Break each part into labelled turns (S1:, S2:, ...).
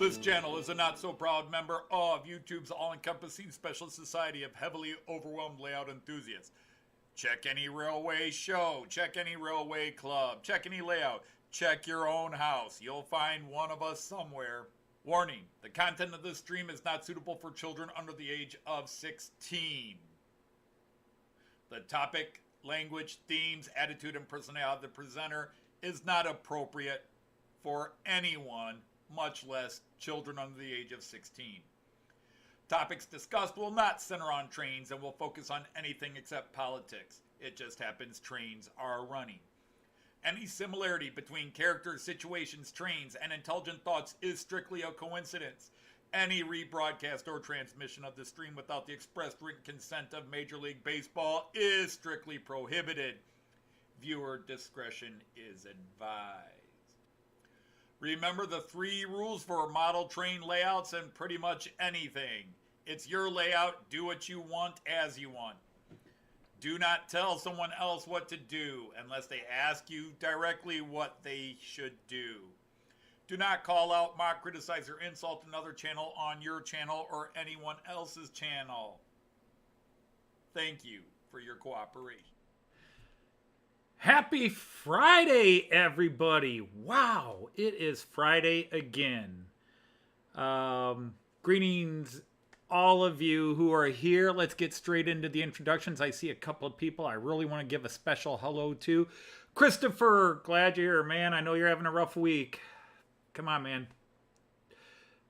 S1: This channel is a not-so-proud member of YouTube's all-encompassing special society of heavily overwhelmed layout enthusiasts. Check any railway show, check any railway club, check any layout, check your own house. You'll find one of us somewhere. Warning, the content of this stream is not suitable for children under the age of 16. The topic, language, themes, attitude, and personality of the presenter is not appropriate for anyone, much less children under the age of 16. Topics discussed will not center on trains and will focus on anything except politics. It just happens trains are running. Any similarity between characters, situations, trains, and intelligent thoughts is strictly a coincidence. Any rebroadcast or transmission of the stream without the expressed written consent of Major League Baseball is strictly prohibited. Viewer discretion is advised. Remember the 3 rules for model train layouts and pretty much anything. It's your layout, do what you want as you want. Do not tell someone else what to do unless they ask you directly what they should do. Do not call out, mock, criticize, or insult another channel on your channel or anyone else's channel. Thank you for your cooperation. Happy Friday, everybody. Wow, it is Friday again. Greetings, all of you who are here. Let's get straight into the introductions. I see a couple of people I really want to give a special hello to. Christopher, glad you're here, man. I know you're having a rough week. Come on, man.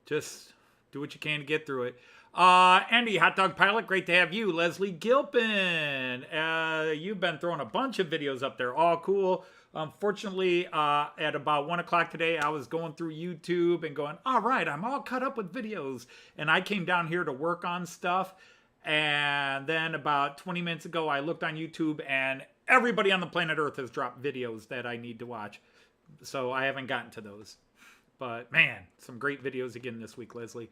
S1: Just do what you can to get through it. Andy, Hot Dog Pilot, great to have you. Leslie Gilpin, you've been throwing a bunch of videos up there. All cool. Unfortunately, at about 1 o'clock today, I was going through YouTube and going, all right, I'm all caught up with videos. And I came down here to work on stuff. And then about 20 minutes ago, I looked on YouTube and everybody on the planet Earth has dropped videos that I need to watch. So I haven't gotten to those. But man, some great videos again this week, Leslie.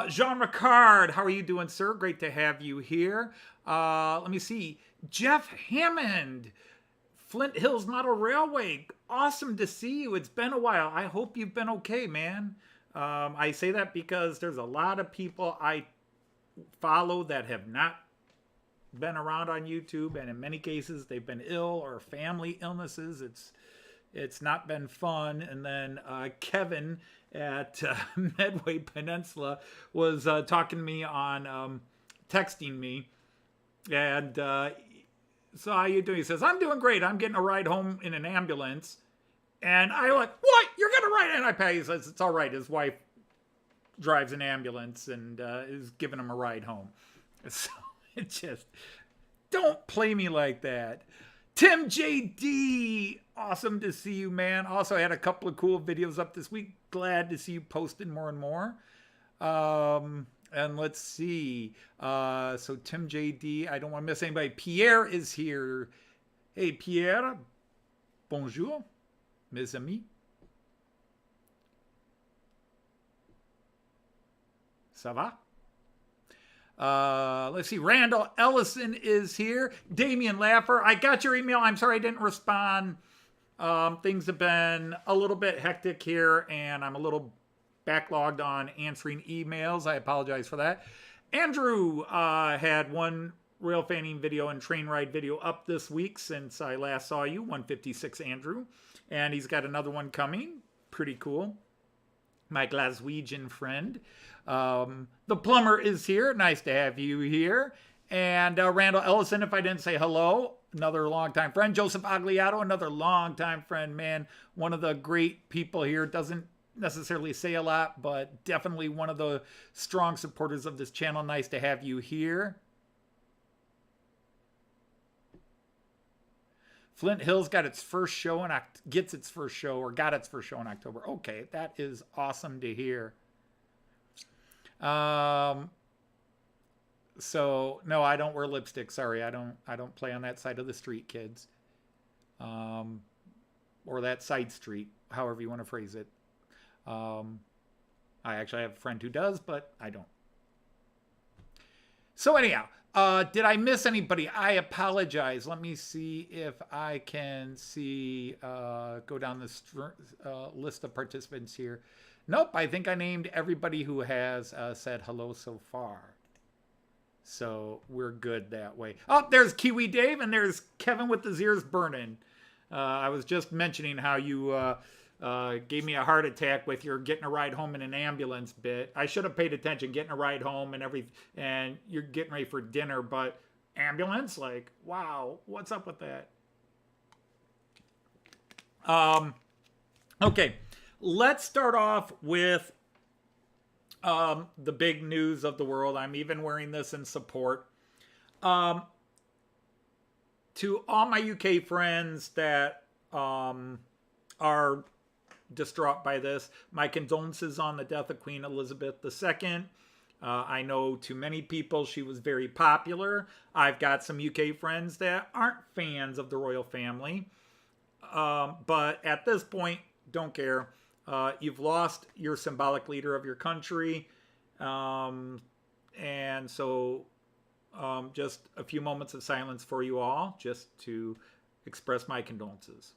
S1: Jean Ricard, how are you doing, sir? Great to have you here. Let me see. Jeff Hammond, Flint Hills Model Railway. Awesome to see you. It's been a while. I hope you've been okay, man. I say that because there's a lot of people I follow that have not been around on YouTube, and in many cases they've been ill or family illnesses. It's not been fun. And then Kevin at Medway Peninsula was talking to me on texting me. And so how you doing? He says, I'm doing great. I'm getting a ride home in an ambulance. And I like, what? You're going to ride? And I pay. He says, it's all right. His wife drives an ambulance and is giving him a ride home. So it just, don't play me like that. Tim JD, awesome to see you, man. Also, I had a couple of cool videos up this week. Glad to see you posting more and more. And let's see. So Tim JD, I don't want to miss anybody. Pierre is here. Hey, Pierre. Bonjour, mes amis. Ça va? Let's see. Randall Ellison is here. Damian Laffer, I got your email. I'm sorry I didn't respond. Things have been a little bit hectic here, and I'm a little backlogged on answering emails. I apologize for that. Andrew had one rail fanning video and train ride video up this week since I last saw you. 156 Andrew. And he's got another one coming. Pretty cool. My Glaswegian friend. The plumber is here. Nice to have you here. And Randall Ellison, if I didn't say hello, another longtime friend. Joseph Agliato, another longtime friend, man. One of the great people here. Doesn't necessarily say a lot, but definitely one of the strong supporters of this channel. Nice to have you here. Flint Hills got its first show in got its first show in October. Okay, that is awesome to hear. So no, I don't wear lipstick. Sorry, I don't play on that side of the street, kids. Or that side street, however you want to phrase it. I actually have a friend who does, but I don't. So anyhow, Did I miss anybody? I apologize. Let me see if I can see, go down the list of participants here. Nope, I think I named everybody who has said hello so far. So we're good that way. Oh, there's Kiwi Dave and there's Kevin with his ears burning. I was just mentioning how you gave me a heart attack with your getting a ride home in an ambulance bit. I should have paid attention, getting a ride home and and you're getting ready for dinner, but ambulance, like, wow, what's up with that? Okay, let's start off with the big news of the world. I'm even wearing this in support. To all my UK friends that are distraught by this, my condolences on the death of Queen Elizabeth II. I know to many people she was very popular. I've got some UK friends that aren't fans of the royal family. But at this point, don't care. You've lost your symbolic leader of your country. And so just a few moments of silence for you all, just to express my condolences.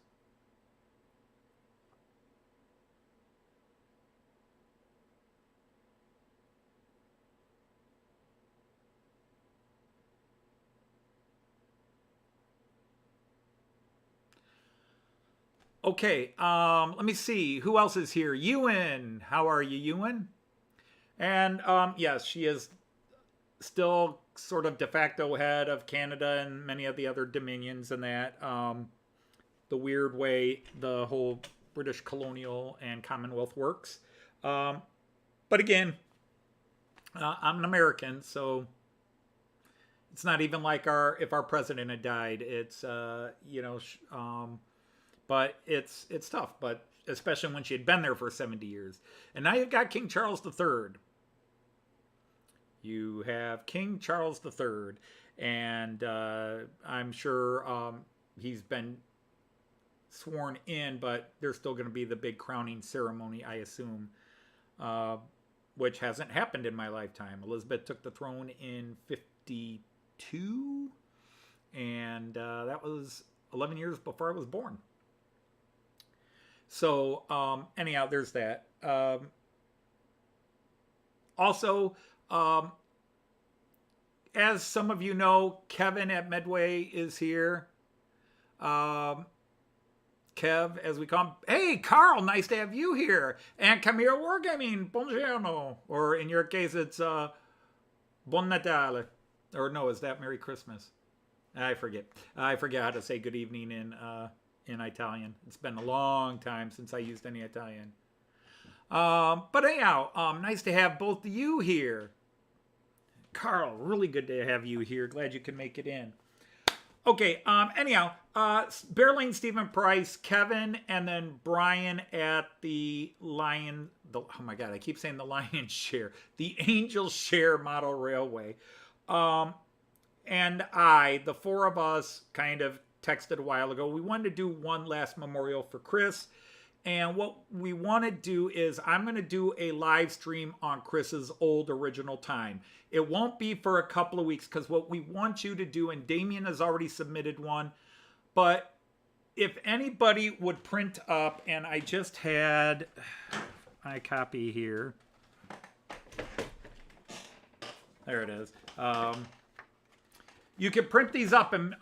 S1: Okay, let me see. Who else is here? Ewan. How are you, Ewan? And yes, she is still sort of de facto head of Canada and many of the other dominions and that. The weird way the whole British colonial and Commonwealth works. But again, I'm an American, so it's not even like if our president had died. It's but it's tough. But especially when she had been there for 70 years, and now you've got King Charles III. You have King Charles III, and I'm sure he's been sworn in, but there's still going to be the big crowning ceremony, I assume, which hasn't happened in my lifetime. Elizabeth took the throne in 52, and that was 11 years before I was born. So anyhow, there's that. Also, as some of you know, Kevin at Medway is here. Kev, as we call him. Hey, Carl, nice to have you here. And Camille Wargaming, buongiorno. Or in your case, it's Buon Natale. Or no, is that Merry Christmas? I forget. I forget how to say good evening in Italian. It's been a long time since I used any Italian. But anyhow, nice to have both of you here. Carl, really good to have you here. Glad you can make it in. Okay, anyhow, Bear Stephen Price, Kevin, and then Brian at the oh my God, I keep saying the Lion Share, the Angel Share Model Railway. And the four of us kind of texted a while ago. We wanted to do one last memorial for Chris. And what we want to do is I'm going to do a live stream on Chris's old original time. It won't be for a couple of weeks because what we want you to do, and Damien has already submitted one, but if anybody would print up, and I just had my copy here. There it is. You can print these up, and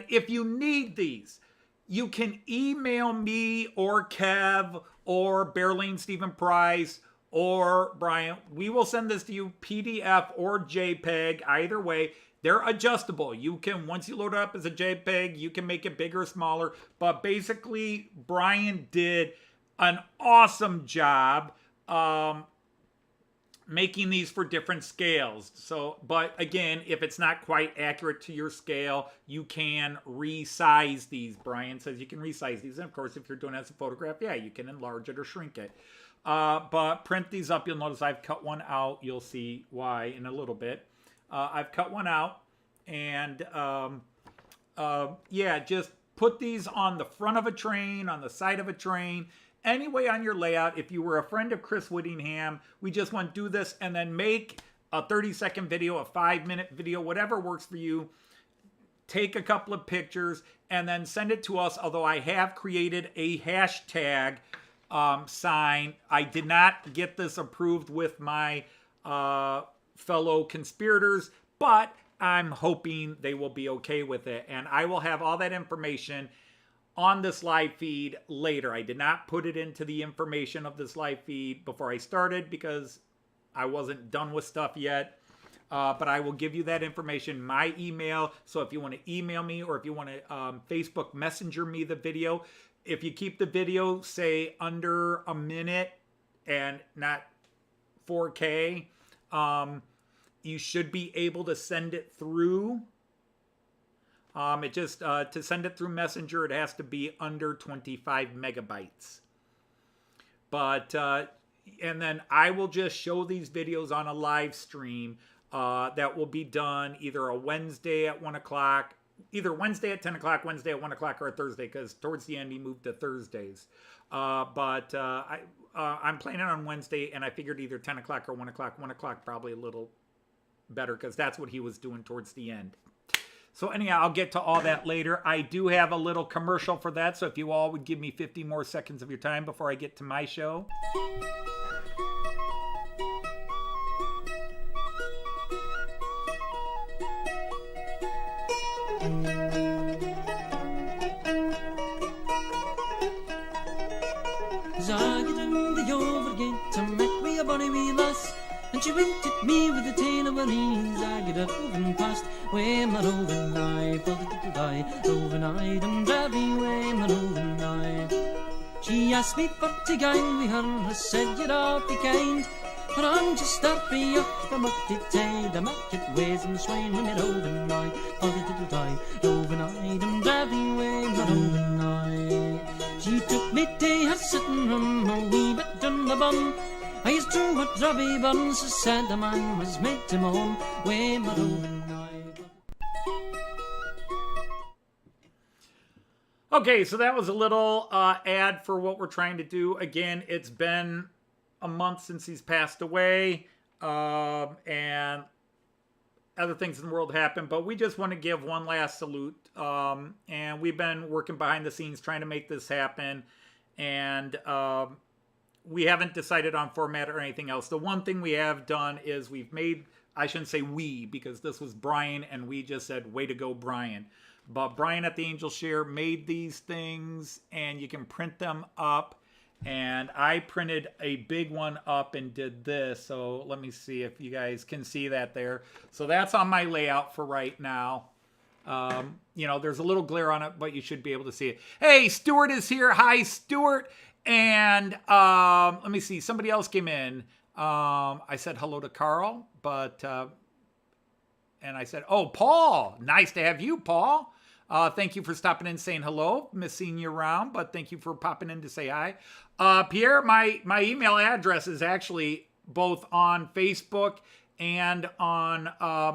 S1: if you need these, you can email me or Kev or Bearlane Stephen Price or Brian. We will send this to you PDF or JPEG. Either way, they're adjustable. You can, once you load it up as a JPEG, you can make it bigger or smaller. But basically, Brian did an awesome job making these for different scales. So, but again, if it's not quite accurate to your scale, you can resize these. Brian says you can resize these. And of course, if you're doing it as a photograph, yeah, you can enlarge it or shrink it. But print these up. You'll notice I've cut one out. You'll see why in a little bit. I've cut one out. And yeah, just put these on the front of a train, on the side of a train, anyway on your layout. If you were a friend of Chris Whittingham, we just want to do this and then make a 30-second video, a 5-minute video, whatever works for you. Take a couple of pictures and then send it to us. Although I have created a hashtag sign. I did not get this approved with my fellow conspirators, but I'm hoping they will be okay with it. And I will have all that information on this live feed later. I did not put it into the information of this live feed before I started because I wasn't done with stuff yet. But I will give you that information, my email. So if you want to email me or if you want to Facebook Messenger me the video, if you keep the video, say, under a minute and not 4K, you should be able to send it through. It just, to send it through Messenger, it has to be under 25 megabytes. But, and then I will just show these videos on a live stream. That will be done either a Wednesday at 1 o'clock, either Wednesday at 10 o'clock, Wednesday at 1 o'clock, or a Thursday, because towards the end he moved to Thursdays. I'm planning on Wednesday, and I figured either 10 o'clock or 1 o'clock. 1 o'clock probably a little better, because that's what he was doing towards the end. So anyhow, I'll get to all that later. I do have a little commercial for that, so if you all would give me 50 more seconds of your time before I get to my show.
S2: And she winked at me with the tail of her knees. I get up roving past, way my roving eye, roving eye, and drive me way my roving eye. She asked me for to gang with her, I said you'd all be kind. But I'm just happy up the mucky tay, the market ways and swine when it roving eye, roving eye, and drive me way my roving eye. She took me to her sitting room, a wee bit on the bum. I used to a drabby bun, so sad the man was made to moan, way my roving eye.
S1: Okay, so that was a little ad for what we're trying to do. Again, it's been a month since he's passed away, and other things in the world happened, but we just want to give one last salute. And we've been working behind the scenes trying to make this happen, and we haven't decided on format or anything else. The one thing we have done is we've made, I shouldn't say we, because this was Brian, and we just said, way to go, Brian. But Brian at the Angel Share made these things, and you can print them up. And I printed a big one up and did this. So let me see if you guys can see that there. So that's on my layout for right now. You know, there's a little glare on it, but you should be able to see it. Hey, Stuart is here. Hi, Stuart. And let me see. Somebody else came in. I said hello to Carl, but and I said, oh, Paul. Nice to have you, Paul. Thank you for stopping in and saying hello. Miss seeing you around, but thank you for popping in to say hi. Pierre, my email address is actually both on Facebook and on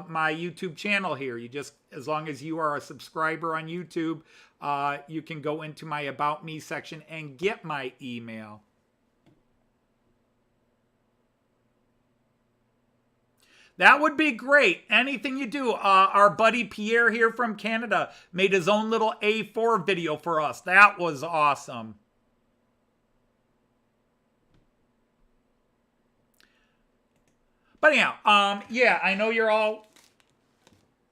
S1: my YouTube channel here. You just, as long as you are a subscriber on YouTube, you can go into my About Me section and get my email. That would be great. Anything you do. Our buddy Pierre here from Canada made his own little A4 video for us. That was awesome. But anyhow, yeah, I know you're all,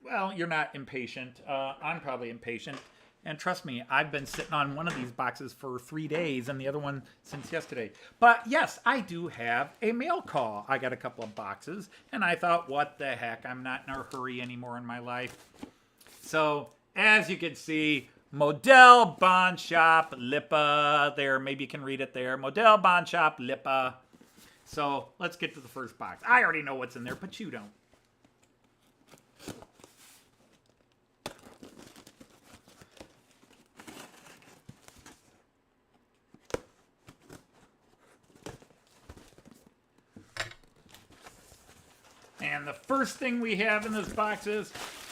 S1: well, you're not impatient. I'm probably impatient. And trust me, I've been sitting on one of these boxes for 3 days and the other one since yesterday. But yes, I do have a mail call. I got a couple of boxes and I thought, what the heck? I'm not in a hurry anymore in my life. So as you can see, Model Bond Shop Lipa there. Maybe you can read it there. Model Bond Shop Lipa. So let's get to the first box. I already know what's in there, but you don't. And the first thing we have in this box is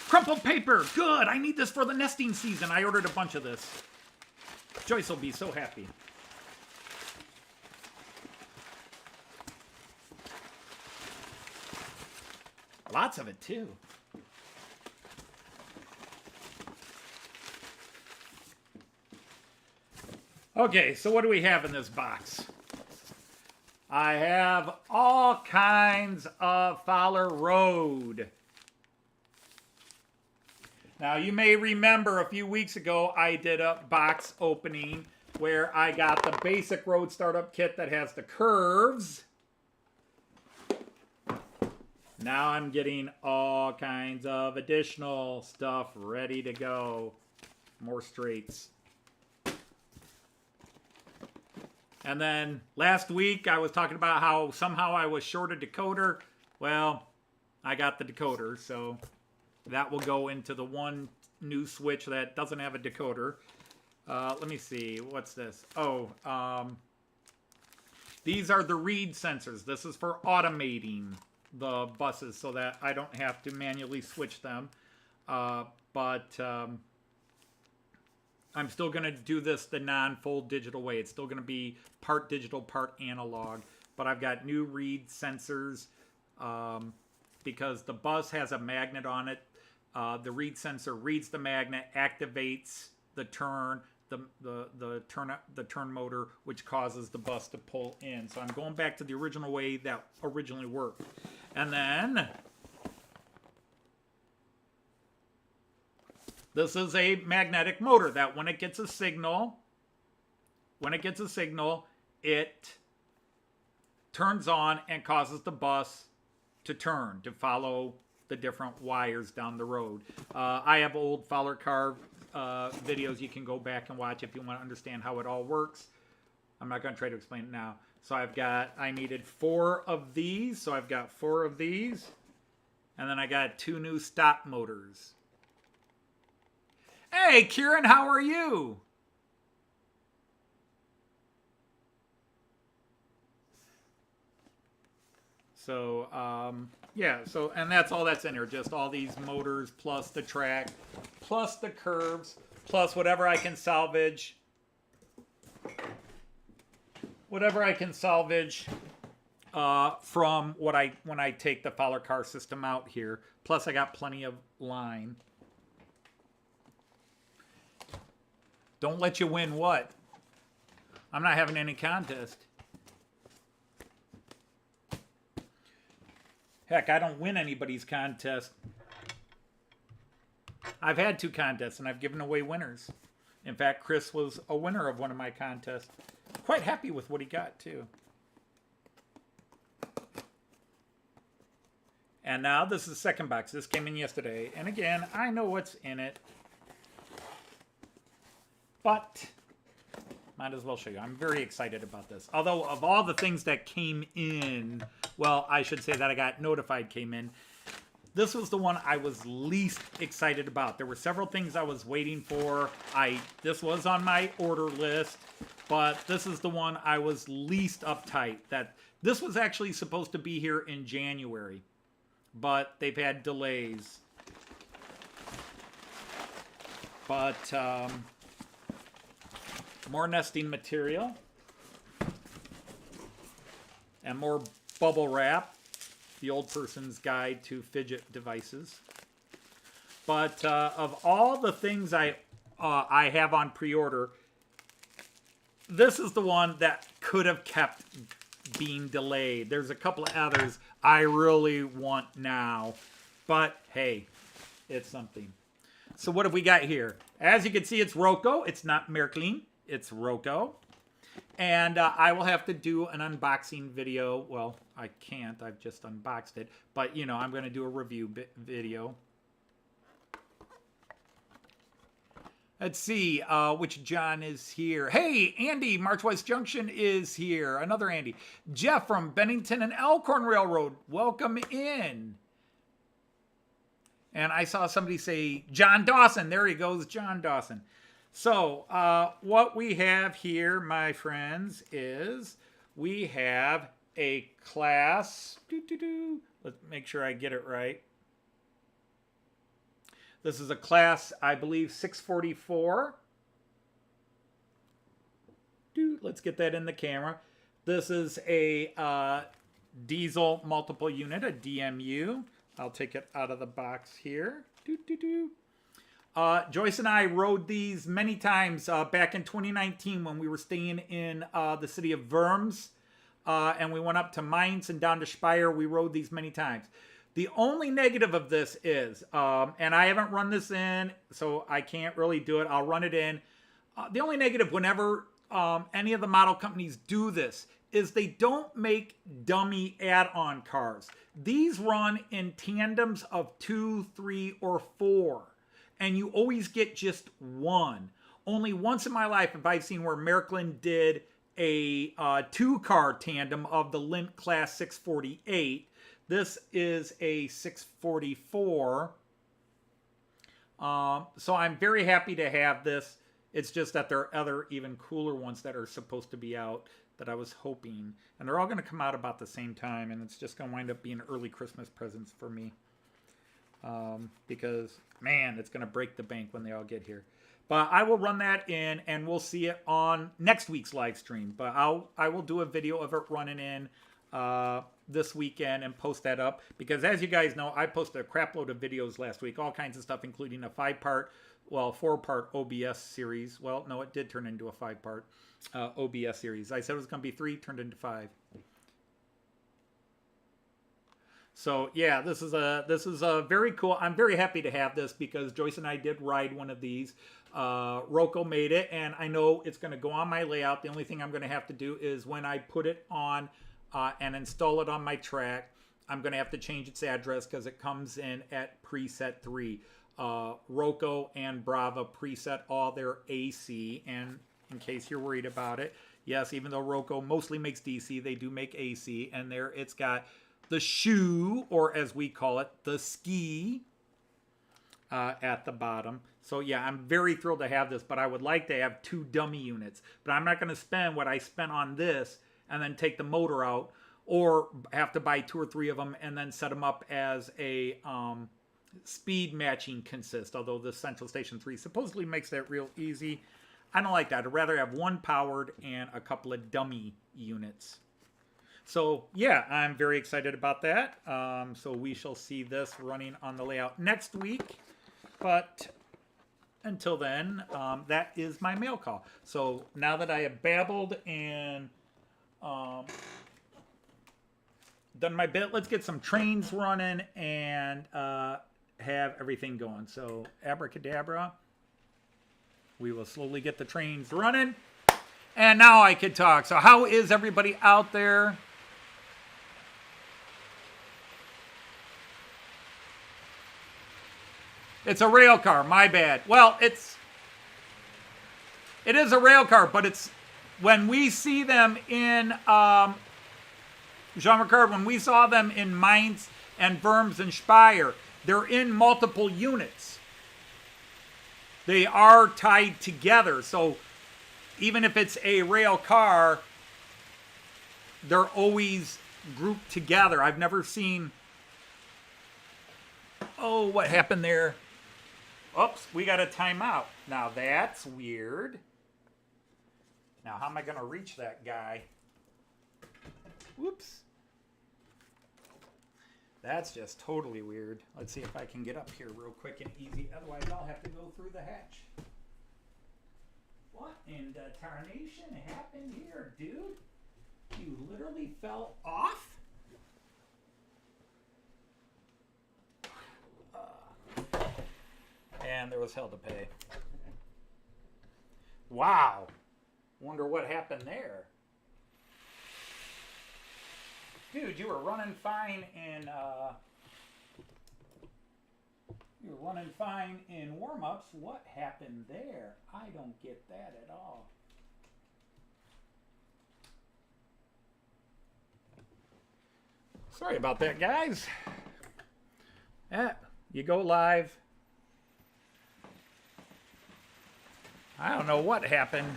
S1: crumpled paper. Good. I need this for the nesting season. I ordered a bunch of this. Joyce will be so happy. Lots of it, too. Okay, so what do we have in this box? I have all kinds of Fowler Road. Now, you may remember a few weeks ago, I did a box opening where I got the basic road startup kit that has the curves. Now I'm getting all kinds of additional stuff ready to go. More straights. And then last week I was talking about how somehow I was short a decoder. Well, I got the decoder, so that will go into the one new switch that doesn't have a decoder. Let me see. What's this? Oh, these are the read sensors. This is for automating the buses so that I don't have to manually switch them. But I'm still going to do this the non-full digital way. It's still going to be part digital, part analog. But I've got new read sensors because the bus has a magnet on it. The read sensor reads the magnet, activates the turn, the turn motor, which causes the bus to pull in. So I'm going back to the original way that originally worked. And then this is a magnetic motor that when it gets a signal, it turns on and causes the bus to turn, to follow the different wires down the road. I have old Fowler car videos you can go back and watch if you want to understand how it all works. I'm not going to try to explain it now. So I needed 4 of these, so I've got 4 of these. And then I got 2 new stop motors. Hey, Kieran, how are you? So, yeah, so, and that's all that's in here. Just all these motors, plus the track, plus the curves, plus whatever I can salvage. Whatever I can salvage from when I take the Fowler car system out here. Plus I got plenty of line. Don't let you win what? I'm not having any contest. Heck, I don't win anybody's contest. I've had 2 contests and I've given away winners. In fact, Chris was a winner of one of my contests. Quite happy with what he got, too. And now this is the second box. This came in yesterday. And again, I know what's in it. But might as well show you. I'm very excited about this. Although of all the things that came in, well, I should say that I got notified came in, this was the one I was least excited about. There were several things I was waiting for. This was on my order list, but this is the one I was least uptight. This was actually supposed to be here in January, but they've had delays. But more nesting material and more bubble wrap. The old person's guide to fidget devices. But of all the things I have on pre-order, this is the one that could have kept being delayed. There's a couple of others I really want now. But hey, it's something. So what have we got here? As you can see, it's Roco. It's not Märklin. It's Roco. And I will have to do an unboxing video. Well, I can't. I've just unboxed it. But, you know, I'm going to do a review video. Let's see which John is here. Hey, Andy, March West Junction is here. Another Andy. Jeff from Bennington and Elkhorn Railroad. Welcome in. And I saw somebody say John Dawson. There he goes, John Dawson. So what we have here, my friends, is we have a class. Let's make sure I get it right. This is a class, I believe, 644. Let's get that in the camera. This is a diesel multiple unit, a DMU. I'll take it out of the box here. Joyce and I rode these many times back in 2019 when we were staying in the city of Worms. And we went up to Mainz and down to Speyer. We rode these many times. The only negative of this is, and I haven't run this in, so I can't really do it. I'll run it in. The only negative whenever any of the model companies do this is they don't make dummy add-on cars. These run in tandems of 2, 3, or 4. And you always get just one. Only once in my life have I seen where Märklin did a 2-car tandem of the Lindt Class 648. This is a 644. So I'm very happy to have this. It's just that there are other even cooler ones that are supposed to be out that I was hoping. And they're all going to come out about the same time. And it's just going to wind up being early Christmas presents for me. Because, man, it's going to break the bank when they all get here. But I will run that in, and we'll see it on next week's live stream. But I will do a video of it running in this weekend and post that up. Because as you guys know, I posted a crap load of videos last week. All kinds of stuff, including a 4-part OBS series. Well, no, it did turn into a 5-part OBS series. I said it was going to be 3, turned into 5. So yeah, this is a very cool. I'm very happy to have this because Joyce and I did ride one of these. Rocco made it, and I know it's going to go on my layout. The only thing I'm going to have to do is when I put it on and install it on my track, I'm going to have to change its address because it comes in at preset 3. Rocco and Brava preset all their AC, and in case you're worried about it, yes, even though Rocco mostly makes DC, they do make AC, and there it's got the shoe, or as we call it, the ski, at the bottom. So yeah, I'm very thrilled to have this, but I would like to have 2 dummy units. But I'm not going to spend what I spent on this and then take the motor out, or have to buy 2 or 3 of them and then set them up as a speed matching consist. Although the Central Station 3 supposedly makes that real easy. I don't like that. I'd rather have 1 powered and a couple of dummy units. So yeah, I'm very excited about that. So we shall see this running on the layout next week. But until then, that is my mail call. So now that I have babbled and done my bit, let's get some trains running and have everything going. So abracadabra. We will slowly get the trains running. And now I can talk. So how is everybody out there? It's a rail car, my bad. Well, it is a rail car, but it's when we see them in Jean-Ricard, when we saw them in Mainz and Worms and Speyer, they're in multiple units. They are tied together, so even if it's a rail car, they're always grouped together. I've never seen. Oh, what happened there? Oops, we got a timeout. Now that's weird. Now how am I going to reach that guy? Whoops. That's just totally weird. Let's see if I can get up here real quick and easy. Otherwise I'll have to go through the hatch. What in the tarnation happened here, dude? You literally fell off? And there was hell to pay. Wow. Wonder what happened there. Dude, you were running fine in warm-ups. What happened there? I don't get that at all. Sorry about that, guys. Yeah, you go live. I don't know what happened.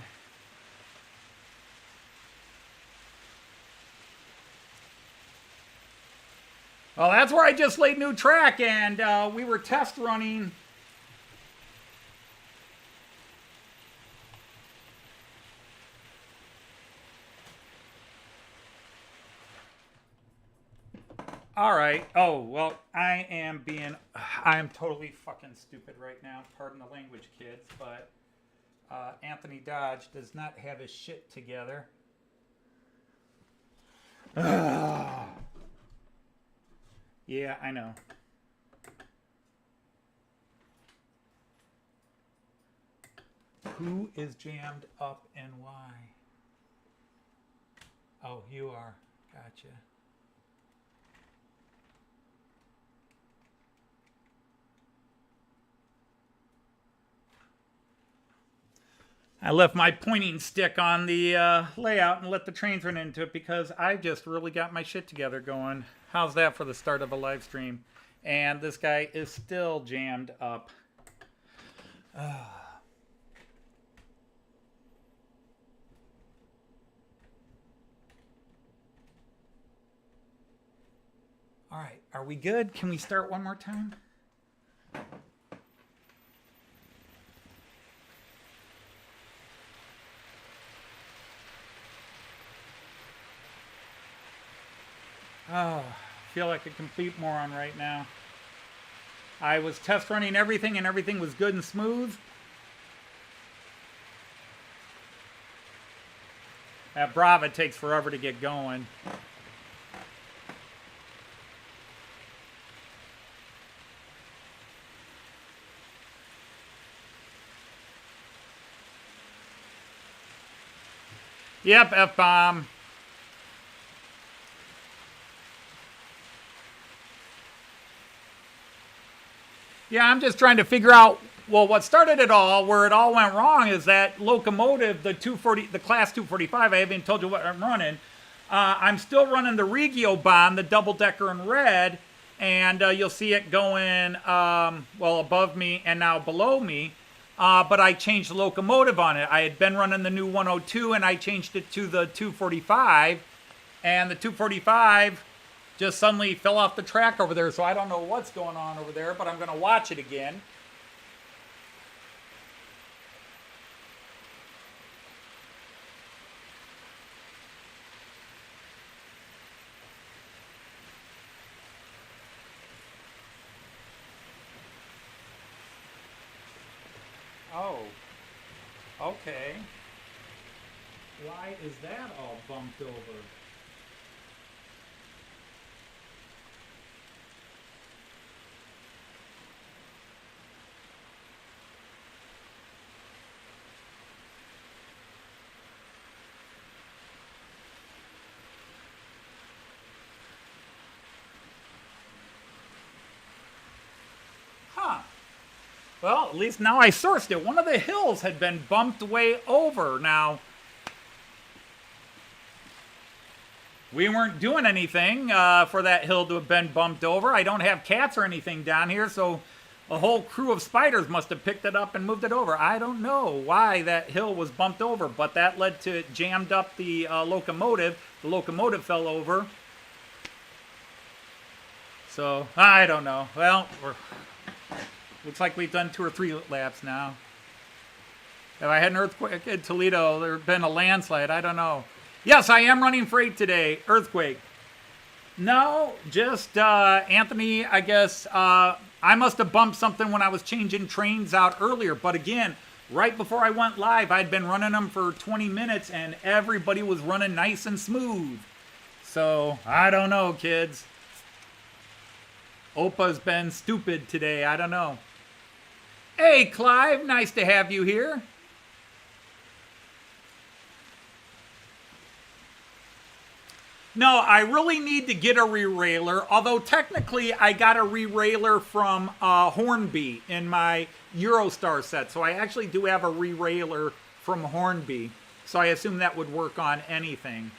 S1: Well, that's where I just laid new track, and we were test running. All right. Oh, well, I am totally fucking stupid right now. Pardon the language, kids, but Anthony Dodge does not have his shit together. Yeah, I know. Who is jammed up and why? Oh, you are. Gotcha. I left my pointing stick on the layout and let the trains run into it because I just really got my shit together going. How's that for the start of a live stream? And this guy is still jammed up. All right, are we good? Can we start one more time? Oh, I feel like a complete moron right now. I was test running everything and everything was good and smooth. That Brava takes forever to get going. Yep, F-bomb. Yeah, I'm just trying to figure out, well, what started it all, where it all went wrong is that locomotive, the class 245, I haven't even told you what I'm running. I'm still running the Regio Bond, the double-decker in red, and you'll see it going, well, above me and now below me. But I changed the locomotive on it. I had been running the new 102, and I changed it to the 245, and the 245 just suddenly fell off the track over there, so I don't know what's going on over there, but I'm going to watch it again. Oh, okay. Why is that all bumped over? Huh. Well, at least now I sourced it. One of the hills had been bumped way over. Now, we weren't doing anything for that hill to have been bumped over. I don't have cats or anything down here, so a whole crew of spiders must have picked it up and moved it over. I don't know why that hill was bumped over, but that led to it jammed up the locomotive. The locomotive fell over. So, I don't know. Well, looks like we've done 2 or 3 laps now. If I had an earthquake in Toledo, there had been a landslide. I don't know. Yes, I am running freight today. Earthquake. No, just Anthony, I guess I must have bumped something when I was changing trains out earlier. But again, right before I went live, I'd been running them for 20 minutes and everybody was running nice and smooth. So, I don't know, kids. Opa's been stupid today. I don't know. Hey, Clive. Nice to have you here. No, I really need to get a re-railer, although technically I got a re-railer from Hornby in my Eurostar set, so I actually do have a re-railer from Hornby, so I assume that would work on anything.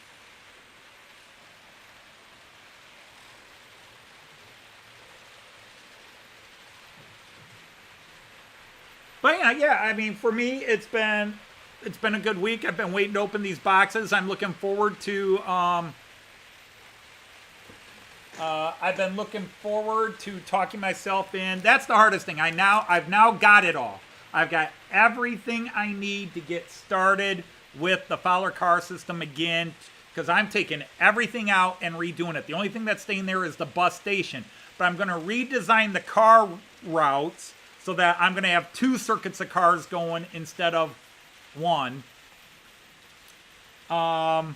S1: But yeah, I mean, for me, it's been a good week. I've been waiting to open these boxes. I'm looking forward to I've been looking forward to talking myself in. That's the hardest thing. I've now got it all. I've got everything I need to get started with the Fowler car system again because I'm taking everything out and redoing it. The only thing that's staying there is the bus station. But I'm going to redesign the car routes so that I'm going to have 2 circuits of cars going instead of 1. Because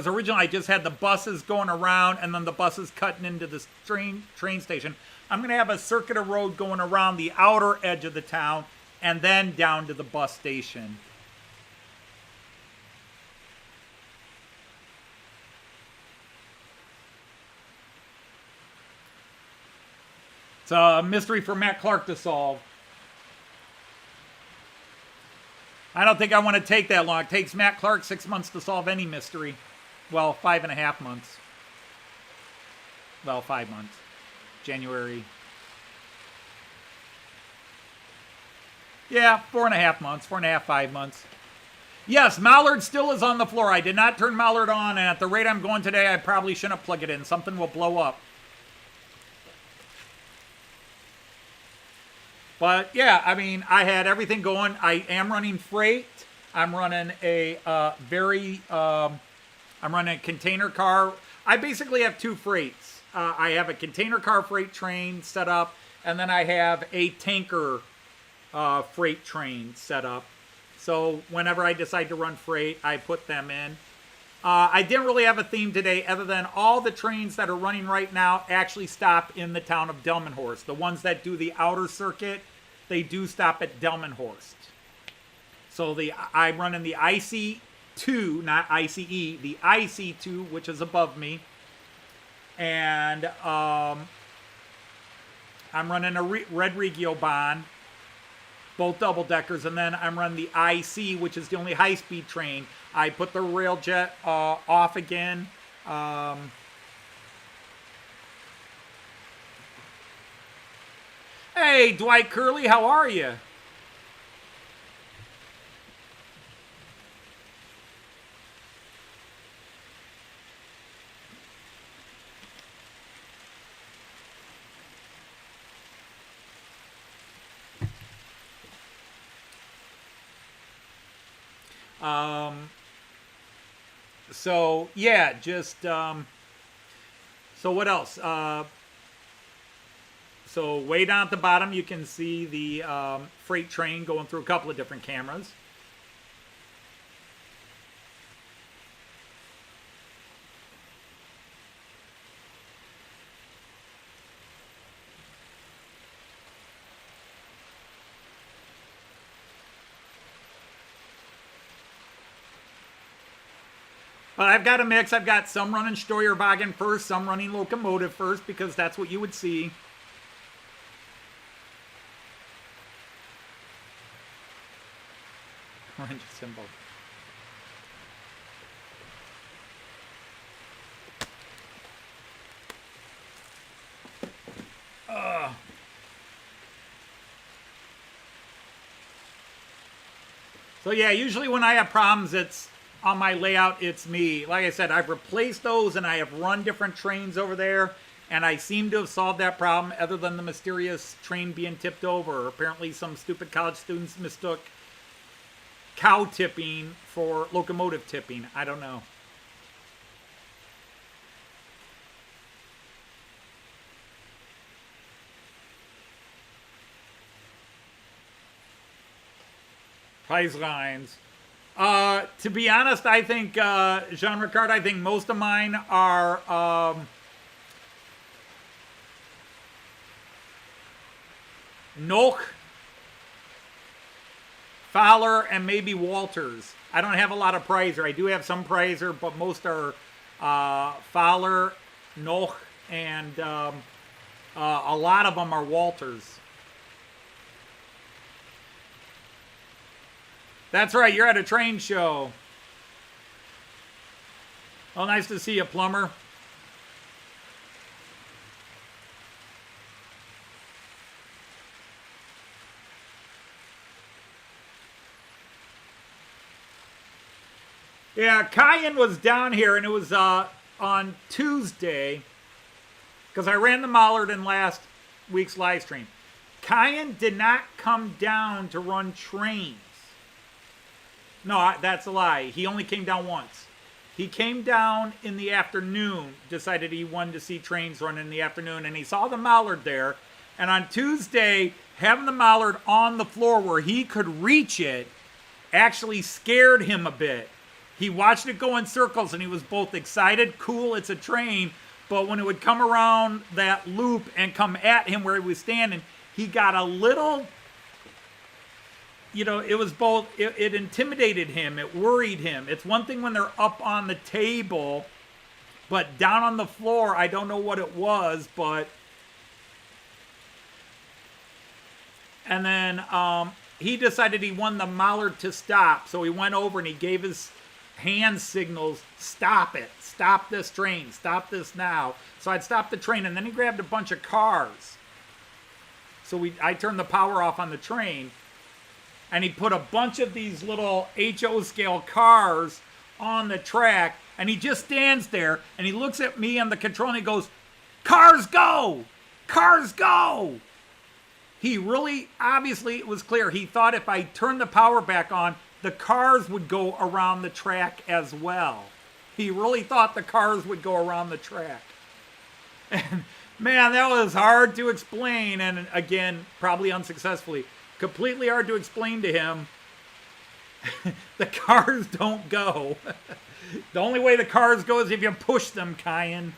S1: originally I just had the buses going around and then the buses cutting into the train station. I'm going to have a circuit of road going around the outer edge of the town and then down to the bus station. It's a mystery for Matt Clark to solve. I don't think I want to take that long. It takes Matt Clark 6 months to solve any mystery. Well, 5.5 months. Well, 5 months. January. Yeah, 4.5 months. 4.5, 5 months. Yes, Mallard still is on the floor. I did not turn Mallard on, and at the rate I'm going today, I probably shouldn't plug it in. Something will blow up. But yeah, I mean, I had everything going. I am running freight. I'm running a I'm running a container car. I basically have 2 freights. I have a container car freight train set up, and then I have a tanker freight train set up. So whenever I decide to run freight, I put them in. I didn't really have a theme today other than all the trains that are running right now actually stop in the town of Delmenhorst. The ones that do the outer circuit, they do stop at Delmenhorst. So I'm running the IC2, not ICE, the IC2, which is above me. And I'm running a Red Regiobahn, both double-deckers, and then I'm running the IC, which is the only high-speed train. I put the railjet off again. Hey, Dwight Curley, how are you? So yeah, just so what else? So way down at the bottom, you can see the freight train going through a couple of different cameras. But I've got a mix. I've got some running Steuerwagen first, some running locomotive first, because that's what you would see. Orange symbol. So yeah, usually when I have problems, it's on my layout, it's me. Like I said, I've replaced those and I have run different trains over there, and I seem to have solved that problem other than the mysterious train being tipped over. Apparently some stupid college students mistook cow tipping for locomotive tipping. I don't know. Price lines. To be honest, I think, Jean Ricard, I think most of mine are Noch, Fowler, and maybe Walters. I don't have a lot of Prizer. I do have some Prizer, but most are Fowler, Noch, and a lot of them are Walters. That's right, you're at a train show. Oh, nice to see you, Plumber. Yeah, Cayenne was down here, and it was on Tuesday, because I ran the Mallard in last week's live stream. Cayenne did not come down to run trains. No, that's a lie. He only came down once. He came down in the afternoon, decided he wanted to see trains run in the afternoon, and he saw the mallard there. And on Tuesday, having the mallard on the floor where he could reach it actually scared him a bit. He watched it go in circles, and he was both excited, cool, it's a train, but when it would come around that loop and come at him where he was standing, he got a little, it was both, it intimidated him, it worried him. It's one thing when they're up on the table, but down on the floor, I don't know what it was, but... And then he decided he wanted the mallard to stop, so he went over and he gave his hand signals, stop it, stop this train, stop this now. So I'd stop the train, and then he grabbed a bunch of cars. So I turned the power off on the train, and he put a bunch of these little HO scale cars on the track, and he just stands there, and he looks at me on the control, and he goes, "Cars go! Cars go!" He really, obviously, it was clear. He thought if I turned the power back on, the cars would go around the track as well. He really thought the cars would go around the track. And man, that was hard to explain, and again, probably unsuccessfully. Completely hard to explain to him. The cars don't go. The only way the cars go is if you push them, Kyan.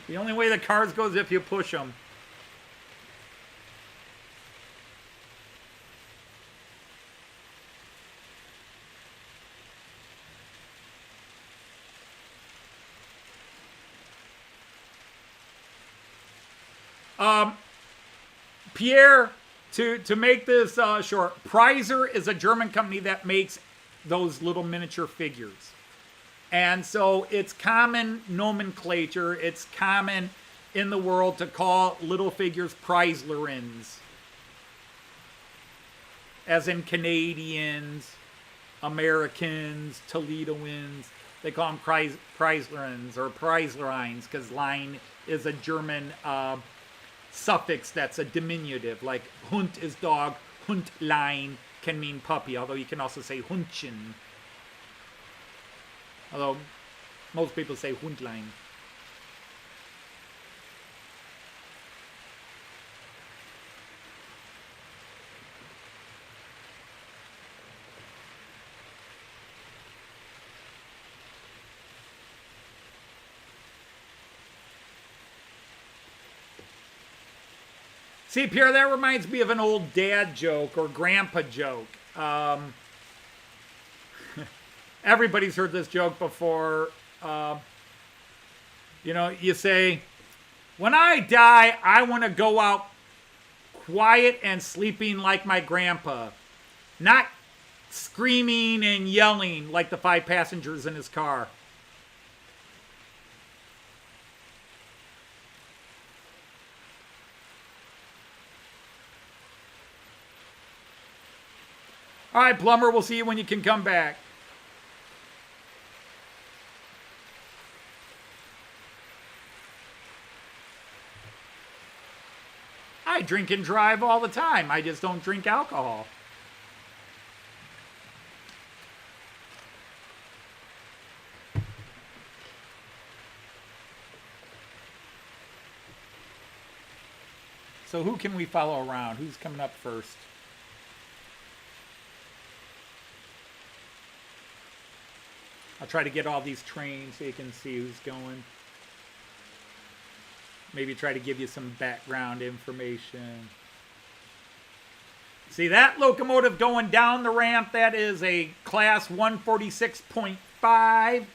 S1: The only way the cars go is if you push them. Pierre, to make this short, Preiser is a German company that makes those little miniature figures. And so it's common nomenclature, it's common in the world to call little figures Preislerins. As in Canadians, Americans, Toledoans. They call them Preislerins or Preislerines because line is a German suffix that's a diminutive. Like Hund is dog, Hundlein can mean puppy, although you can also say Hundchen. Although most people say Hundlein. See, Pierre, that reminds me of an old dad joke or grandpa joke. Everybody's heard this joke before. You say, when I die, I want to go out quiet and sleeping like my grandpa. Not screaming and yelling like the 5 passengers in his car. All right, Plumber, we'll see you when you can come back. I drink and drive all the time. I just don't drink alcohol. So who can we follow around? Who's coming up first? I'll try to get all these trains so you can see who's going. Maybe try to give you some background information. See that locomotive going down the ramp? That is a class 146.5,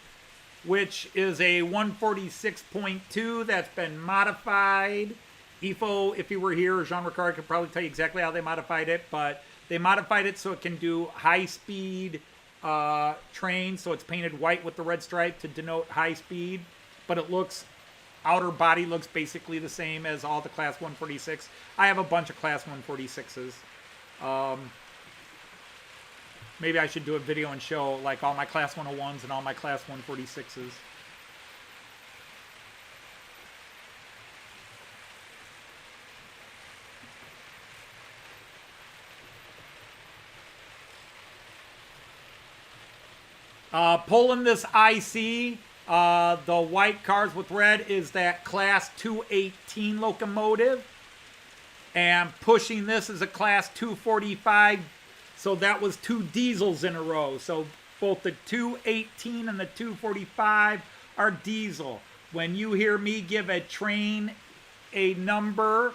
S1: which is a 146.2 that's been modified. EFO, if he were here, Jean Ricard could probably tell you exactly how they modified it, but they modified it so it can do high-speed train, so it's painted white with the red stripe to denote high speed, but it looks, outer body looks basically the same as all the class 146. I have a bunch of class 146s. Maybe I should do a video and show like all my class 101s and all my class 146s. Pulling this IC, the white cars with red is that Class 218 locomotive. And pushing this is a Class 245. So that was 2 diesels in a row. So both the 218 and the 245 are diesel. When you hear me give a train a number,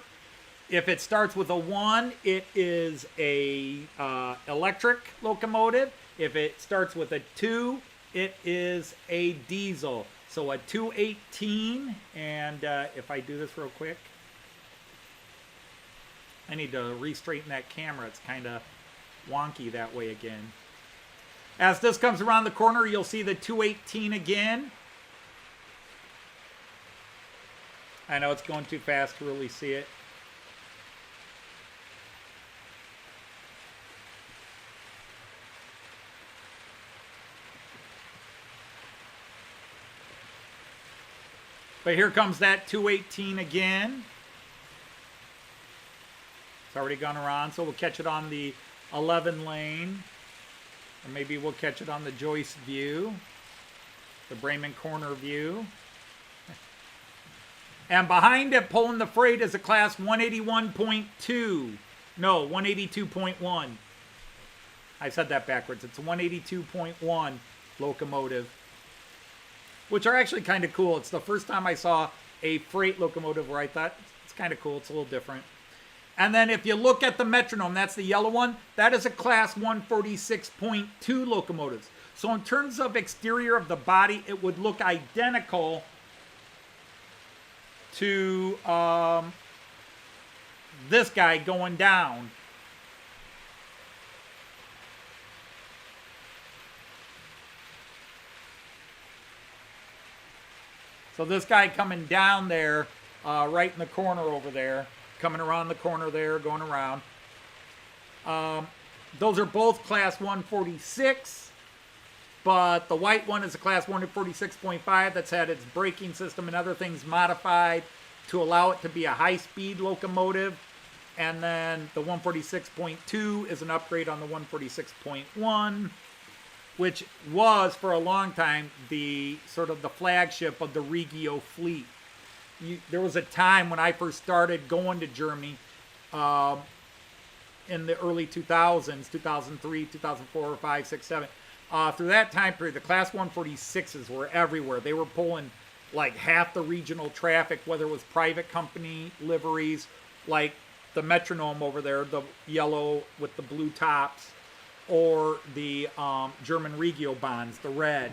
S1: if it starts with a 1, it is a electric locomotive. If it starts with a 2, it is a diesel. So a 218, and if I do this real quick, I need to re-straighten that camera. It's kind of wonky that way again. As this comes around the corner, you'll see the 218 again. I know it's going too fast to really see it. But here comes that 218 again. It's already gone around, so we'll catch it on the 11 lane. Or maybe we'll catch it on the Joyce view, the Bremen corner view. And behind it, pulling the freight, is a Class 181.2. No, 182.1. I said that backwards. It's a 182.1 locomotive, which are actually kind of cool. It's the first time I saw a freight locomotive where I thought, it's kind of cool. It's a little different. And then if you look at the metronome, that's the yellow one. That is a Class 146.2 locomotives. So in terms of exterior of the body, it would look identical to this guy going down. So this guy coming down there, right in the corner over there, coming around the corner there, going around. Those are both Class 146. But the white one is a Class 146.5 that's had its braking system and other things modified to allow it to be a high-speed locomotive. And then the 146.2 is an upgrade on the 146.1, which was for a long time the sort of the flagship of the Regio fleet. There was a time when I first started going to Germany in the early 2000s, 2003, 2004, 5, 6, 7. Through that time period, the Class 146s were everywhere. They were pulling like half the regional traffic, whether it was private company liveries, like the metronome over there, the yellow with the blue tops, or the German Regio bonds, the red.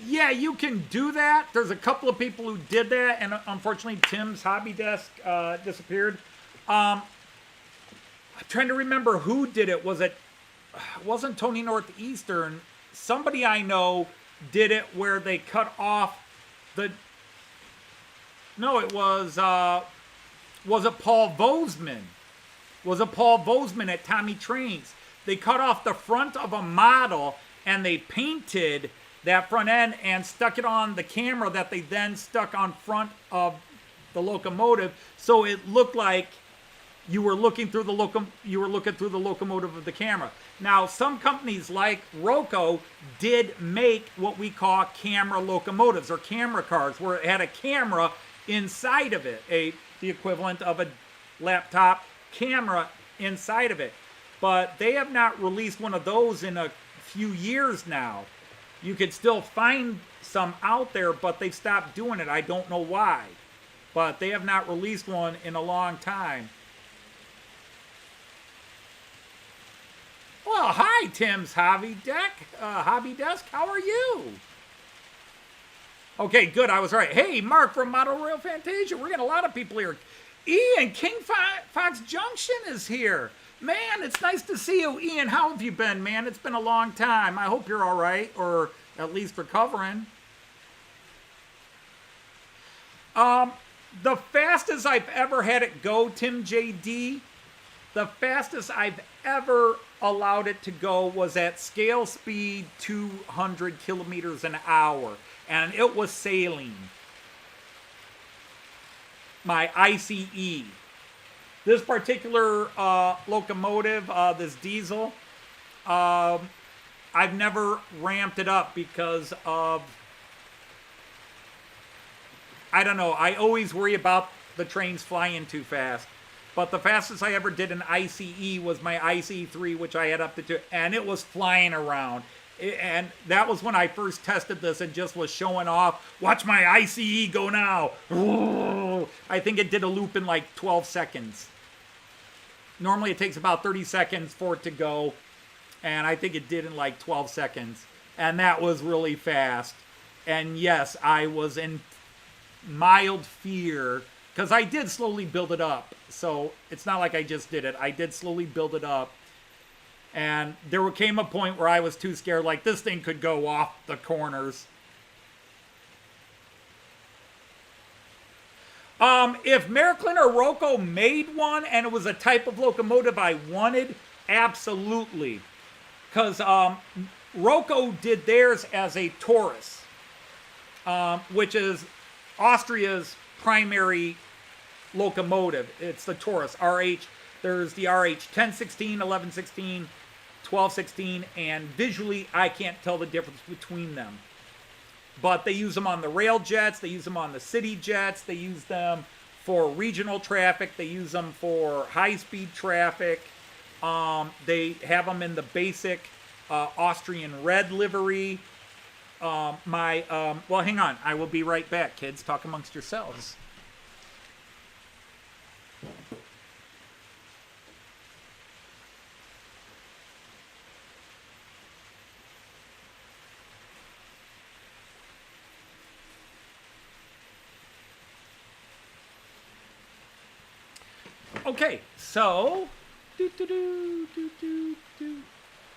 S1: Yeah, you can do that. There's a couple of people who did that, and unfortunately Tim's hobby desk disappeared. I'm trying to remember who did it. It wasn't Tony Northeastern. Somebody I know did it where they cut off the... No, it was it Paul Vosman? Was it Paul Vosman at Tommy Trains? They cut off the front of a model, and they painted that front end and stuck it on the camera that they then stuck on front of the locomotive, so it looked like you were looking through the locomotive of the camera. Now, some companies like Roco did make what we call camera locomotives or camera cars, where it had a camera inside of it, the equivalent of a laptop camera inside of it. But they have not released one of those in a few years now. You could still find some out there, but they've stopped doing it. I don't know why. But they have not released one in a long time. Well, hi, Tim's Hobby Desk. How are you? Okay, good. I was right. Hey, Mark from Model Rail Fantasia. We're getting a lot of people here. Ian, King Fox Junction is here. Man, it's nice to see you. Ian, how have you been, man? It's been a long time. I hope you're all right, or at least recovering. The fastest I've ever had it go, Tim JD, the fastest I've ever allowed it to go was at scale speed 200 kilometers an hour. And it was sailing. My ICE. This particular locomotive, this diesel, I've never ramped it up because of, I don't know, I always worry about the trains flying too fast. But the fastest I ever did an ICE was my ICE3, which I had up to 2, and it was flying around. And that was when I first tested this and just was showing off. Watch my ICE go now. I think it did a loop in like 12 seconds. Normally it takes about 30 seconds for it to go. And I think it did in like 12 seconds. And that was really fast. And yes, I was in mild fear because I did slowly build it up. So it's not like I just did it. I did slowly build it up. And there came a point where I was too scared, like this thing could go off the corners. If Meriklin or Rocco made one and it was a type of locomotive I wanted, absolutely. Because Rocco did theirs as a Taurus, which is Austria's primary locomotive. It's the Taurus, RH. There's the RH 1016, 1116, 1216, and visually I can't tell the difference between them. But they use them on the rail jets, they use them on the city jets, they use them for regional traffic, they use them for high-speed traffic. They have them in the basic Austrian red livery. Well, hang on. I will be right back, kids. Talk amongst yourselves. Okay, so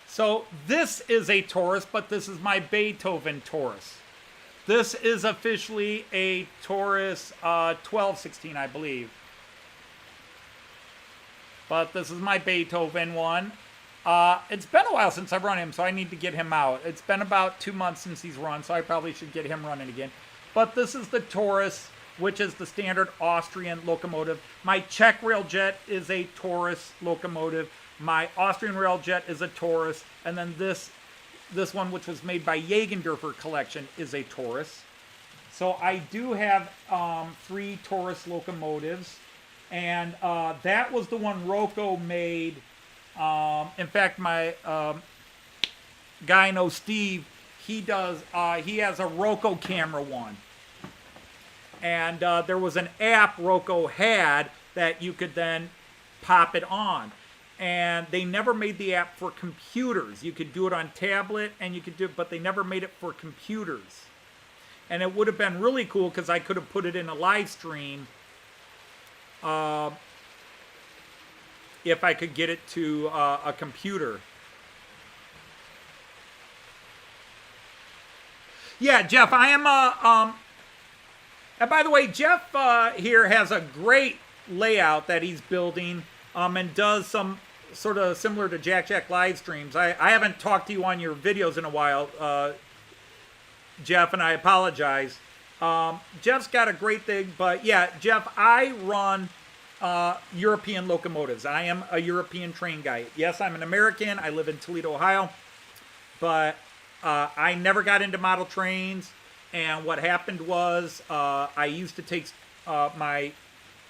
S1: so this is a Taurus, but this is my Beethoven Taurus. This is officially a Taurus 1216, I believe. But this is my Beethoven one. It's been a while since I've run him, so I need to get him out. It's been about 2 months since he's run, so I probably should get him running again. But this is the Taurus, which is the standard Austrian locomotive. My Czech railjet is a Taurus locomotive. My Austrian railjet is a Taurus. And then this one, which was made by Jägendorfer Collection, is a Taurus. So I do have 3 Taurus locomotives. And that was the one Rocco made. In fact, my guy I know, Steve, he has a Rocco camera one. And there was an app Rocco had that you could then pop it on. And they never made the app for computers. You could do it on tablet, and you could do it, but they never made it for computers. And it would have been really cool because I could have put it in a live stream if I could get it to a computer. Yeah, Jeff, I am and by the way, Jeff here has a great layout that he's building and does some sort of similar to Jack live streams. I haven't talked to you on your videos in a while, Jeff, and I apologize. Jeff's got a great thing, but yeah, Jeff, I run European locomotives. I am a European train guy. Yes, I'm an American. I live in Toledo, Ohio, but I never got into model trains. And what happened was I used to take my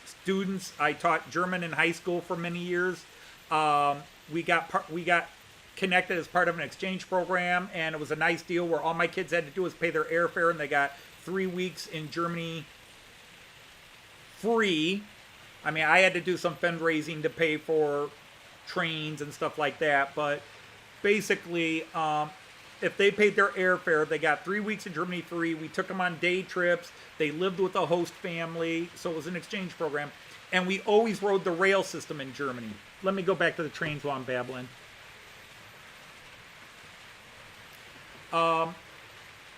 S1: students. I taught German in high school for many years. We got connected as part of an exchange program, and it was a nice deal where all my kids had to do was pay their airfare, and they got 3 weeks in Germany free. I mean, I had to do some fundraising to pay for trains and stuff like that, but basically, if they paid their airfare, they got 3 weeks in Germany free. We took them on day trips. They lived with a host family, so it was an exchange program. And we always rode the rail system in Germany. Let me go back to the trains while I'm babbling.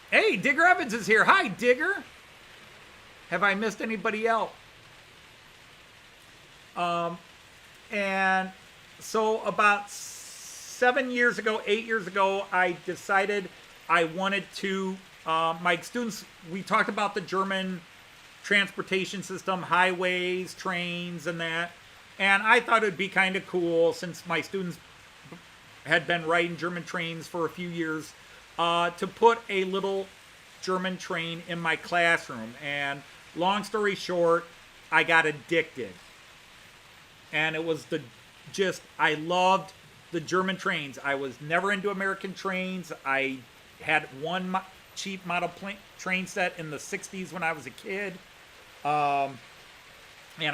S1: Hey, Digger Evans is here. Hi, Digger. Have I missed anybody else? And so about 7 years ago, 8 years ago, I decided I wanted to, my students, we talked about the German transportation system, highways, trains, and that. And I thought it would be kind of cool, since my students had been riding German trains for a few years, to put a little German train in my classroom. And long story short, I got addicted. And it was I loved the German trains. I was never into American trains. I had one cheap model train set in the 60s when I was a kid. And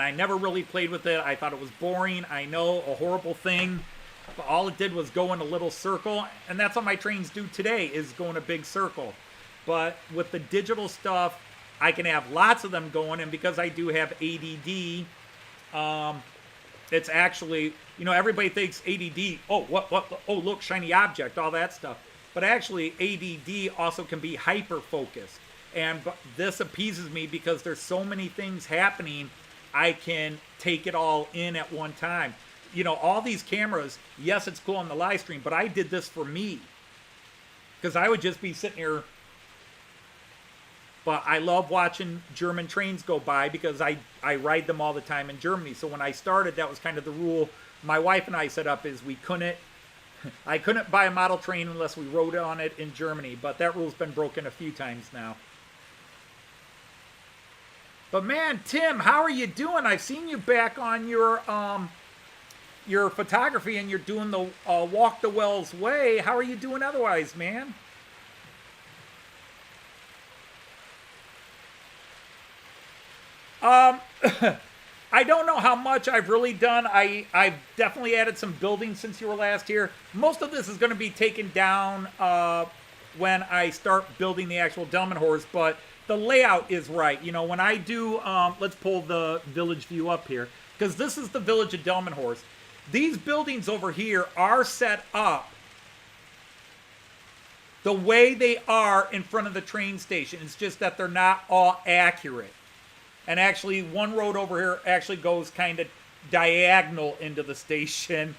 S1: I never really played with it. I thought it was boring. I know, a horrible thing. But all it did was go in a little circle. And that's what my trains do today, is go in a big circle. But with the digital stuff, I can have lots of them going. And because I do have ADD, it's actually, everybody thinks ADD, oh, look, shiny object, all that stuff. But actually, ADD also can be hyper-focused. And this appeases me because there's so many things happening, I can take it all in at one time. All these cameras, yes, it's cool on the live stream, but I did this for me. Because I would just be sitting here. But I love watching German trains go by because I ride them all the time in Germany. So when I started, that was kind of the rule my wife and I set up, is I couldn't buy a model train unless we rode on it in Germany. But that rule's been broken a few times now. But man, Tim, how are you doing? I've seen you back on your photography, and you're doing the Walk the Wells Way. How are you doing otherwise, man? I don't know how much I've really done. I've definitely added some buildings since you were last here. Most of this is going to be taken down when I start building the actual Delmenhorst, but the layout is right. When I do, let's pull the village view up here, because this is the village of Delmenhorst. These buildings over here are set up the way they are in front of the train station. It's just that they're not all accurate. And actually, one road over here actually goes kind of diagonal into the station.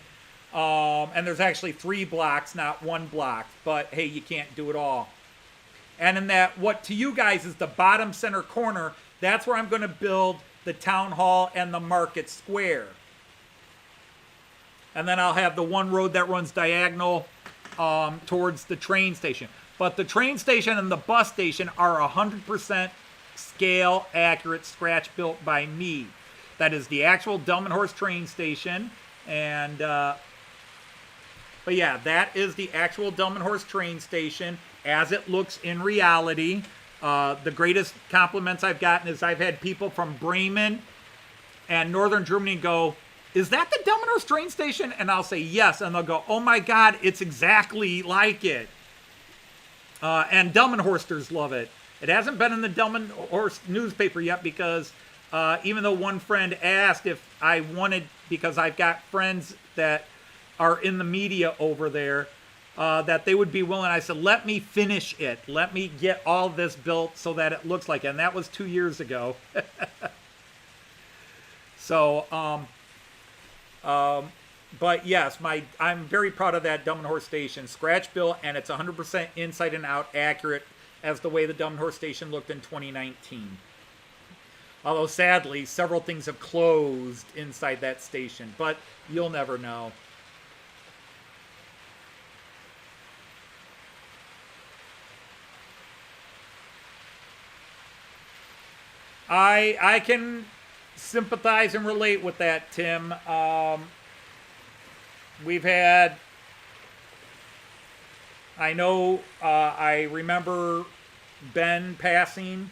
S1: And there's actually 3 blocks, not 1 block. But hey, you can't do it all. And in that, what to you guys is the bottom center corner, that's where I'm going to build the town hall and the market square. And then I'll have the one road that runs diagonal towards the train station. But the train station and the bus station are 100% scale accurate, scratch built by me. That is the actual Delmenhorst train station. And but yeah, that is the actual Delmenhorst train station as it looks in reality. The greatest compliments I've gotten is I've had people from Bremen and northern Germany go, "Is that the Delmenhorst train station?" And I'll say yes, and they'll go, "Oh my God, it's exactly like it." And Delmenhorsters love it. It hasn't been in the Delmenhorst newspaper yet because even though one friend asked if I wanted, because I've got friends that are in the media over there, that they would be willing. I said, let me finish it. Let me get all this built so that it looks like it. And that was 2 years ago. So, but yes, I'm very proud of that Delmenhorst station. Scratch built, and it's 100% inside and out accurate as the way the Delmenhorst station looked in 2019. Although sadly, several things have closed inside that station, but you'll never know. I can sympathize and relate with that, Tim. We've had, I know, I remember Ben passing,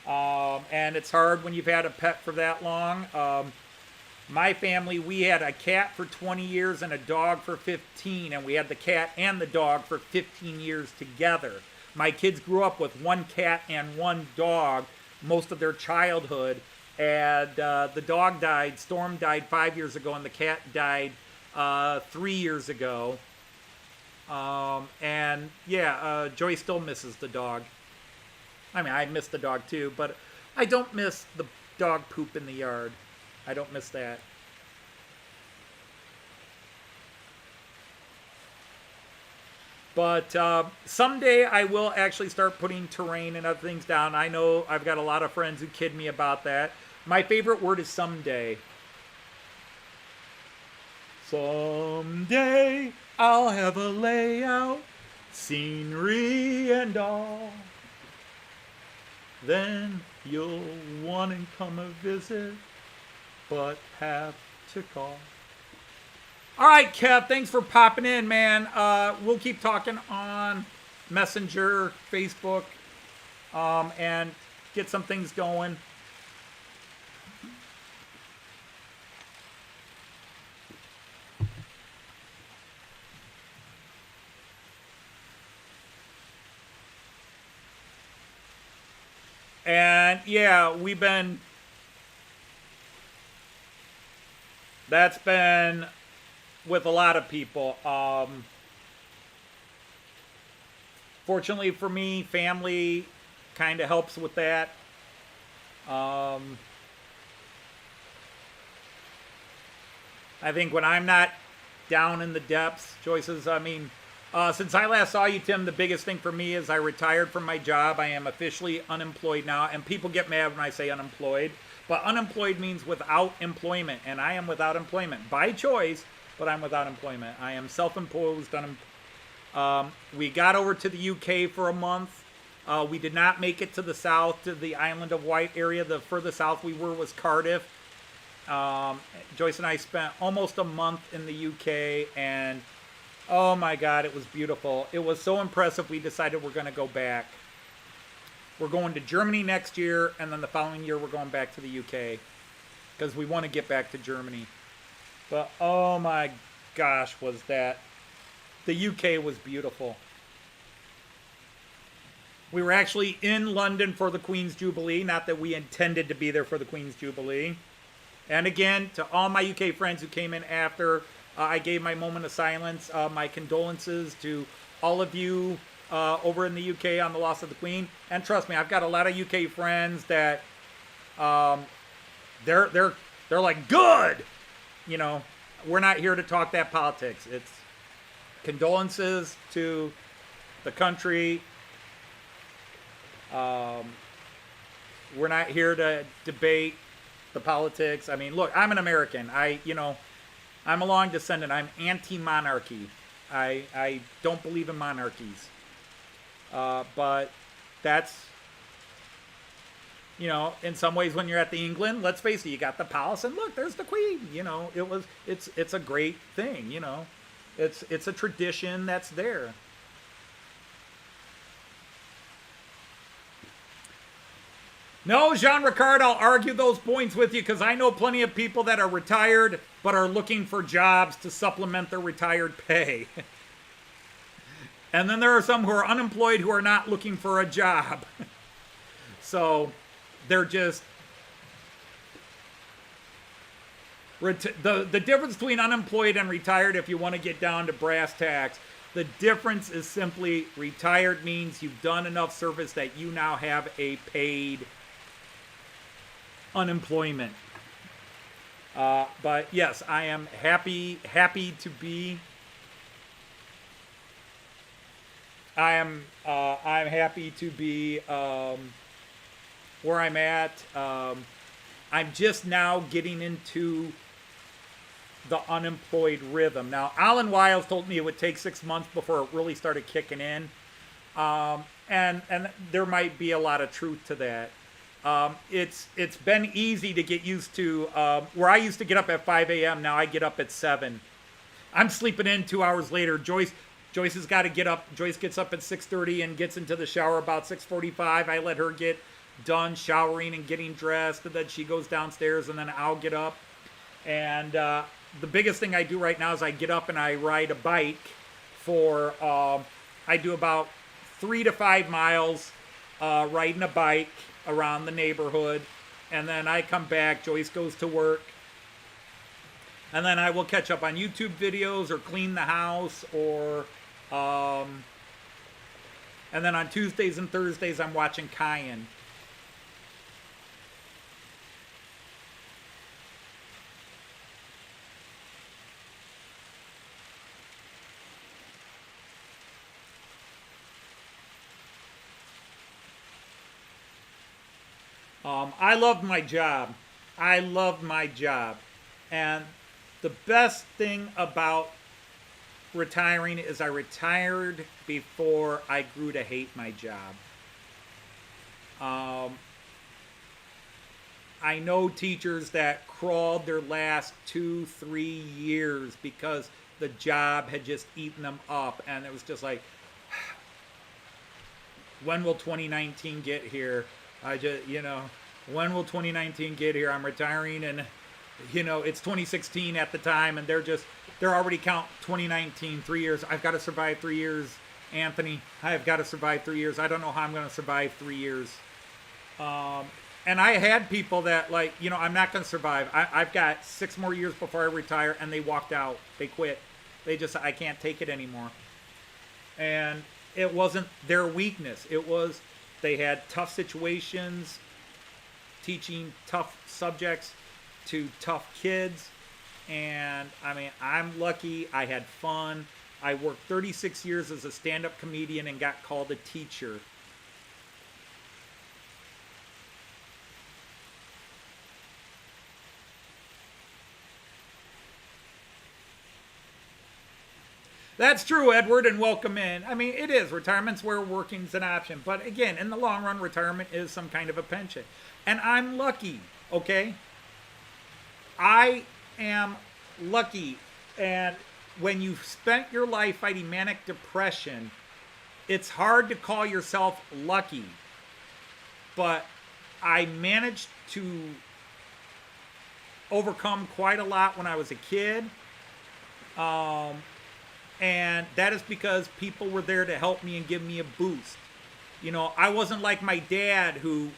S1: and it's hard when you've had a pet for that long. My family, we had a cat for 20 years and a dog for 15, and we had the cat and the dog for 15 years together. My kids grew up with one cat and one dog most of their childhood, and the dog died. Storm died 5 years ago, and the cat died 3 years ago. And yeah, Joyce still misses the dog. I mean, I miss the dog too, but I don't miss the dog poop in the yard. I don't miss that. But someday I will actually start putting terrain and other things down. I know I've got a lot of friends who kid me about that. My favorite word is someday. Someday I'll have a layout, scenery and all. Then you'll want to come a visit, but have to call. All right, Kev, thanks for popping in, man. We'll keep talking on Messenger, Facebook, and get some things going. And yeah, that's been with a lot of people. Fortunately for me, family kind of helps with that. I think when I'm not down in the depths, Joyce's, since I last saw you, Tim, the biggest thing for me is I retired from my job. I am officially unemployed now, and people get mad when I say unemployed. But unemployed means without employment, and I am without employment by choice, but I'm without employment. I am self-imposed. We got over to the UK for a month. We did not make it to the south, to the Island of Wight area. The furthest south we were was Cardiff. Joyce and I spent almost a month in the UK, and oh my God, it was beautiful. It was so impressive, we decided we're going to go back. We're going to Germany next year, and then the following year we're going back to the UK because we want to get back to Germany. But oh my gosh, was that. The UK was beautiful. We were actually in London for the Queen's Jubilee, not that we intended to be there for the Queen's Jubilee. And again, to all my UK friends who came in after, I gave my moment of silence, my condolences to all of you over in the UK on the loss of the Queen. And trust me, I've got a lot of UK friends that they're like, good. You know, we're not here to talk that politics. It's condolences to the country. We're not here to debate the politics. I mean, look, I'm an American. I'm a long descendant. I'm anti-monarchy. I don't believe in monarchies. But that's, in some ways when you're at the England, let's face it, you got the palace and look, there's the Queen. It's a great thing, It's a tradition that's there. No, Jean Ricard, I'll argue those points with you because I know plenty of people that are retired but are looking for jobs to supplement their retired pay. And then there are some who are unemployed who are not looking for a job. So they're just... The difference between unemployed and retired, if you want to get down to brass tacks, the difference is simply retired means you've done enough service that you now have a paid unemployment. But yes, I am happy to be. I'm happy to be where I'm at. I'm just now getting into the unemployed rhythm. Now, Alan Wiles told me it would take 6 months before it really started kicking in. And there might be a lot of truth to that. It's been easy to get used to. Where I used to get up at 5 a.m., now I get up at 7. I'm sleeping in 2 hours later. Joyce has got to get up. Joyce gets up at 6:30 and gets into the shower about 6:45. I let her get done showering and getting dressed, and then she goes downstairs, and then I'll get up. And the biggest thing I do right now is I get up and I ride a bike for, I do about 3 to 5 miles riding a bike around the neighborhood. And then I come back, Joyce goes to work. And then I will catch up on YouTube videos or clean the house or, and then on Tuesdays and Thursdays I'm watching Cayenne. I loved my job. I loved my job. And the best thing about retiring is I retired before I grew to hate my job. I know teachers that crawled their last 2, 3 years because the job had just eaten them up, and it was just like, when will 2019 get here? When will 2019 get here? I'm retiring, and it's 2016 at the time, and they're already counting 2019, 3 years. I've got to survive 3 years, Anthony. I've got to survive 3 years. I don't know how I'm going to survive 3 years. And I had people that I'm not going to survive. I've got 6 more years before I retire, and they walked out. They quit. They just, I can't take it anymore. And it wasn't their weakness. It was they had tough situations, teaching tough subjects to tough kids. And I mean, I'm lucky. I had fun. I worked 36 years as a stand-up comedian and got called a teacher. That's true, Edward, and welcome in. I mean, it is. Retirement's where working's an option. But again, in the long run, retirement is some kind of a pension. And I'm lucky, okay? I am lucky. And when you've spent your life fighting manic depression, it's hard to call yourself lucky. But I managed to overcome quite a lot when I was a kid. And that is because people were there to help me and give me a boost. I wasn't like my dad who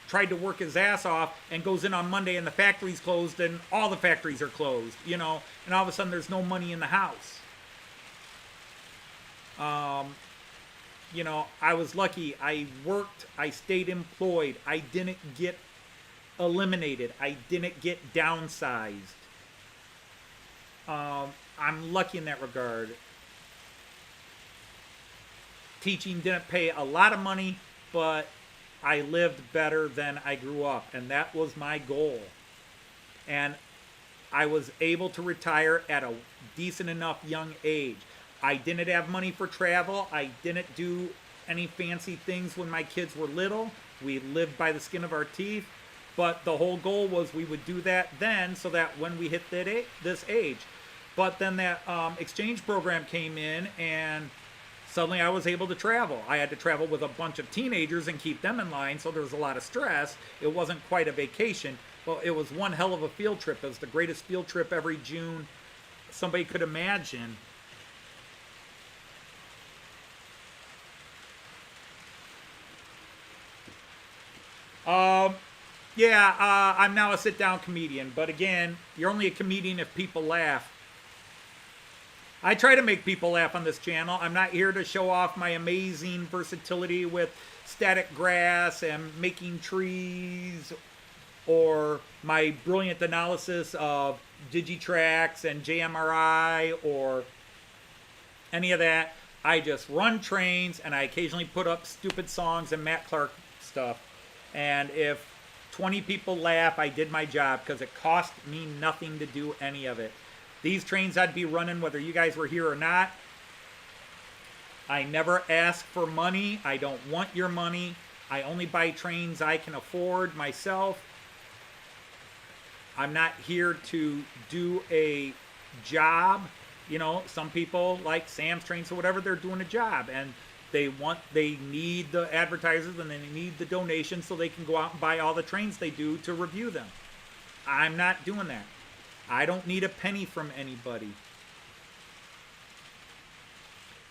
S1: tried to work his ass off and goes in on Monday and the factory's closed and all the factories are closed, and all of a sudden there's no money in the house. I was lucky. I worked. I stayed employed. I didn't get eliminated. I didn't get downsized. I'm lucky in that regard. Teaching didn't pay a lot of money, but I lived better than I grew up, and that was my goal. And I was able to retire at a decent enough young age. I didn't have money for travel. I didn't do any fancy things when my kids were little. We lived by the skin of our teeth. But the whole goal was we would do that then so that when we hit this age. But then that exchange program came in, and suddenly I was able to travel. I had to travel with a bunch of teenagers and keep them in line, so there was a lot of stress. It wasn't quite a vacation. Well, it was one hell of a field trip. It was the greatest field trip every June somebody could imagine. I'm now a sit-down comedian. But again, you're only a comedian if people laugh. I try to make people laugh on this channel. I'm not here to show off my amazing versatility with static grass and making trees, or my brilliant analysis of Digitrax and JMRI, or any of that. I just run trains, and I occasionally put up stupid songs and Matt Clark stuff. And if 20 people laugh, I did my job, because it cost me nothing to do any of it. These trains I'd be running whether you guys were here or not. I never ask for money. I don't want your money. I only buy trains I can afford myself. I'm not here to do a job. Some people like Sam's Trains or whatever, they're doing a job, and they need the advertisers and they need the donations so they can go out and buy all the trains they do to review them. I'm not doing that. I don't need a penny from anybody.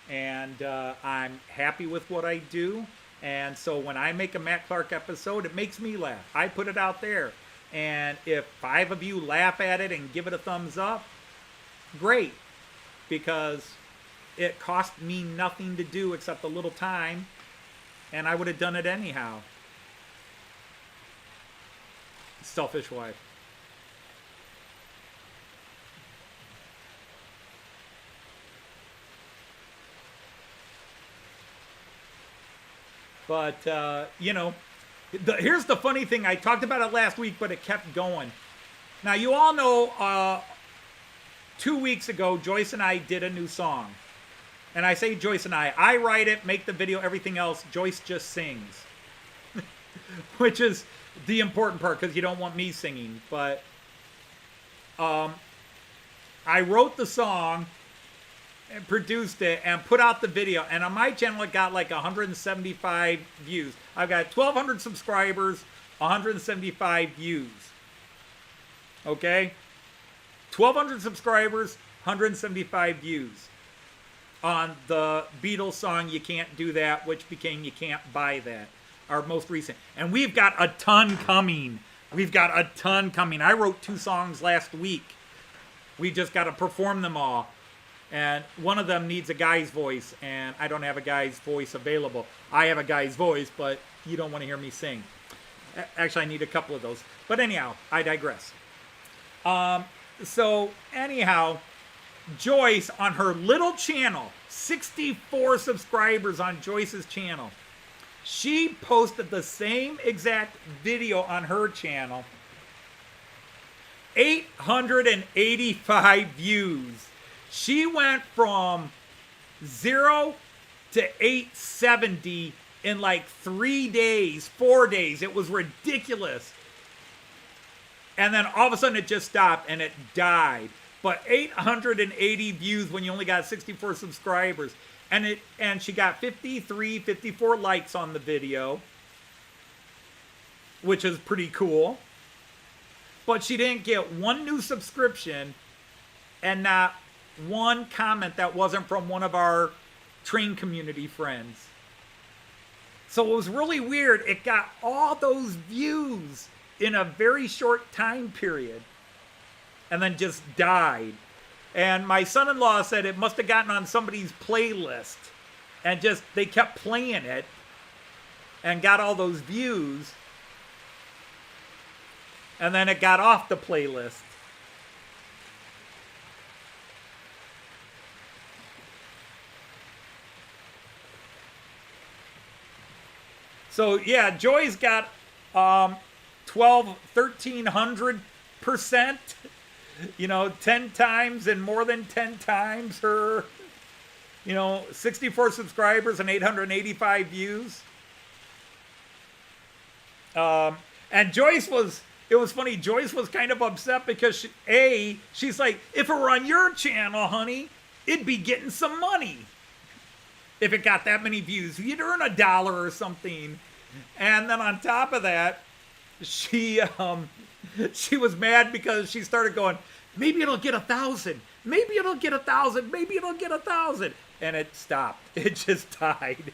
S1: And I'm happy with what I do. And so when I make a Matt Clark episode, it makes me laugh. I put it out there. And if 5 of you laugh at it and give it a thumbs up, great. Because it cost me nothing to do except a little time. And I would have done it anyhow. Selfish wife. But, Here's the funny thing. I talked about it last week, but it kept going. Now, you all know 2 weeks ago, Joyce and I did a new song. And I say Joyce and I write it, make the video, everything else. Joyce just sings. Which is the important part, because you don't want me singing. But I wrote the song and produced it and put out the video. And on my channel, it got like 175 views. I've got 1,200 subscribers, 175 views. Okay? 1,200 subscribers, 175 views. On the Beatles song, You Can't Do That, which became You Can't Buy That. Our most recent. And we've got a ton coming. We've got a ton coming. I wrote 2 songs last week. We just got to perform them all. And one of them needs a guy's voice, and I don't have a guy's voice available. I have a guy's voice, but you don't want to hear me sing. Actually, I need a couple of those. But anyhow, I digress. So anyhow, Joyce on her little channel, 64 subscribers on Joyce's channel. She posted the same exact video on her channel. 885 views. She went from 0 to 870 in like 3 days, 4 days. It was ridiculous. And then all of a sudden it just stopped and it died. But 880 views when you only got 64 subscribers. And she got 54 likes on the video, which is pretty cool. But she didn't get one new subscription and not one comment that wasn't from one of our train community friends. So it was really weird. It got all those views in a very short time period and then just died. And my son-in-law said it must have gotten on somebody's playlist and just they kept playing it and got all those views. And then it got off the playlist. So yeah, Joy's got 1,300%, 10 times and more than 10 times her, 64 subscribers and 885 views. And Joyce was, it was funny, Joyce was kind of upset because she's like, if it were on your channel, honey, it'd be getting some money. If it got that many views, you'd earn $1 or something. And then on top of that, she was mad because she started going, maybe it'll get 1,000, maybe it'll get 1,000, maybe it'll get 1,000, and it stopped. It just died.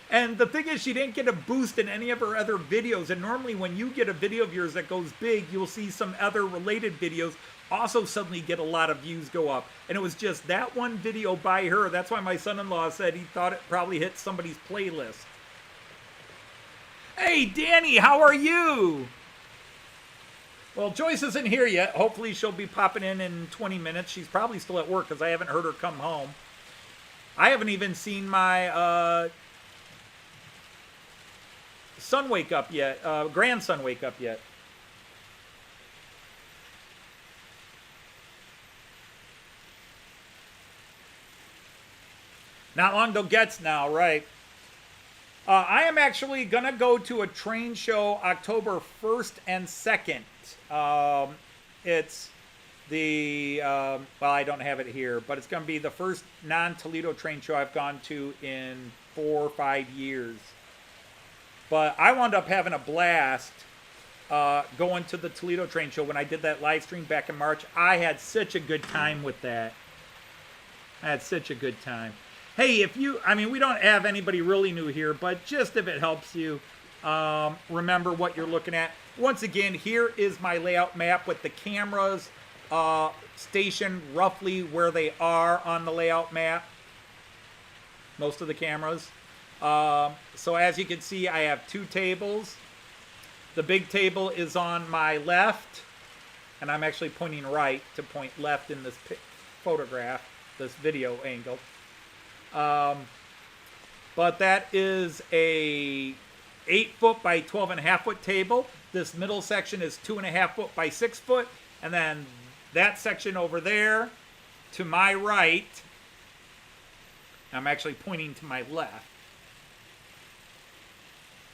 S1: And the thing is, she didn't get a boost in any of her other videos. And normally when you get a video of yours that goes big, you'll see some other related videos also suddenly get a lot of views go up. And it was just that one video by her. That's why my son-in-law said he thought it probably hit somebody's playlist. Hey, Danny, how are you? Well, Joyce isn't here yet. Hopefully she'll be popping in 20 minutes. She's probably still at work because I haven't heard her come home. I haven't even seen my son wake up yet, grandson wake up yet. Not long till gets now, right? I am actually going to go to a train show October 1st and 2nd. It's the, well, I don't have it here, but it's going to be the first non-Toledo train show I've gone to in 4 or 5 years. But I wound up having a blast going to the Toledo train show when I did that live stream back in March. I had such a good time with that. I had such a good time. Hey, if you, I mean, we don't have anybody really new here, but just if it helps you remember what you're looking at. Once again, here is my layout map with the cameras stationed roughly where they are on the layout map. Most of the cameras. So as you can see, I have 2 tables. The big table is on my left, and I'm actually pointing right to point left in this photograph, this video angle. But that is a 8 foot by 12.5 foot table. This middle section is 2.5 foot by 6 foot. And then that section over there to my right, I'm actually pointing to my left.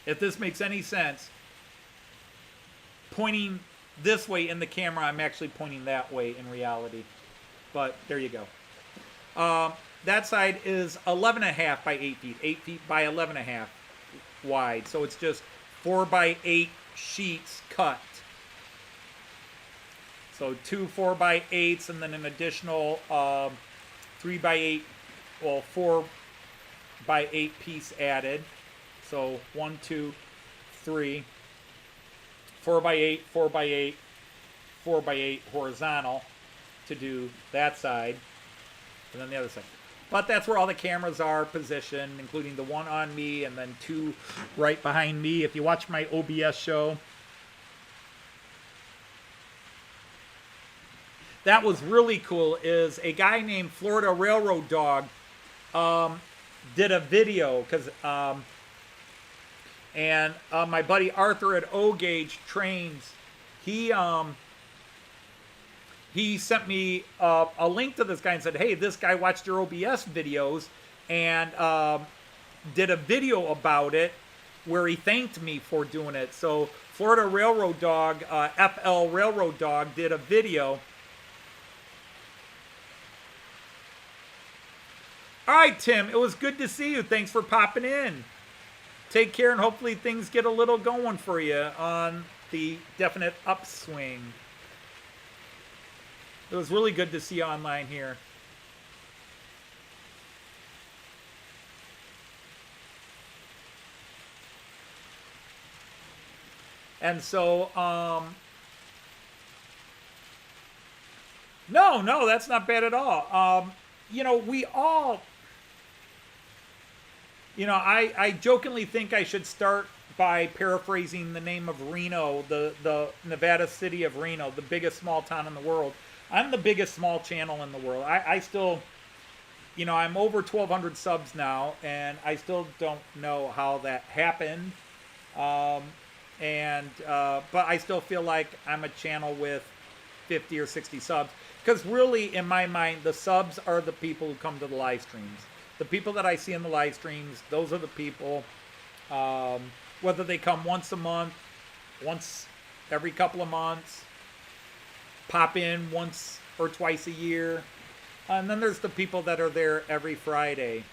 S1: If this makes any sense, pointing this way in the camera, I'm actually pointing that way in reality. But there you go. That side is 11.5 by 8 feet, 8 feet by 11.5 wide. So it's just 4 by 8 sheets cut. So 2 4 by 8s and then an additional 3 by 8, well, 4 by 8 piece added. So 1, 2, 3, 4 by 8, 4 by 8, 4 by 8 horizontal to do that side, and then the other side. But that's where all the cameras are positioned, including the one on me and then 2 right behind me. If you watch my OBS show, that was really cool. Is a guy named Florida Railroad Dog did a video because and my buddy Arthur at O-Gauge Trains, he sent me a link to this guy and said, hey, this guy watched your OBS videos and did a video about it where he thanked me for doing it. So Florida Railroad Dog, FL Railroad Dog, did a video. All right, Tim, it was good to see you. Thanks for popping in. Take care, and hopefully things get a little going for you on the definite upswing. It was really good to see you online here. And so, no, that's not bad at all. You know, we all, you know, I jokingly think I should start by paraphrasing the name of Reno, the Nevada city of Reno, the biggest small town in the world. I'm the biggest small channel in the world. I still, you know, I'm over 1,200 subs now, and I still don't know how that happened. But I still feel like I'm a channel with 50 or 60 subs. Because really, in my mind, the subs are the people who come to the live streams. The people that I see in the live streams, those are the people, whether they come once a month, once every couple of months, pop in once or twice a year. And then there's the people that are there every Friday.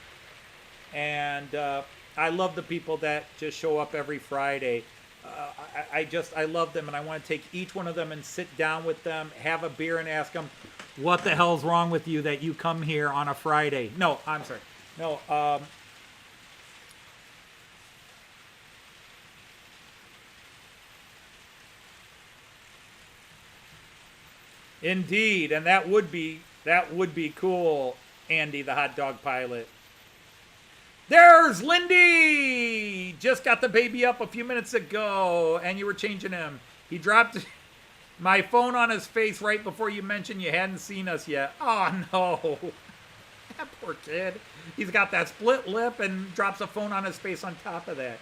S1: And I love the people that just show up every Friday. I love them, and I want to take each one of them and sit down with them, have a beer, and ask them, what the hell's wrong with you that you come here on a Friday? No, I'm sorry. No, indeed, and that would be cool, Andy, the hot dog pilot. There's Lindy! Just got the baby up a few minutes ago, and you were changing him. He dropped my phone on his face right before you mentioned you hadn't seen us yet. Oh, no. That poor kid. He's got that split lip and drops a phone on his face on top of that.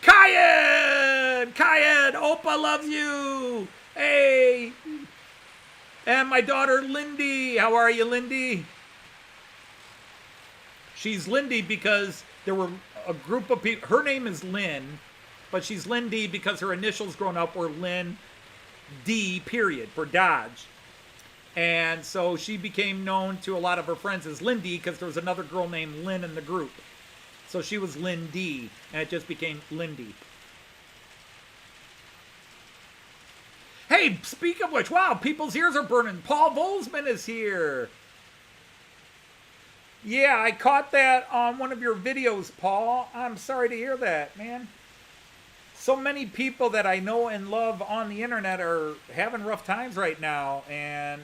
S1: Kyan! Opa loves you! Hey! And my daughter, Lindy. How are you, Lindy? She's Lindy because there were a group of people. Her name is Lynn, but she's Lindy because her initials growing up were Lynn D. period for Dodge. And so she became known to a lot of her friends as Lindy because there was another girl named Lynn in the group. So she was Lynn D, and it just became Lindy. Hey, speak of which, wow, people's ears are burning. Paul Volsman is here. Yeah, I caught that on one of your videos, Paul. I'm sorry to hear that, man. So many people that I know and love on the internet are having rough times right now, and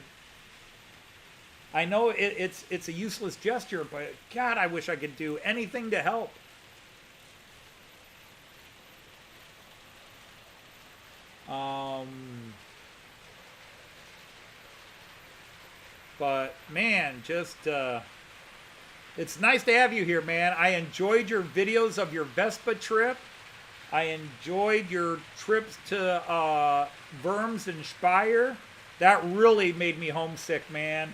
S1: I know it's a useless gesture, but God, I wish I could do anything to help. But man, just It's nice to have you here, man. I enjoyed your videos of your Vespa trip. I enjoyed your trips to Worms and Speyer. That really made me homesick, man.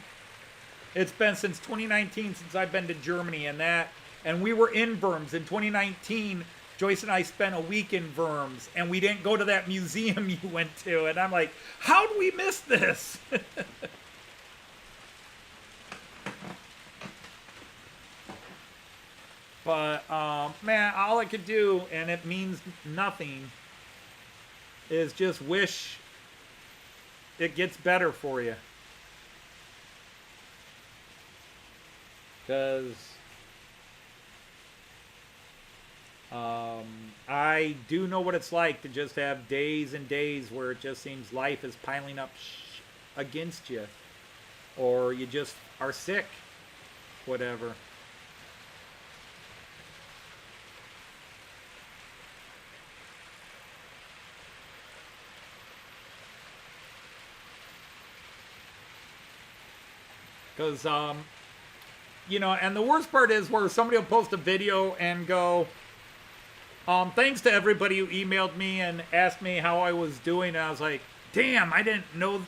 S1: It's been since 2019 since I've been to Germany, and we were in Worms in 2019. Joyce and I spent a week in Worms, and we didn't go to that museum you went to. And I'm like, how do we miss this? But, man, all I could do, and it means nothing, is just wish it gets better for you. Because I do know what it's like to just have days and days where it just seems life is piling up against you. Or you just are sick. Whatever. Because, you know, and the worst part is where somebody will post a video and go, thanks to everybody who emailed me and asked me how I was doing. And I was like, damn, I didn't know.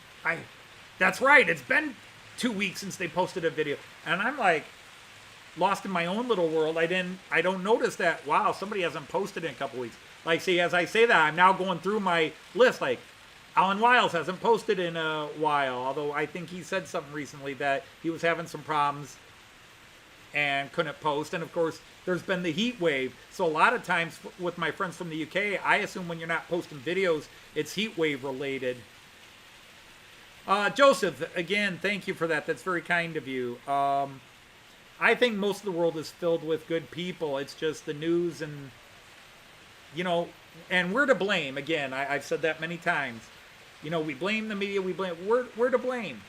S1: That's right. It's been 2 weeks since they posted a video. And I'm like, lost in my own little world. I don't notice that, wow, somebody hasn't posted in a couple weeks. Like, see, as I say that, I'm now going through my list, like, Alan Wiles hasn't posted in a while, although I think he said something recently that he was having some problems and couldn't post. And of course, there's been the heat wave. So a lot of times with my friends from the UK, I assume when you're not posting videos, it's heat wave related. Joseph, again, thank you for that. That's very kind of you. I think most of the world is filled with good people. It's just the news and, you know, and we're to blame. Again, I've said that many times. You know, we blame the media. We're to blame.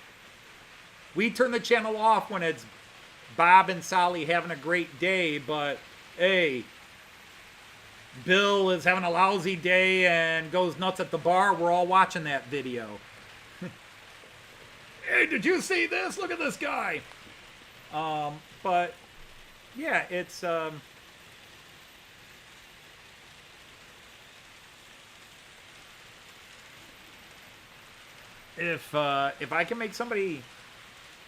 S1: We turn the channel off when it's Bob and Sally having a great day, but hey, Bill is having a lousy day and goes nuts at the bar. We're all watching that video. Hey, did you see this? Look at this guy. But yeah, it's if I can make somebody,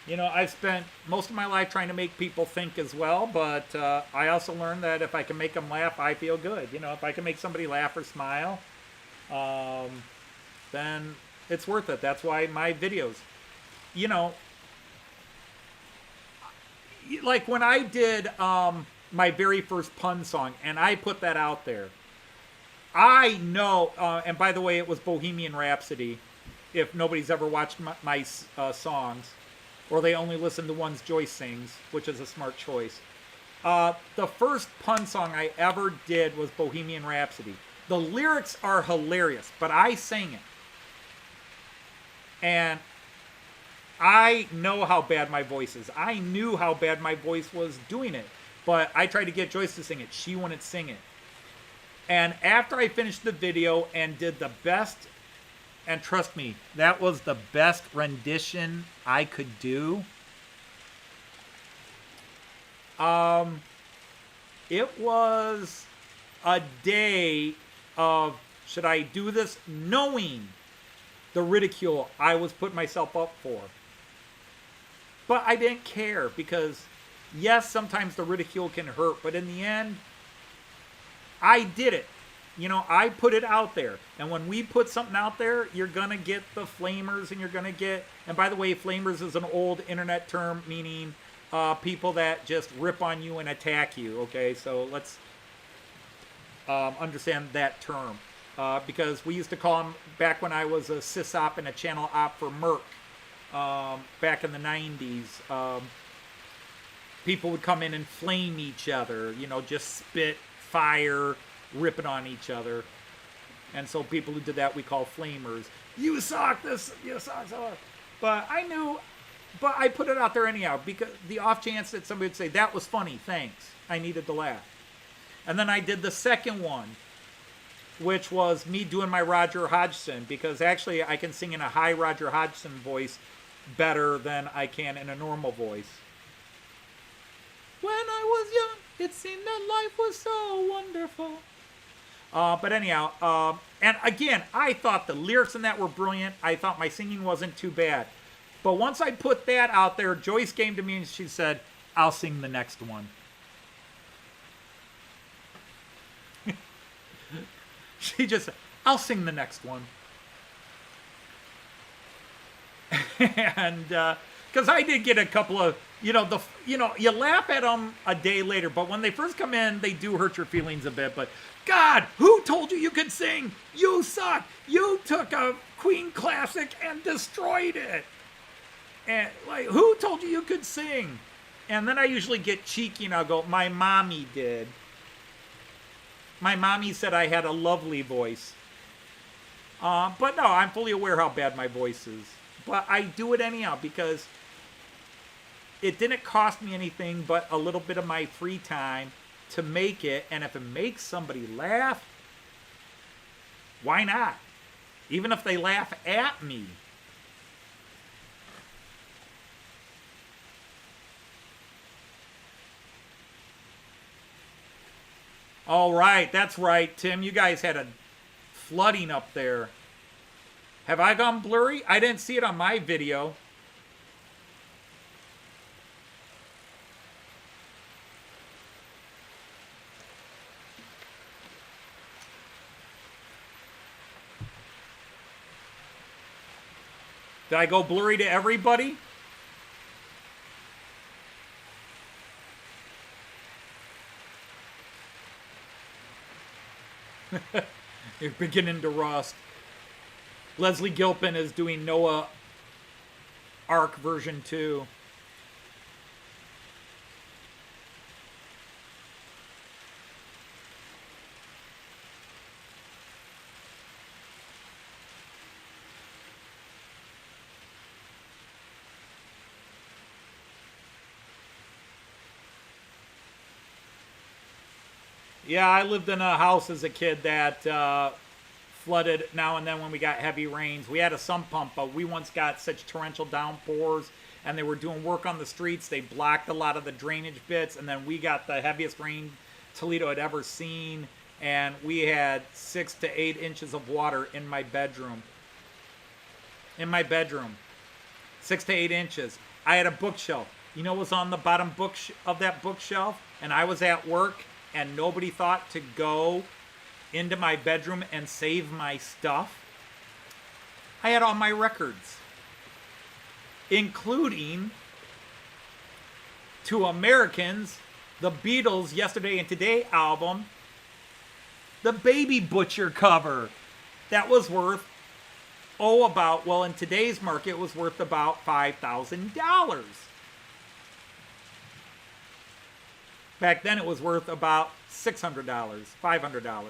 S1: you know, I've spent most of my life trying to make people think as well, but I also learned that if I can make them laugh, I feel good. You know, if I can make somebody laugh or smile, then it's worth it. That's why my videos, you know, like when I did my very first pun song, and I put that out there, I know, and by the way, it was Bohemian Rhapsody, if nobody's ever watched my songs, or they only listen to ones Joyce sings, which is a smart choice. The first pun song I ever did was Bohemian Rhapsody. The lyrics are hilarious, but I sang it. And I know how bad my voice is. I knew how bad my voice was doing it, but I tried to get Joyce to sing it. She wouldn't sing it. And after I finished the video and did the best, and trust me, that was the best rendition I could do. It was a day of, should I do this? Knowing the ridicule I was putting myself up for. But I didn't care because, yes, sometimes the ridicule can hurt, but in the end, I did it. You know, I put it out there. And when we put something out there, you're going to get the flamers and you're going to get... And by the way, flamers is an old internet term meaning people that just rip on you and attack you. Okay, so let's understand that term. Because we used to call them, back when I was a sysop and a channel op for Merck, back in the 90s, people would come in and flame each other. You know, just spit, fire... ripping on each other. And so people who did that we call flamers. You suck, this, you suck, so. But I knew, but I put it out there anyhow, because the off chance that somebody would say, that was funny, thanks. I needed to laugh. And then I did the second one, which was me doing my Roger Hodgson, because actually I can sing in a high Roger Hodgson voice better than I can in a normal voice. When I was young, it seemed that life was so wonderful. But anyhow, and again, I thought the lyrics in that were brilliant. I thought my singing wasn't too bad. But once I put that out there, Joyce came to me and she said, I'll sing the next one. She just said, I'll sing the next one. And because I did get a couple of, you laugh at them a day later, but when they first come in, they do hurt your feelings a bit. But God, who told you you could sing? You suck. You took a Queen classic and destroyed it. And like, who told you could sing? And then I usually get cheeky and I'll go, my mommy did. My mommy said I had a lovely voice. But no, I'm fully aware how bad my voice is. But I do it anyhow because it didn't cost me anything but a little bit of my free time to make it. And if it makes somebody laugh, why not? Even if they laugh at me. All right, that's right, Tim. You guys had a flooding up there. Have I gone blurry? I didn't see it on my video. Did I go blurry to everybody? You're beginning to rust. Leslie Gilpin is doing Noah Ark version 2. Yeah, I lived in a house as a kid that flooded now and then when we got heavy rains. We had a sump pump, but we once got such torrential downpours and they were doing work on the streets. They blocked a lot of the drainage bits, and then we got the heaviest rain Toledo had ever seen, and we had 6 to 8 inches of water in my bedroom. In my bedroom. 6 to 8 inches. I had a bookshelf. You know what was on the bottom of that bookshelf? And I was at work, and nobody thought to go into my bedroom and save my stuff. I had all my records, including, to Americans, the Beatles' Yesterday and Today album, the Baby Butcher cover. That was worth, in today's market, it was worth about $5,000. Back then it was worth about $600, $500.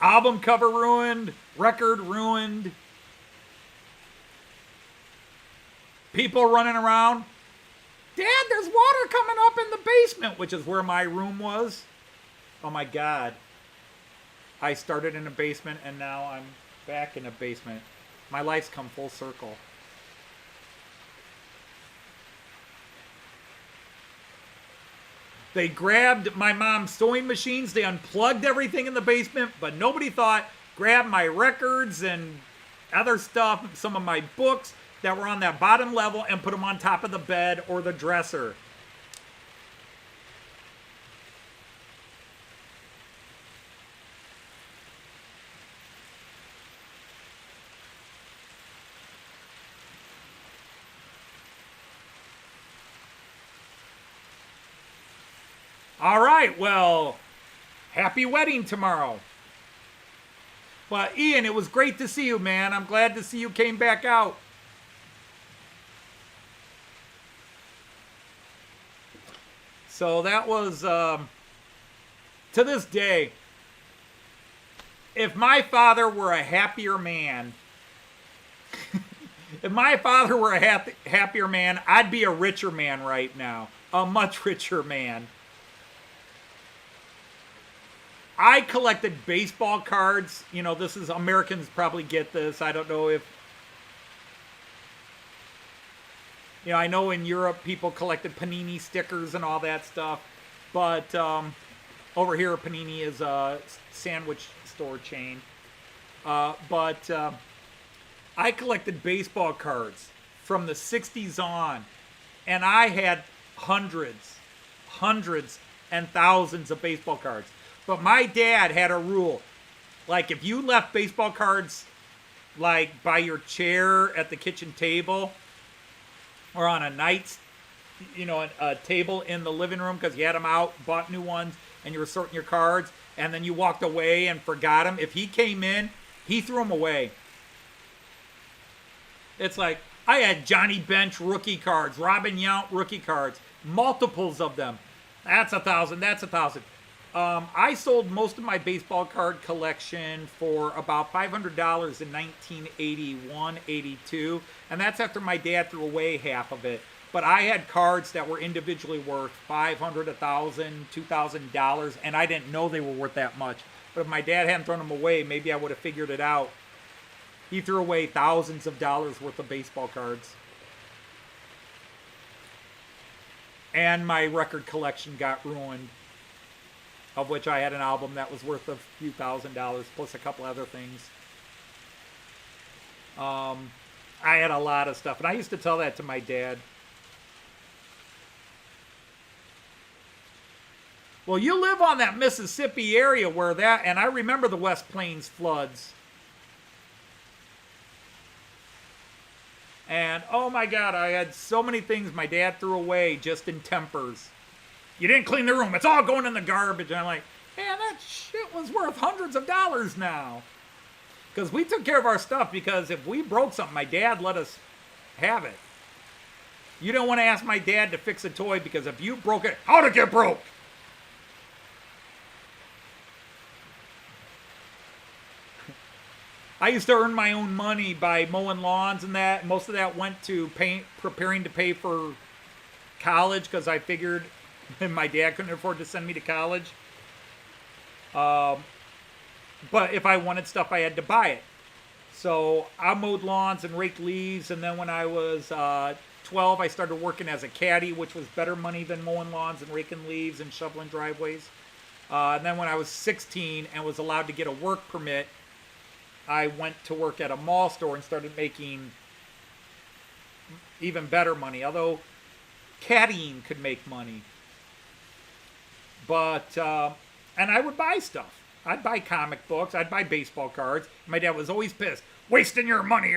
S1: Album cover ruined, record ruined. People running around. Dad, there's water coming up in the basement, which is where my room was. Oh my God. I started in a basement and now I'm back in a basement. My life's come full circle. They grabbed my mom's sewing machines. They unplugged everything in the basement, but nobody thought, grab my records and other stuff, some of my books that were on that bottom level, and put them on top of the bed or the dresser. All right, well, happy wedding tomorrow. But Ian, it was great to see you, man. I'm glad to see you came back out. So that was, to this day, if my father were a happier man, if my father were a happier man, I'd be a richer man right now. A much richer man. I collected baseball cards. You know, this is, Americans probably get this. I don't know if I know in Europe people collected Panini stickers and all that stuff, but over here Panini is a sandwich store chain. But I collected baseball cards from the 60s on, and I had hundreds and thousands of baseball cards. But my dad had a rule. Like, if you left baseball cards, like, by your chair at the kitchen table or on a a table in the living room because you had them out, bought new ones, and you were sorting your cards, and then you walked away and forgot them, if he came in, he threw them away. It's like, I had Johnny Bench rookie cards, Robin Yount rookie cards, multiples of them. That's 1,000, that's 1,000. I sold most of my baseball card collection for about $500 in 1981, 82, and that's after my dad threw away half of it. But I had cards that were individually worth $500, $1,000, $2,000, and I didn't know they were worth that much. But if my dad hadn't thrown them away, maybe I would have figured it out. He threw away thousands of dollars worth of baseball cards. And my record collection got ruined, of which I had an album that was worth a few $1,000s, plus a couple other things. I had a lot of stuff, and I used to tell that to my dad. Well, you live on that Mississippi area where that, and I remember the West Plains floods. And, oh my God, I had so many things my dad threw away just in tempers. You didn't clean the room. It's all going in the garbage. And I'm like, man, that shit was worth hundreds of dollars now. Because we took care of our stuff, because if we broke something, my dad let us have it. You don't want to ask my dad to fix a toy, because if you broke it, how'd it get broke? I used to earn my own money by mowing lawns and that. Most of that went to preparing to pay for college, because I figured my dad couldn't afford to send me to college. But if I wanted stuff, I had to buy it. So I mowed lawns and raked leaves, and then when I was 12, I started working as a caddy, which was better money than mowing lawns and raking leaves and shoveling driveways. And then when I was 16 and was allowed to get a work permit, I went to work at a mall store and started making even better money, although caddying could make money. But, and I would buy stuff. I'd buy comic books. I'd buy baseball cards. My dad was always pissed. Wasting your money.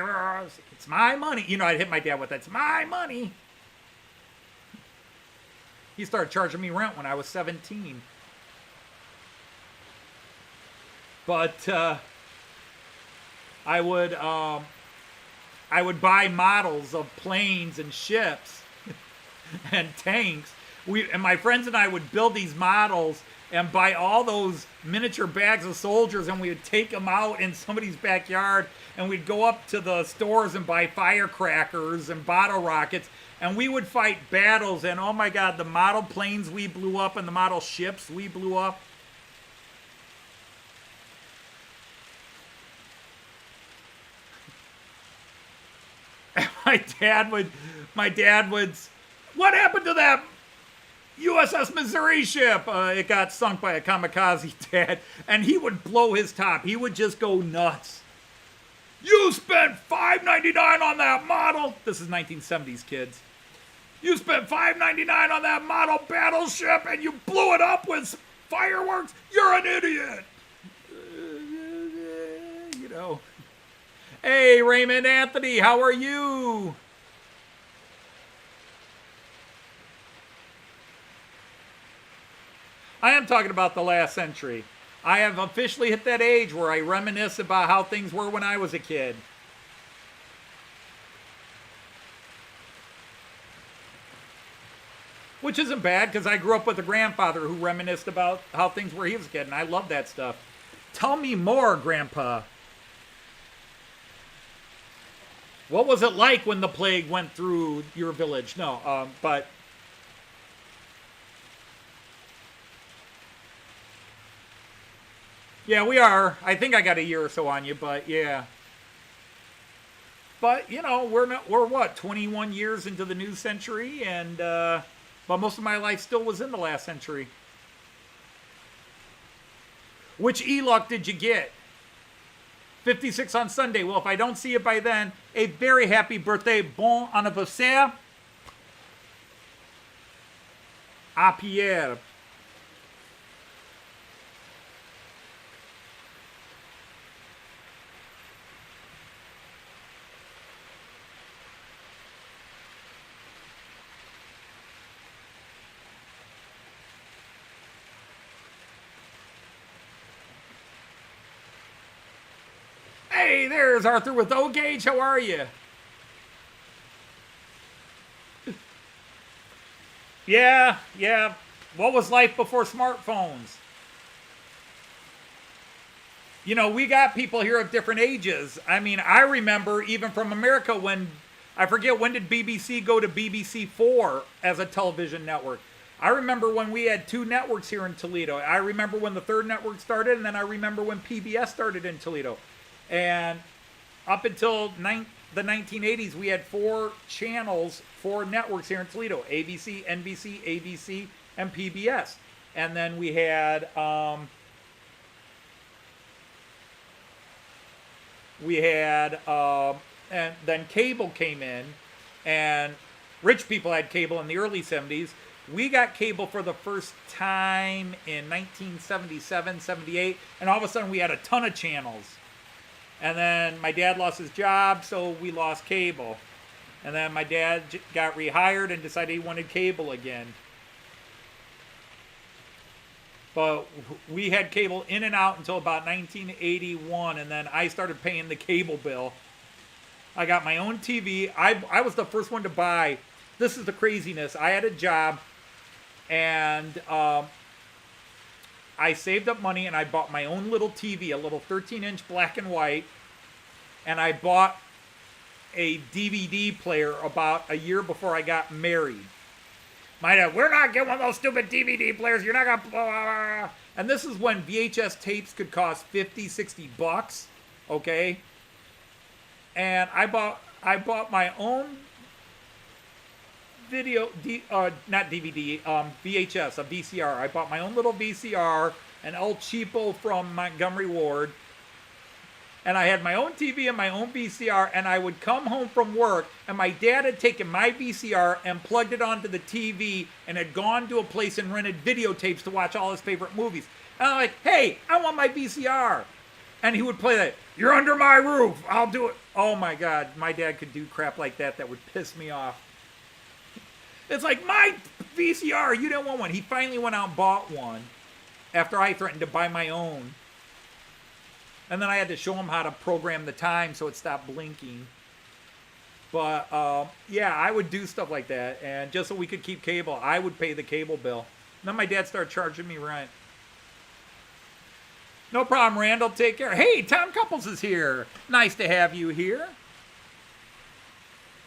S1: It's my money. I'd hit my dad with that. It's my money. He started charging me rent when I was 17. But, I would buy models of planes and ships and tanks. And my friends and I would build these models and buy all those miniature bags of soldiers, and we would take them out in somebody's backyard, and we'd go up to the stores and buy firecrackers and bottle rockets, and we would fight battles. And oh my God, the model planes we blew up and the model ships we blew up. My dad would, what happened to that USS Missouri ship? It got sunk by a kamikaze, Dad. And he would blow his top. He would just go nuts. You spent $5.99 on that model. This is 1970s, kids. You spent $5.99 on that model battleship, and you blew it up with fireworks. You're an idiot. Hey, Raymond Anthony, how are you? I am talking about the last century. I have officially hit that age where I reminisce about how things were when I was a kid. Which isn't bad, because I grew up with a grandfather who reminisced about how things were when he was a kid, and I love that stuff. Tell me more, Grandpa. What was it like when the plague went through your village? No, but... Yeah, we are. I think I got a year or so on you, but yeah. But you know, we're what 21 years into the new century, and but most of my life still was in the last century. Which e-luck did you get? 56 on Sunday. Well, if I don't see you by then, a very happy birthday. Bon anniversaire. À Pierre. Hey, there's Arthur with O-Gauge. How are you? Yeah. What was life before smartphones? You know, we got people here of different ages. I mean, I remember even from America when, I forget, when did BBC go to BBC4 as a television network? I remember when we had 2 networks here in Toledo. I remember when the 3rd network started, and then I remember when PBS started in Toledo. And up until the 1980s, we had 4 channels, 4 networks here in Toledo: ABC, NBC, ABC, and PBS. And then we had and then cable came in, and rich people had cable in the early 70s. We got cable for the first time in 1977, 78, and all of a sudden we had a ton of channels. And then my dad lost his job, so we lost cable. And then my dad got rehired and decided he wanted cable again. But we had cable in and out until about 1981, and then I started paying the cable bill. I got my own TV. I was the first one to buy. This is the craziness. I had a job, and I saved up money, and I bought my own little TV, a little 13-inch black and white, and I bought a DVD player about a year before I got married. My dad, we're not getting one of those stupid DVD players. You're not going to... blah, blah, blah. And this is when VHS tapes could cost $50, $60, okay? And I bought my own video, not DVD, VHS, a VCR. I bought my own little VCR, an El Cheapo from Montgomery Ward, and I had my own TV and my own VCR, and I would come home from work, and my dad had taken my VCR and plugged it onto the TV and had gone to a place and rented videotapes to watch all his favorite movies. And I'm like, hey, I want my VCR. And he would play that, you're under my roof, I'll do it. Oh my God, my dad could do crap like that that would piss me off. It's like, my VCR, you didn't want one. He finally went out and bought one after I threatened to buy my own. And then I had to show him how to program the time so it stopped blinking. But, yeah, I would do stuff like that. And just so we could keep cable, I would pay the cable bill. And then my dad started charging me rent. No problem, Randall. Take care. Hey, Tom Couples is here. Nice to have you here.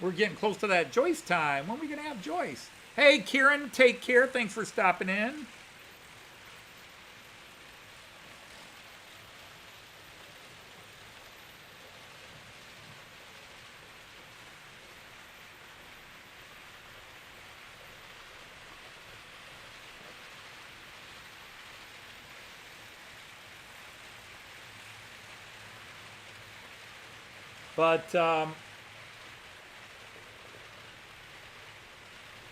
S1: We're getting close to that Joyce time. When are we going to have Joyce? Hey, Kieran, take care. Thanks for stopping in.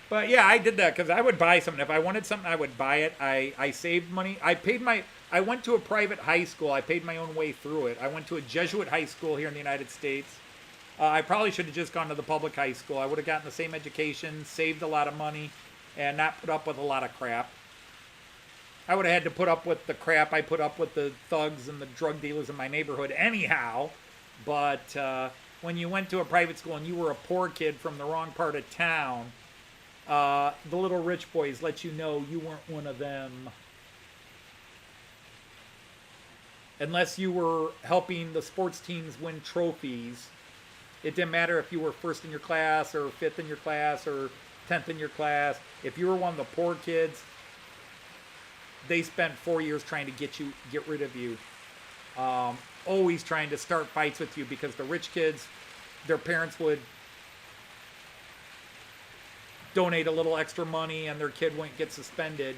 S1: But yeah, I did that because I would buy something. If I wanted something, I would buy it. I saved money. I went to a private high school. I paid my own way through it. I went to a Jesuit high school here in the United States. I probably should have just gone to the public high school. I would have gotten the same education, saved a lot of money, and not put up with a lot of crap. I would have had to put up with the crap I put up with the thugs and the drug dealers in my neighborhood anyhow. But when you went to a private school and you were a poor kid from the wrong part of town, the little rich boys let you know you weren't one of them. Unless you were helping the sports teams win trophies. It didn't matter if you were first in your class or fifth in your class or 10th in your class. If you were one of the poor kids, they spent 4 years trying to get rid of you. Always trying to start fights with you because the rich kids their parents would donate a little extra money and their kid wouldn't get suspended,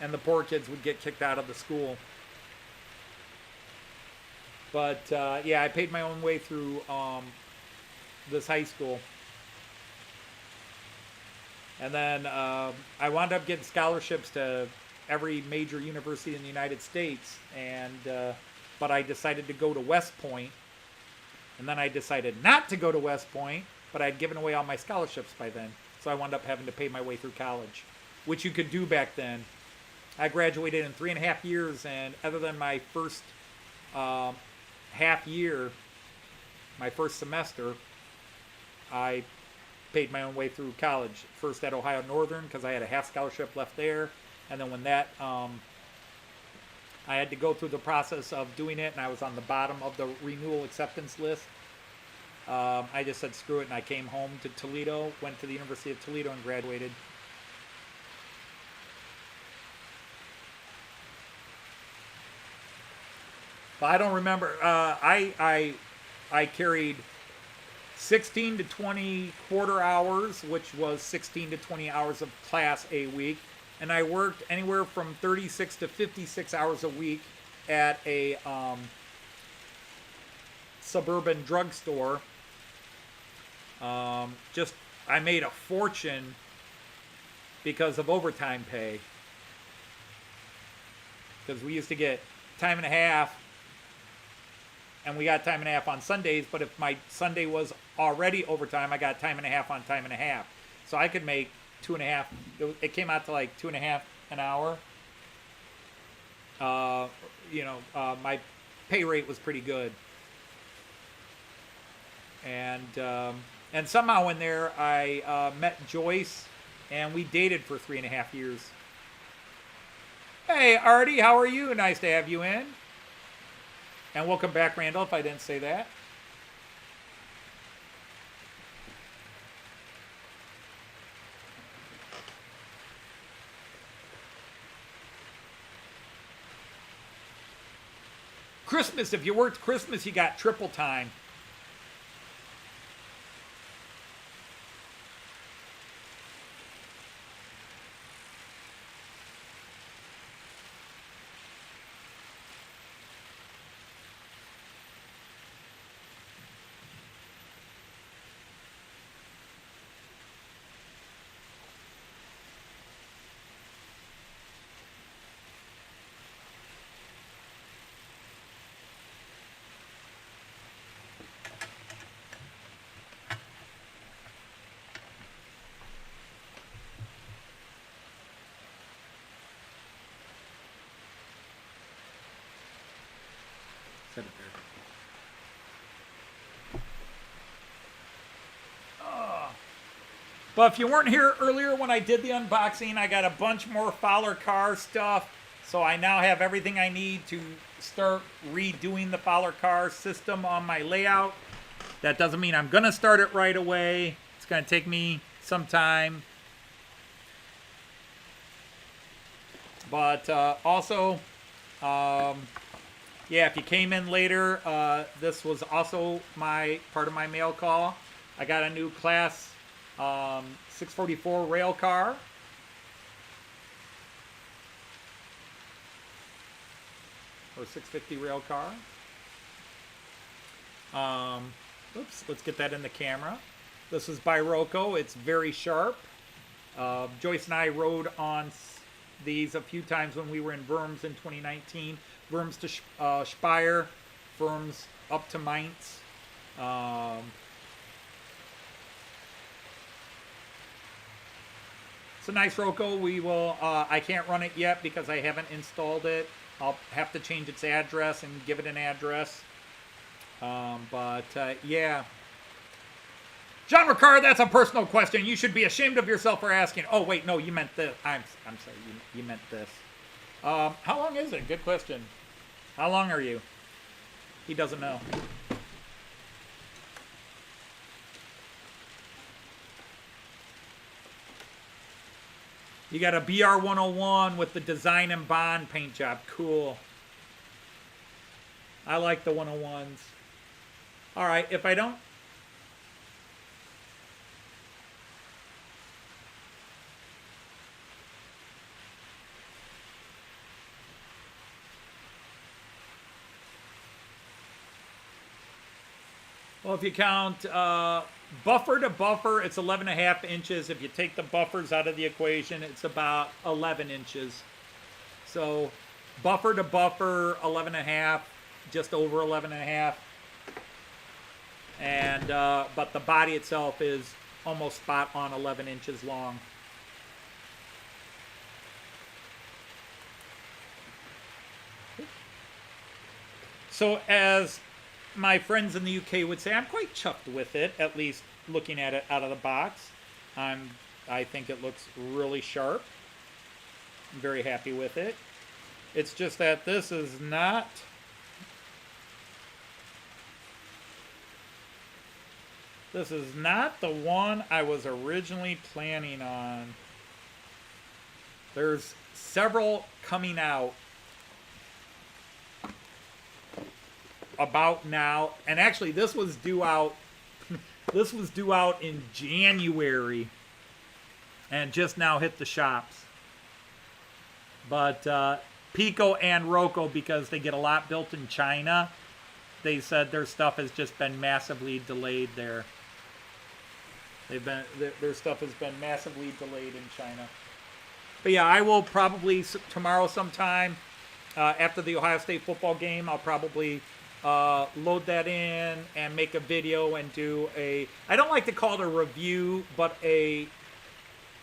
S1: and the poor kids would get kicked out of the school. But yeah, I paid my own way through this high school. And then I wound up getting scholarships to every major university in the United States, but I decided to go to West Point, and then I decided not to go to West Point, but I'd given away all my scholarships by then, so I wound up having to pay my way through college, which you could do back then. I graduated in 3.5 years, and other than my first half year, my first semester, I paid my own way through college. First at Ohio Northern, because I had a half scholarship left there, and then when that I had to go through the process of doing it, and I was on the bottom of the renewal acceptance list. I just said screw it, and I came home to Toledo, went to the University of Toledo, and graduated. But I don't remember. I carried 16 to 20 quarter hours, which was 16 to 20 hours of class a week. And I worked anywhere from 36 to 56 hours a week at a suburban drugstore. I made a fortune because of overtime pay. Because we used to get time and a half, and we got time and a half on Sundays, but if my Sunday was already overtime, I got time and a half on time and a half. So I could make 2.5, it came out to like 2.5 an hour. My pay rate was pretty good. And somehow in there I met Joyce, and we dated for 3.5 years. Hey, Artie, how are you? Nice to have you in. And welcome back, Randall, if I didn't say that. Christmas, if you worked Christmas, you got triple time. Set it there. But if you weren't here earlier when I did the unboxing, I got a bunch more Fowler car stuff. So I now have everything I need to start redoing the Fowler car system on my layout. That doesn't mean I'm going to start it right away. It's going to take me some time. But also, yeah, if you came in later, this was also part of my mail call. I got a new class 644 rail car. Or 650 rail car. Oops, let's get that in the camera. This is by Rocco. It's very sharp. Joyce and I rode on these a few times when we were in Worms in 2019. Worms to Speyer, Worms up to Mainz. It's a nice Rocco. We will. I can't run it yet because I haven't installed it. I'll have to change its address and give it an address. Yeah. John Ricard, that's a personal question. You should be ashamed of yourself for asking. Oh, wait, no, you meant this. I'm sorry, you meant this. How long is it? Good question. How long are you? He doesn't know. You got a BR 101 with the design and bond paint job. Cool. I like the 101s. All right, if I don't Well, if you count buffer to buffer, it's 11.5 inches. If you take the buffers out of the equation, it's about 11 inches. So buffer to buffer, 11.5, just over 11.5. And but the body itself is almost spot on 11 inches long. So as my friends in the UK would say, I'm quite chuffed with it, at least looking at it out of the box. I think it looks really sharp. I'm very happy with it. It's just that this is not the one I was originally planning on. There's several coming out about now, and actually this was due out in January and just now hit the shops. But Pico and Roco, because they get a lot built in China, they said their stuff has just been massively delayed there. Their stuff has been massively delayed in China. But yeah, I will probably tomorrow sometime after the Ohio State football game, I'll probably load that in and make a video and do I don't like to call it a review, but a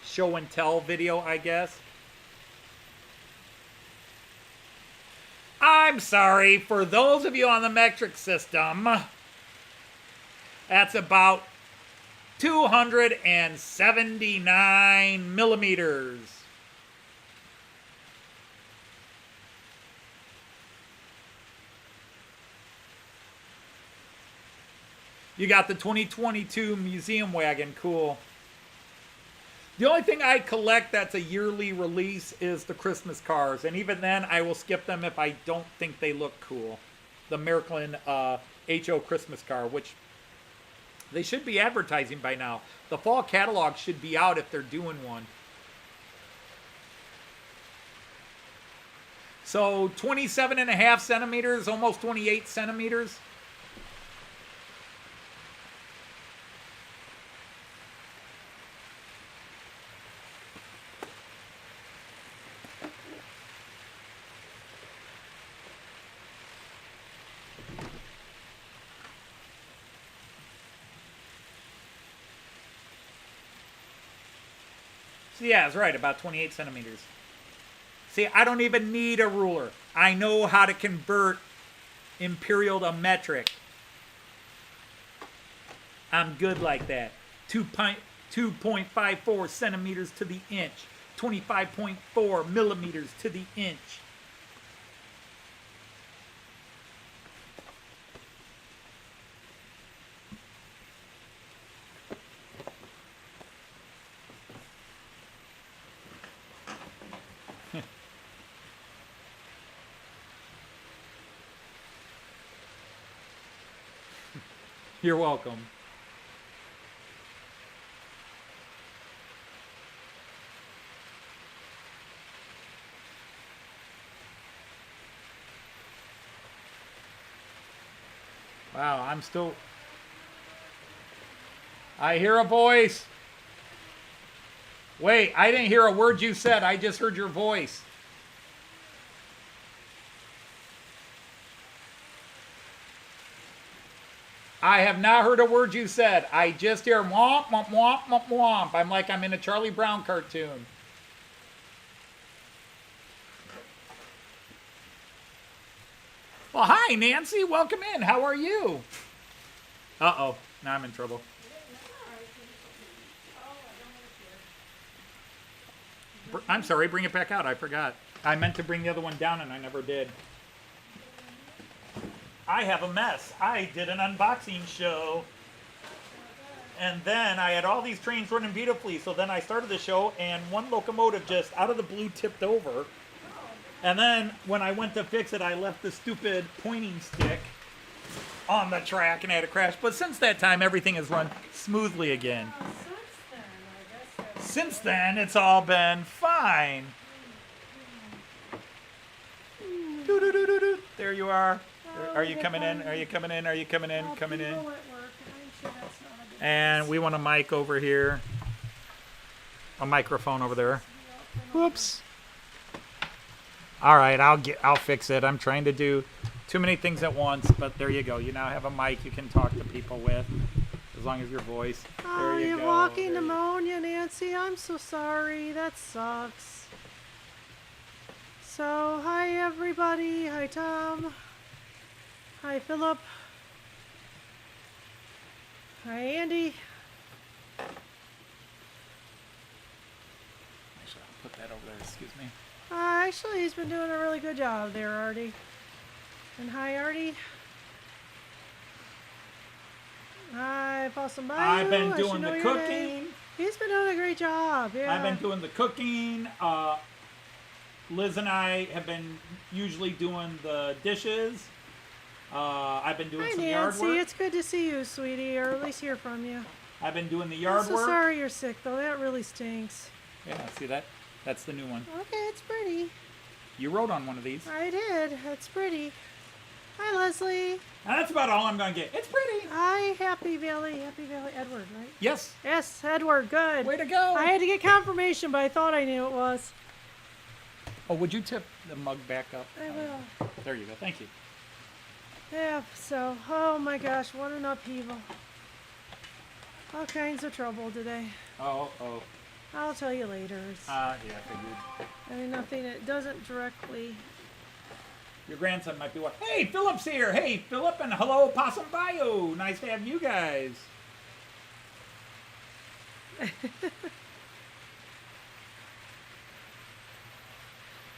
S1: show and tell video, I guess. I'm sorry, for those of you on the metric system, that's about 279 millimeters. You got the 2022 museum wagon, cool. The only thing I collect that's a yearly release is the Christmas cars, and even then I will skip them if I don't think they look cool. The Miraklin HO Christmas car, which they should be advertising by now. The fall catalog should be out if they're doing one. So 27.5 centimeters, almost 28 centimeters. Yeah, it's right, about 28 centimeters. See, I don't even need a ruler. I know how to convert imperial to metric. I'm good like that. 2.54 centimeters to the inch. 25.4 millimeters to the inch. You're welcome. Wow, I'm still... I hear a voice. Wait, I didn't hear a word you said. I just heard your voice. I have not heard a word you said. I just hear womp, womp, womp, womp, womp. I'm like I'm in a Charlie Brown cartoon. Well, hi, Nancy. Welcome in. How are you? Uh-oh. Now I'm in trouble. I'm sorry. Bring it back out. I forgot. I meant to bring the other one down, and I never did. I have a mess. I did an unboxing show, and then I had all these trains running beautifully, so then I started the show, and one locomotive just out of the blue tipped over. And then when I went to fix it, I left the stupid pointing stick on the track and I had a crash. But since that time, everything has run smoothly again. Since then, it's all been fine. There you are. Are you coming in? Are you coming in? Are you coming in? Coming in. And we want a mic over here. A microphone over there. Whoops. All right, I'll fix it. I'm trying to do too many things at once, but there you go. You now have a mic you can talk to people with, as long as your voice.
S3: Oh,
S1: There you
S3: you're
S1: go.
S3: walking
S1: There you-
S3: pneumonia, Nancy. I'm so sorry. That sucks. So, hi everybody. Hi Tom. Hi Philip. Hi Andy.
S1: Actually, I'll put that over there. Excuse me.
S3: Actually, he's been doing a really good job there, Artie. And hi, Artie. Hi, Possum Bayou.
S1: I've been
S3: I should
S1: doing
S3: know
S1: the
S3: your name.
S1: cooking.
S3: He's been doing a great job. Yeah.
S1: I've been doing the cooking. Liz and I have been usually doing the dishes. I've been doing
S3: Hi,
S1: some yard
S3: Nancy.
S1: work.
S3: It's good to see you, sweetie, or at least hear from you.
S1: I've been doing the
S3: I'm
S1: yard
S3: so
S1: work.
S3: sorry you're sick, though. That really stinks.
S1: Yeah, see that? That's the new one.
S3: Okay, it's pretty.
S1: You wrote on one of these.
S3: I did. That's pretty. Hi, Leslie.
S1: And that's about all I'm going to get. It's pretty.
S3: Hi, Happy Valley. Happy Valley Edward, right?
S1: Yes.
S3: Yes, Edward. Good.
S1: Way to go.
S3: I had to get confirmation, but I thought I knew it was.
S1: Oh, would you tip the mug back up?
S3: I will.
S1: There you go. Thank you.
S3: Yeah, so, oh my gosh, what an upheaval. All kinds of trouble today.
S1: Oh.
S3: I'll tell you later.
S1: Yeah, I figured.
S3: I mean, nothing, it doesn't directly.
S1: Your grandson might be what? Hey, Philip's here. Hey, Philip, and hello, Possum Bayou. Nice to have you guys.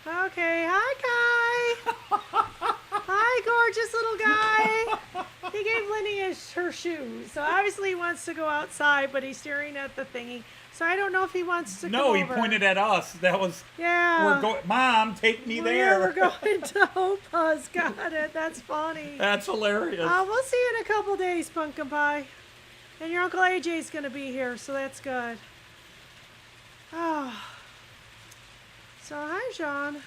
S3: Okay, hi, Kai. Hi, gorgeous little guy. He gave Lenny her shoes. So obviously he wants to go outside, but he's staring at the thingy. So I don't know if he wants to
S1: No,
S3: come
S1: he
S3: over.
S1: pointed at us. That was.
S3: Yeah.
S1: We're going. Mom, take me
S3: Well,
S1: there.
S3: yeah, we're going to Opa's. Got it. That's funny.
S1: That's hilarious.
S3: We'll see you in a couple days, Pumpkin Pie. And your Uncle AJ's going to be here, so that's good. Oh. So, hi, Sean.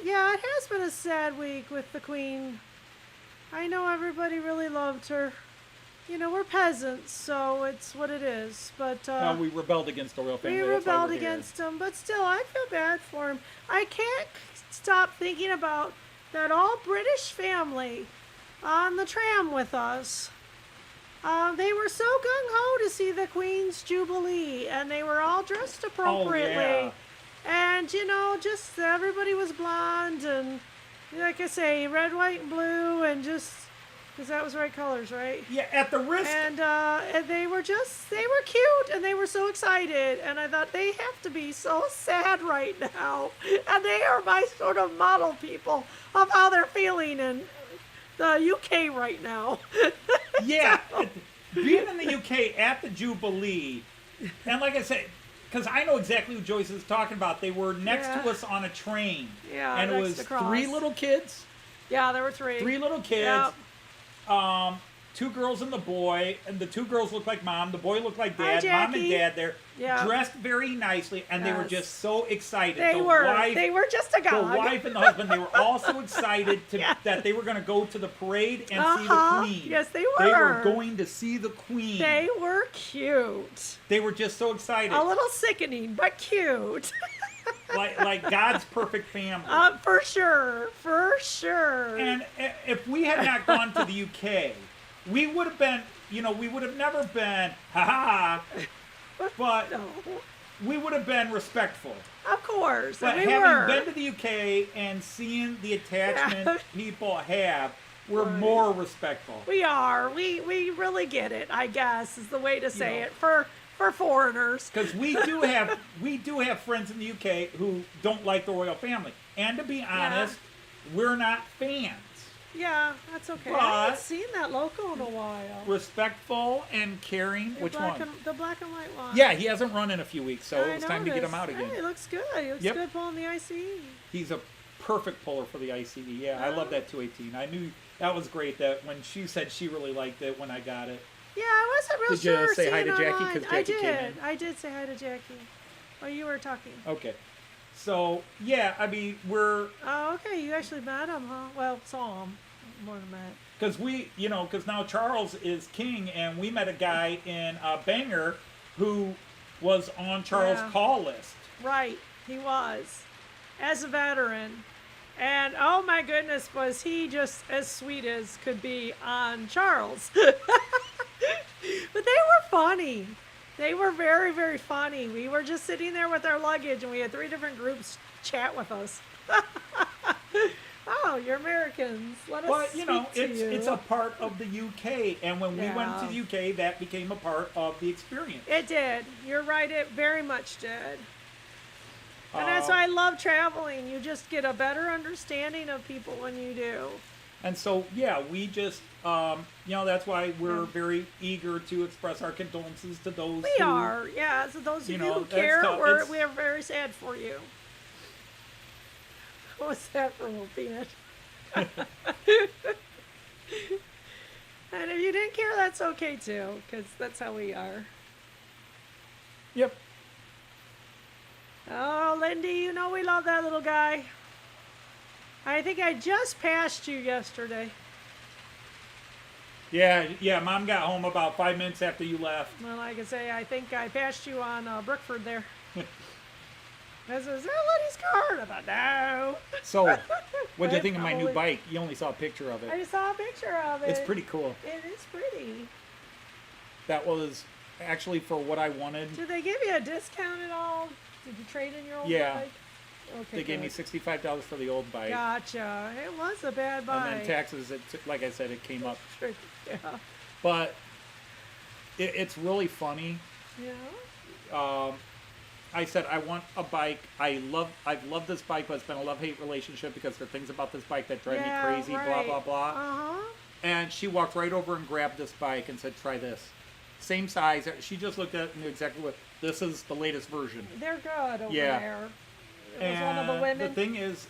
S3: Yeah, it has been a sad week with the Queen. I know everybody really loved her. You know, we're peasants, so it's what it is. But
S1: we rebelled against the royal family.
S3: we
S1: That's why
S3: rebelled
S1: we're here.
S3: against him, but still, I feel bad for him. I can't stop thinking about that all British family on the tram with us. They were so gung-ho to see the Queen's Jubilee, and they were all dressed appropriately.
S1: Oh, yeah.
S3: And, you know, just everybody was blonde, and like I say, red, white, and blue, and just, because that was right colors, right?
S1: Yeah, at the risk.
S3: And they were cute, and they were so excited, and I thought they have to be so sad right now, and they are my sort of model people of how they're feeling in the UK right now.
S1: Yeah, being in the UK at the Jubilee, and like I said, because I know exactly who Joyce is talking about. They were next
S3: Yeah.
S1: to us on a train.
S3: Yeah,
S1: and it
S3: next
S1: was
S3: across.
S1: 3 little kids.
S3: Yeah, there were 3.
S1: 3 little kids.
S3: Yep.
S1: 2 girls and the boy, and the 2 girls looked like mom, the boy looked like
S3: Hi,
S1: dad, mom and
S3: Jackie.
S1: dad. They're
S3: Yeah.
S1: dressed very nicely, and they were
S3: Yes.
S1: just so excited.
S3: They
S1: the
S3: were.
S1: Wife,
S3: They were just a
S1: the
S3: god.
S1: wife and the husband, they were all so excited
S3: Yes.
S1: that they were going to go to the parade and see the
S3: Uh-huh.
S1: Queen.
S3: Yes, they
S1: They were
S3: were.
S1: going to see the Queen.
S3: They were cute.
S1: They were just so excited.
S3: A little sickening, but cute.
S1: like God's perfect family.
S3: For sure. For sure.
S1: And if we had not gone to the UK, we would have been, we would have never been, ha but
S3: No.
S1: we would have been respectful.
S3: Of course.
S1: But
S3: and we
S1: having
S3: were.
S1: been to the UK and seeing the attachment
S3: Yeah.
S1: people have, we're
S3: Right.
S1: more respectful.
S3: We are. We really get it, I guess, is the way to say
S1: know.
S3: it for foreigners.
S1: Because we do have friends in the UK who don't like the royal family. And to be honest, we're not fans.
S3: Yeah, that's okay. I
S1: But-
S3: haven't seen that logo in a while.
S1: Respectful and caring. Which one?
S3: The black and white one.
S1: Yeah, he hasn't run in a few weeks, so
S3: I
S1: it was time to get him
S3: noticed.
S1: out again.
S3: Hey, he looks good. He looks
S1: Yep.
S3: good pulling the ICE.
S1: He's a perfect puller for the ICE. Yeah, I love that 218. I knew that was great that when she said she really liked it when I got it.
S3: Yeah, I wasn't real
S1: Did you
S3: sure.
S1: say hi
S3: seeing
S1: to Jackie?
S3: online.
S1: 'Cause
S3: I
S1: Jackie came
S3: did.
S1: in.
S3: I did say hi to Jackie. Oh, you were talking.
S1: Okay. So, yeah, I mean, we're...
S3: Oh, okay. You actually met him, huh? Well, saw him. More than that.
S1: Because because now Charles is king, and we met a guy in Bangor who was on Charles'
S3: Yeah.
S1: call list.
S3: Right, he was, as a veteran. And oh my goodness, was he just as sweet as could be on Charles. But they were funny. They were very, very funny. We were just sitting there with our luggage, and we had 3 different groups chat with us. Oh, you're Americans. Let us
S1: But
S3: speak to
S1: it's
S3: you.
S1: a part of the UK, and when we went to
S3: Yeah.
S1: the UK, that became a part of the experience.
S3: It did. You're right. It very much did. And that's why I love traveling. You just get a better understanding of people when you do.
S1: And so, we just, that's why we're very eager to express our condolences to those
S3: We
S1: who
S3: are, yeah. So those of you who
S1: that's
S3: care,
S1: tough.
S3: we are very sad for you. What was that for, little peanut? And if you didn't care, that's okay too, because that's how we are.
S1: Yep.
S3: Oh, Lindy, you know we love that little guy. I think I just passed you yesterday.
S1: Yeah, Mom got home about 5 minutes after you left.
S3: Well, like I say, I think I passed you on Brookford there. I said, is that Lenny's car? And I thought, no.
S1: So, what'd you think of my new
S3: Probably.
S1: bike? You only saw a picture of
S3: I
S1: it.
S3: just saw a picture of it.
S1: It's pretty cool.
S3: It is pretty.
S1: That was actually for what I wanted.
S3: Did they give you a discount at all? Did you trade in your old
S1: Yeah.
S3: bike? Okay,
S1: They gave me
S3: good.
S1: $65 for the old bike.
S3: Gotcha. It was a bad bike.
S1: And then taxes, like I said, it came up.
S3: Yeah.
S1: But it's really funny.
S3: Yeah.
S1: I said I want a bike. I've loved this bike, but it's been a love-hate relationship because there are things about this bike that drive me crazy. Blah
S3: right.
S1: blah blah.
S3: Uh-huh.
S1: And she walked right over and grabbed this bike and said, "Try this." Same size. She just looked at it and knew exactly what. This is the latest version.
S3: They're good over
S1: Yeah.
S3: there. It was
S1: And
S3: one of the women.
S1: the thing is,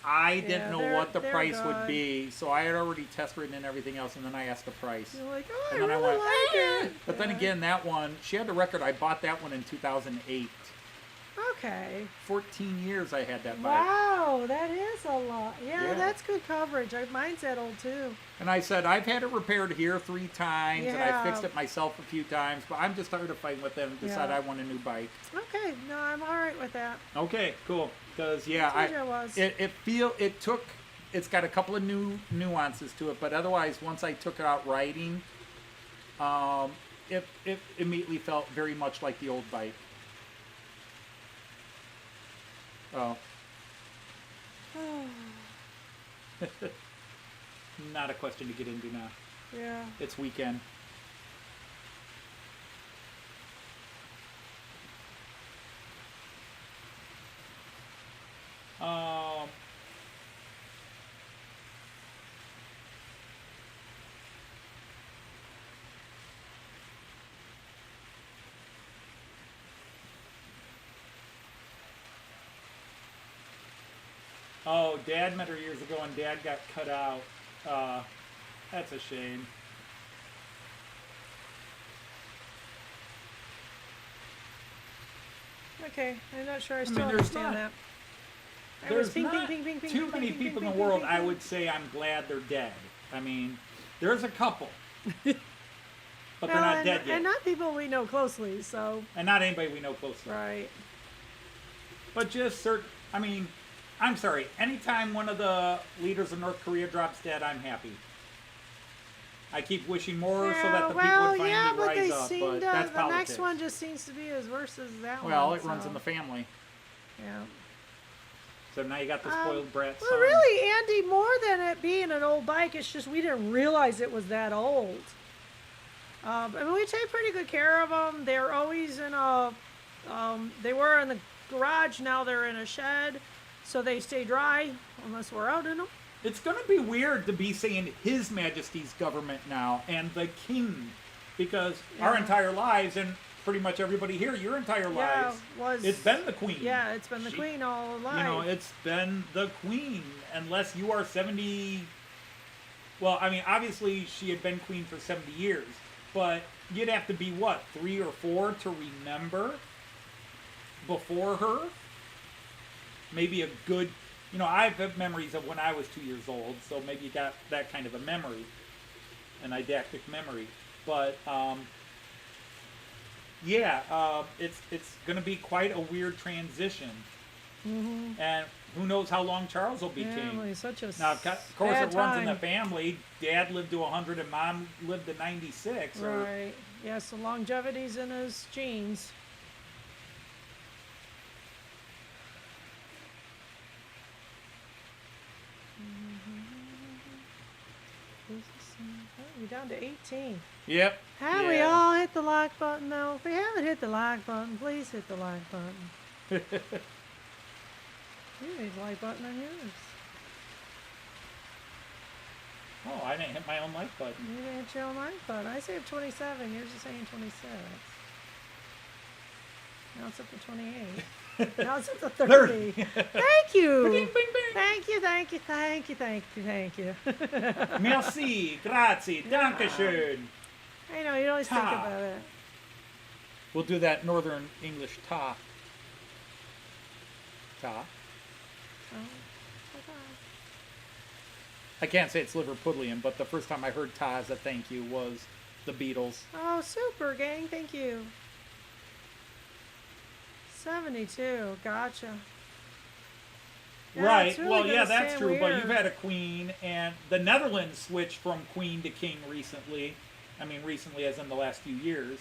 S1: I didn't know what the
S3: they're
S1: price would
S3: good.
S1: be, so I had already test ridden and everything else, and then I asked the price.
S3: You're like, oh, I
S1: And then I
S3: really
S1: went,
S3: like it.
S1: But then
S3: Yeah.
S1: again, that one, she had the record. I bought that one in 2008.
S3: Okay.
S1: 14 years I had that bike.
S3: Wow, that is a lot. Yeah,
S1: Yeah.
S3: that's good coverage. Mine's that old too.
S1: And I said, I've had it repaired here 3 times, and I
S3: Yeah.
S1: fixed it myself a few times, but I'm just tired of fighting with them and decided
S3: Yeah.
S1: I want a new bike.
S3: Okay, no, I'm all right with that.
S1: Okay, cool. Because,
S3: Told you I was.
S1: it's got a couple of new nuances to it, but otherwise, once I took it out riding, it immediately felt very much like the old bike. Oh. Not a question to get into now.
S3: Yeah.
S1: It's weekend. Um, oh, Dad met her years ago and Dad got cut out. That's a shame.
S3: Okay, I'm not sure I
S1: mean,
S3: still
S1: there's
S3: understand
S1: not-
S3: that. I was
S1: There's
S3: ping,
S1: not
S3: ping, ping, ping,
S1: too
S3: ping,
S1: many
S3: ping,
S1: people
S3: ping,
S1: in the
S3: ping,
S1: world
S3: ping,
S1: I
S3: ping.
S1: would say I'm glad they're dead. I mean, there's a couple. But they're
S3: Well,
S1: not
S3: and,
S1: dead yet.
S3: and not people we know closely, so,
S1: And not anybody we know closely.
S3: right.
S1: But just certain, I mean, I'm sorry. Anytime one of the leaders of North Korea drops dead, I'm happy. I keep wishing more so that the people would finally
S3: yeah, but they
S1: rise up,
S3: seem
S1: but
S3: to,
S1: that's
S3: the
S1: politics.
S3: next one just seems to be as worse as that one.
S1: Well, it runs
S3: so,
S1: in the family.
S3: Yeah.
S1: So now you got the spoiled brat son.
S3: Well, really, Andy, more than it being an old bike, it's just we didn't realize it was that old. I mean, we take pretty good care of them. They're always in a, they were in the garage, now they're in a shed, so they stay dry unless we're out in them.
S1: It's going to be weird to be saying His Majesty's government now and the King, because our
S3: Yeah.
S1: entire lives, and pretty much everybody here, your entire
S3: Yeah,
S1: lives, it's been the Queen.
S3: Yeah, it's been the
S1: She-
S3: Queen all alive.
S1: You know, it's been the Queen, unless you are 70. Well, I mean, obviously she had been Queen for 70 years, but you'd have to be, what, 3 or 4 to remember before her? Maybe a good, you know, I have memories of when I was 2 years old, so maybe you got that kind of a memory, an didactic memory. But it's going to be quite a weird transition, and who knows how long Charles will be king.
S3: He's such a
S1: Now, of course,
S3: sad
S1: it runs in the
S3: time.
S1: family. Dad lived to 100 and Mom lived to 96.
S3: Right. Yes, the longevity's in his genes. We're down to 18.
S1: Yep.
S3: Have we all hit the like button though? If we haven't hit the like button, please hit the like button. You need the like button on yours.
S1: Oh, I didn't hit my own like button.
S3: You didn't hit your own like button. I saved 27. Yours is saying 26. Now it's up to 28. Now it's up to 30. Thank you.
S1: Bing, bing, bing.
S3: Thank you, thank you, thank you, thank you, thank you.
S1: Merci, grazie, dankeschön.
S3: I know, you always think
S1: Ta.
S3: about it.
S1: We'll do that Northern English ta. Ta.
S3: Oh, okay.
S1: I can't say it's Liverpudlian, but the first time I heard ta as a thank you was the Beatles.
S3: Oh, super, gang. Thank you. 72. Gotcha. Yeah,
S1: Right.
S3: it's really
S1: Well,
S3: gonna
S1: yeah, that's
S3: stay
S1: true. But
S3: weird.
S1: you've had a queen, and the Netherlands switched from queen to king recently. I mean, recently as in the last few years.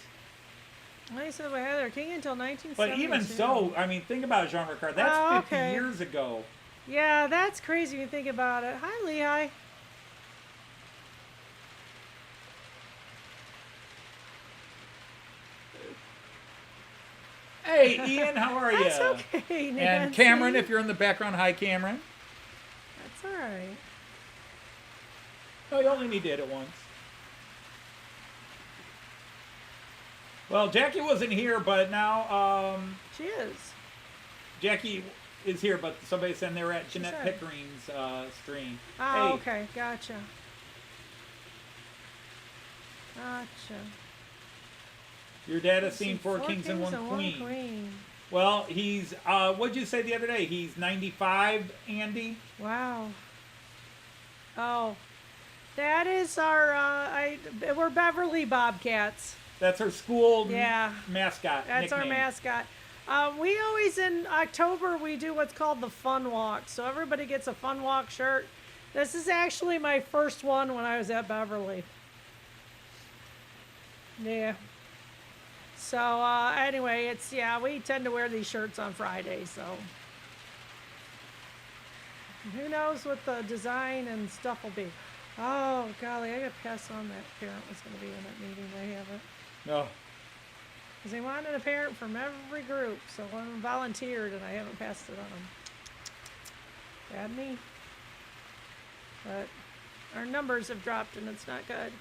S3: Like I said, we had our king until 1972.
S1: But even so, I mean, think about it, Jean Ricard. That's 50
S3: okay.
S1: years ago.
S3: Yeah, that's crazy when you think about it. Hi, Lehigh.
S1: Hey, Ian, how are you?
S3: That's okay, Nancy.
S1: And Cameron, if you're in the background, hi, Cameron.
S3: That's all right.
S1: No, you only need to hit it once. Well, Jackie wasn't here, but now
S3: She is.
S1: Jackie is here, but somebody said they were at Jeanette
S3: said.
S1: Pickering's stream.
S3: Oh,
S1: Hey,
S3: okay. Gotcha. Gotcha.
S1: your dad has
S3: See,
S1: seen four kings and one queen. Well, he's, what'd you say the other day? He's 95, Andy?
S3: Wow. Oh, that is our, we're Beverly Bobcats.
S1: That's our school
S3: Yeah.
S1: mascot.
S3: That's our
S1: nickname.
S3: mascot. We always, in October, we do what's called the Fun Walk. So everybody gets a Fun Walk shirt. This is actually my first one when I was at Beverly. Yeah. So, anyway, we tend to wear these shirts on Friday, so. Who knows what the design and stuff will be. Oh, golly, I gotta pass on that parent was gonna be in that meeting. They haven't.
S1: No.
S3: Because they wanted a parent from every group, so one volunteered and I haven't passed it on them. Bad me. But our numbers have dropped and it's not good.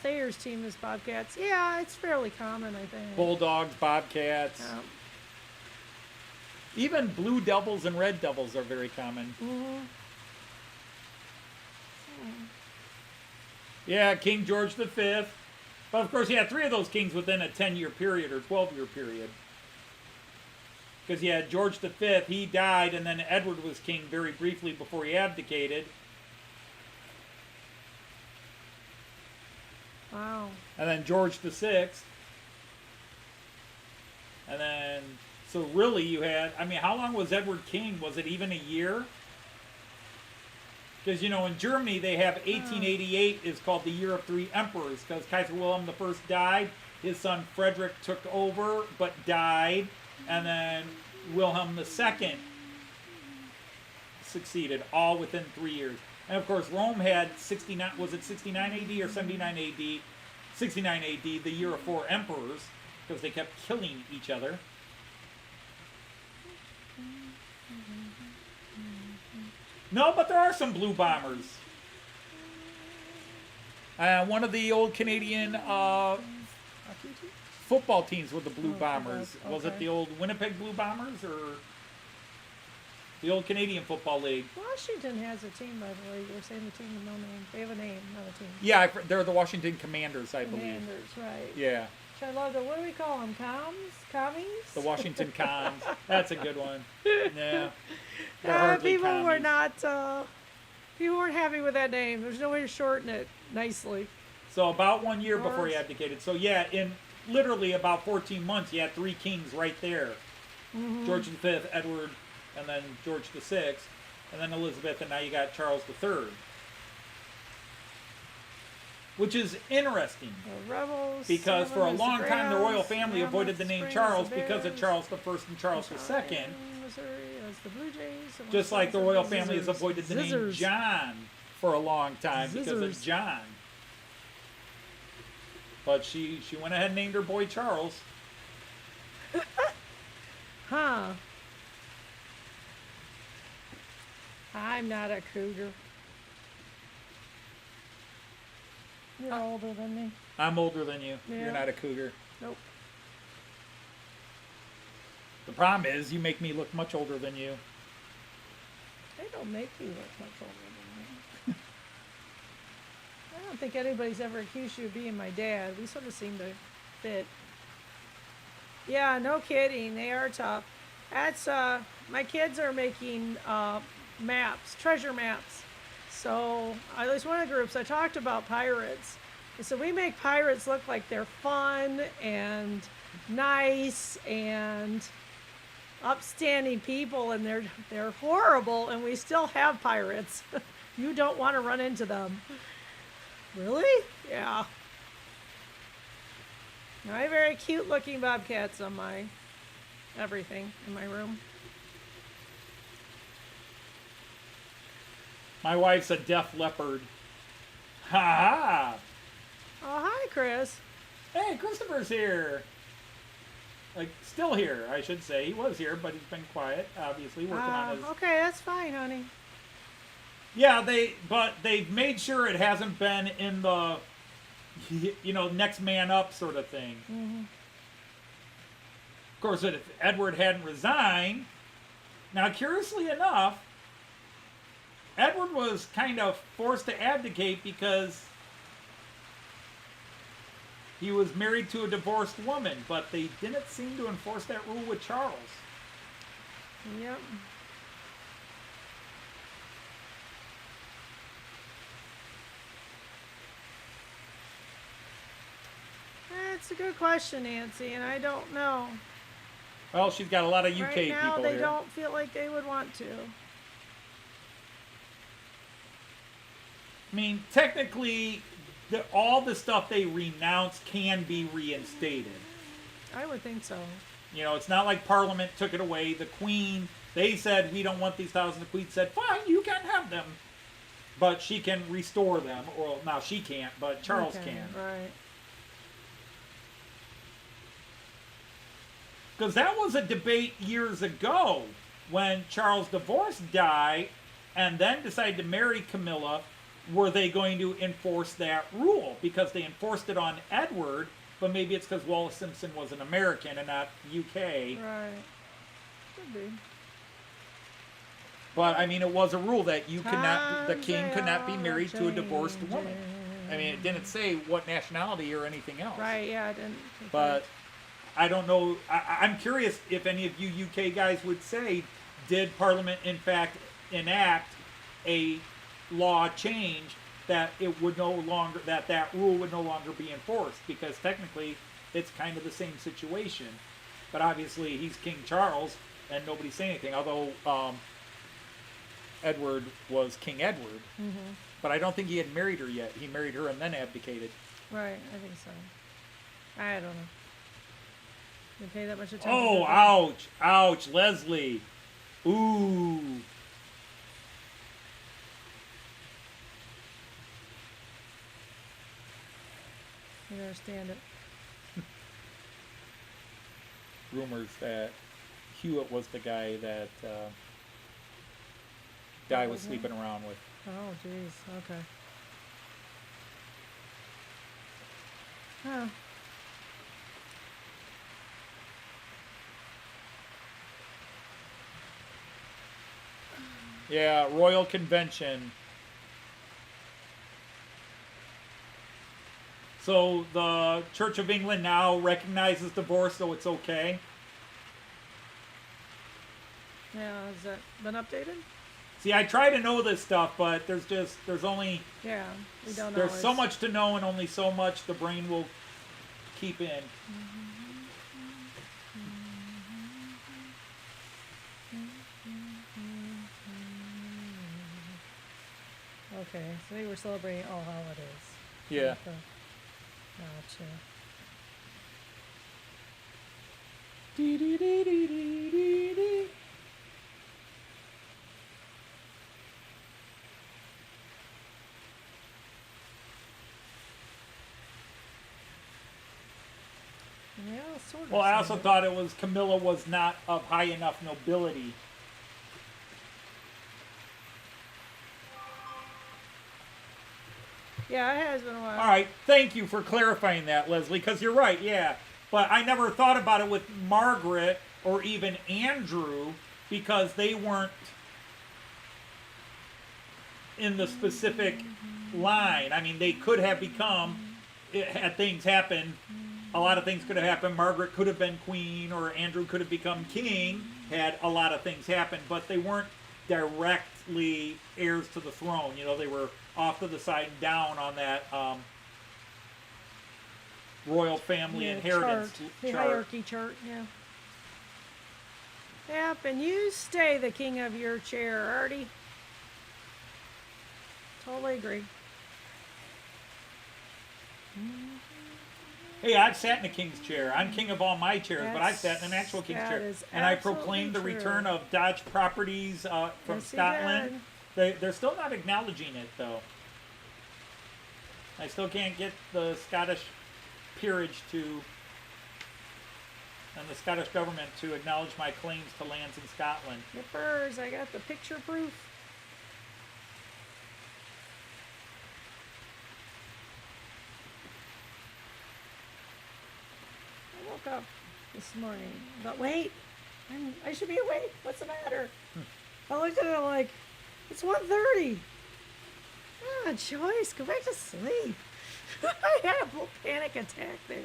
S3: Thayer's team is Bobcats. Yeah, it's fairly common, I think.
S1: Bulldogs, Bobcats. Even blue devils and red devils are very common.
S3: Mm-hmm.
S1: Yeah, King George V. But of course, you had three of those kings within a 10-year period or 12-year period. Because you had George V, he died, and then Edward was king very briefly before he abdicated.
S3: Wow.
S1: And then George VI. And then, so really you had, I mean, how long was Edward king? Was it even a year? Because, you know, in Germany they have 1888 is called the Year of Three Emperors, because Kaiser Wilhelm I died, his son Frederick took over but died, and then Wilhelm II succeeded, all within 3 years. And of course Rome had 69, was it 69 AD or 79 AD? 69 AD, the Year of Four Emperors, because they kept killing each other. No, but there are some blue bombers. One of the old Canadian football teams with the blue bombers.
S3: Okay.
S1: Was it the old Winnipeg Blue Bombers or the old Canadian Football League?
S3: Washington has a team, by the way. You were saying the team with no name. They have a name, not a team.
S1: Yeah, they're the Washington Commanders, I believe.
S3: Commanders, right.
S1: Yeah.
S3: I love the, what do we call them? Commies?
S1: The Washington Cons. That's a good one. Yeah. They're hardly
S3: People were
S1: commies.
S3: not, people weren't happy with that name. There's no way to shorten it nicely.
S1: So about 1 year before he
S3: Yours.
S1: abdicated. So yeah, in literally about 14 months, you had 3 kings right there. George V, Edward, and then George VI, and then Elizabeth, and now you got Charles III. Which is interesting.
S3: The rebels.
S1: Because for a
S3: Seven,
S1: long time, the royal
S3: Grams,
S1: family
S3: Mammoth,
S1: avoided the name
S3: Springs,
S1: Charles
S3: the
S1: because of
S3: Bears,
S1: Charles I and Charles II.
S3: Missouri, as the Blue Jays. and
S1: Just like the
S3: Wisconsin,
S1: royal family has
S3: Zizzers.
S1: avoided the name
S3: Zizzers.
S1: John for a long time because of
S3: Zizzers.
S1: John. But she went ahead and named her boy Charles.
S3: Huh. I'm not a cougar. You're older than me.
S1: I'm older than you.
S3: Yeah.
S1: You're not a cougar.
S3: Nope.
S1: The problem is you make me look much older than you.
S3: They don't make you look much older than me. I don't think anybody's ever accused you of being my dad. We sort of seem to fit. Yeah, no kidding. They are tough. That's my kids are making maps, treasure maps. So at least one of the groups I talked about pirates. And so we make pirates look like they're fun and nice and upstanding people, and they're horrible, and we still have pirates. You don't want to run into them. Really? Yeah. I have very cute looking bobcats on my everything in my room.
S1: My wife's a deaf leopard. Ha ha!
S3: Oh, hi, Chris.
S1: Hey, Christopher's here. Like, still here, I should say. He was here, but he's been quiet, obviously, working on his...
S3: Okay, that's fine, honey.
S1: Yeah, they've made sure it hasn't been in the, next man up sort of thing.
S3: Mm-hmm.
S1: Of course, if Edward hadn't resigned, now curiously enough, Edward was kind of forced to abdicate because he was married to a divorced woman, but they didn't seem to enforce that rule with Charles.
S3: Yep. That's a good question, Nancy, and I don't know.
S1: Well, she's got a lot of UK
S3: Right now,
S1: people
S3: they
S1: here.
S3: don't feel like they would want to.
S1: I mean, technically, all the stuff they renounced can be reinstated.
S3: I would think so.
S1: It's not like Parliament took it away. The Queen, they said, we don't want these thousands. The Queen said, fine, you can have them. But she can restore them. Or, now she can't, but Charles
S3: Okay,
S1: can.
S3: Right.
S1: Because that was a debate years ago when Charles divorced Di and then decided to marry Camilla. Were they going to enforce that rule? Because they enforced it on Edward, but maybe it's because Wallace Simpson was an American and not UK.
S3: Right. Could be.
S1: But I mean, it was a rule that you could not, the
S3: Times
S1: king
S3: they
S1: could not be
S3: are
S1: married to a divorced
S3: changing.
S1: woman. I mean, it didn't say what nationality or anything else.
S3: Right, yeah, I didn't. think
S1: But I don't know. I'm curious if any of you UK guys would say, did Parliament in fact enact a law change that it would no longer, that rule would no longer be enforced? Because technically it's kind of the same situation. But obviously he's King Charles and nobody's saying anything. Although Edward was King Edward.
S3: Mm-hmm.
S1: But I don't think he had married her yet. He married her and then abdicated.
S3: Right, I think so. I don't know. Didn't pay that much attention.
S1: Oh,
S3: to that.
S1: ouch, ouch, Leslie. Ooh.
S3: You understand it.
S1: Rumors that Hewitt was the guy that Di was sleeping around with.
S3: Oh, jeez. Okay. Huh.
S1: Yeah, Royal Convention. So the Church of England now recognizes divorce, so it's okay.
S3: Yeah, has that been updated?
S1: See, I try to know this stuff, but there's only
S3: Yeah, we don't know.
S1: there's so much to know and only so much the brain will keep in.
S3: Okay, so they were celebrating all holidays.
S1: Yeah.
S3: Okay. Gotcha. Yeah, sort of.
S1: Well, I also
S3: sort of.
S1: thought it was Camilla was not of high enough nobility.
S3: Yeah, it has been a while.
S1: All right, thank you for clarifying that, Leslie, because you're right, yeah. But I never thought about it with Margaret or even Andrew because they weren't in the specific line. I mean, they could have become, had things happen, a lot of things could have happened. Margaret could have been queen or Andrew could have become king had a lot of things happened, but they weren't directly heirs to the throne. You know, they were off to the side and down on that royal family inheritance
S3: The
S1: chart.
S3: hierarchy chart, yeah. Yep, and you stay the king of your chair, Artie. Totally agree.
S1: Hey, I've sat in a king's chair. I'm king of all my chairs, but I've sat in an actual king's
S3: That
S1: chair.
S3: is
S1: And I
S3: absolutely
S1: proclaimed the
S3: true.
S1: return of Dodge properties from
S3: Yes, he
S1: Scotland. They're still not acknowledging it, though. I still can't get the Scottish peerage to, and the Scottish government to acknowledge my claims to lands in Scotland.
S3: Yippers, I got the picture proof. I woke up this morning, but wait, I should be awake. What's the matter? I looked at it like, it's 1:30. Ah, Joyce, go back to sleep. I had a little panic attack there.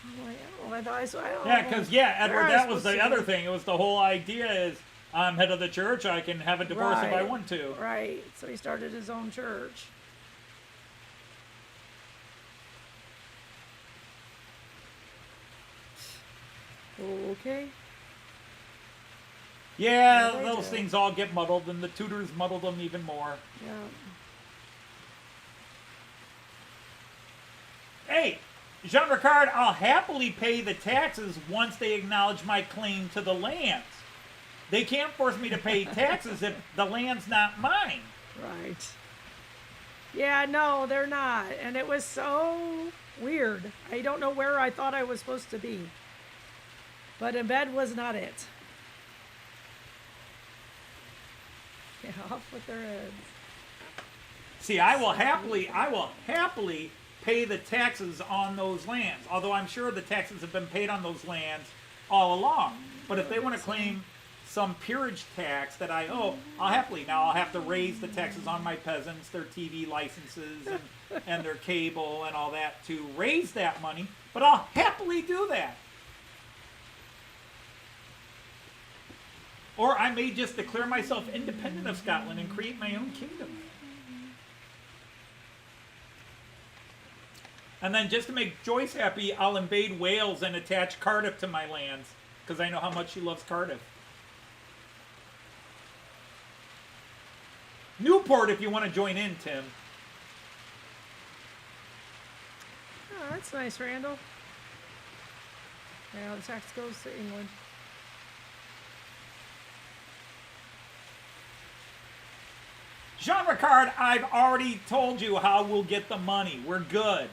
S3: I'm like, oh, I thought I don't
S1: Yeah,
S3: know
S1: because,
S3: where
S1: Edward,
S3: I
S1: that was
S3: supposed
S1: the
S3: to
S1: other
S3: be.
S1: thing. It was the whole idea is I'm head of the church. I can have a divorce if I
S3: Right.
S1: want to.
S3: Right, so he started his own church. Okay.
S1: Yeah,
S3: Yeah, they
S1: those
S3: do.
S1: things all get muddled, and the tutors muddle them even more.
S3: Yeah.
S1: Hey, Jean Ricard, I'll happily pay the taxes once they acknowledge my claim to the lands. They can't force me to pay taxes if the land's not mine.
S3: Right. Yeah, no, they're not. And it was so weird. I don't know where I thought I was supposed to be. But in bed was not it. Yeah, off with their heads.
S1: See, I will happily pay the taxes on those lands. Although I'm sure the taxes have been paid on those lands all along. But if they want to claim some peerage tax that I owe, I'll happily. Now I'll have to raise the taxes on my peasants, their TV licenses and their cable and all that to raise that money. But I'll happily do that. Or I may just declare myself independent of Scotland and create my own kingdom. And then just to make Joyce happy, I'll invade Wales and attach Cardiff to my lands, because I know how much she loves Cardiff. Newport, if you want to join in, Tim.
S3: Oh, that's nice, Randall. Now the tax goes to England.
S1: Jean Ricard, I've already told you how we'll get the money. We're good.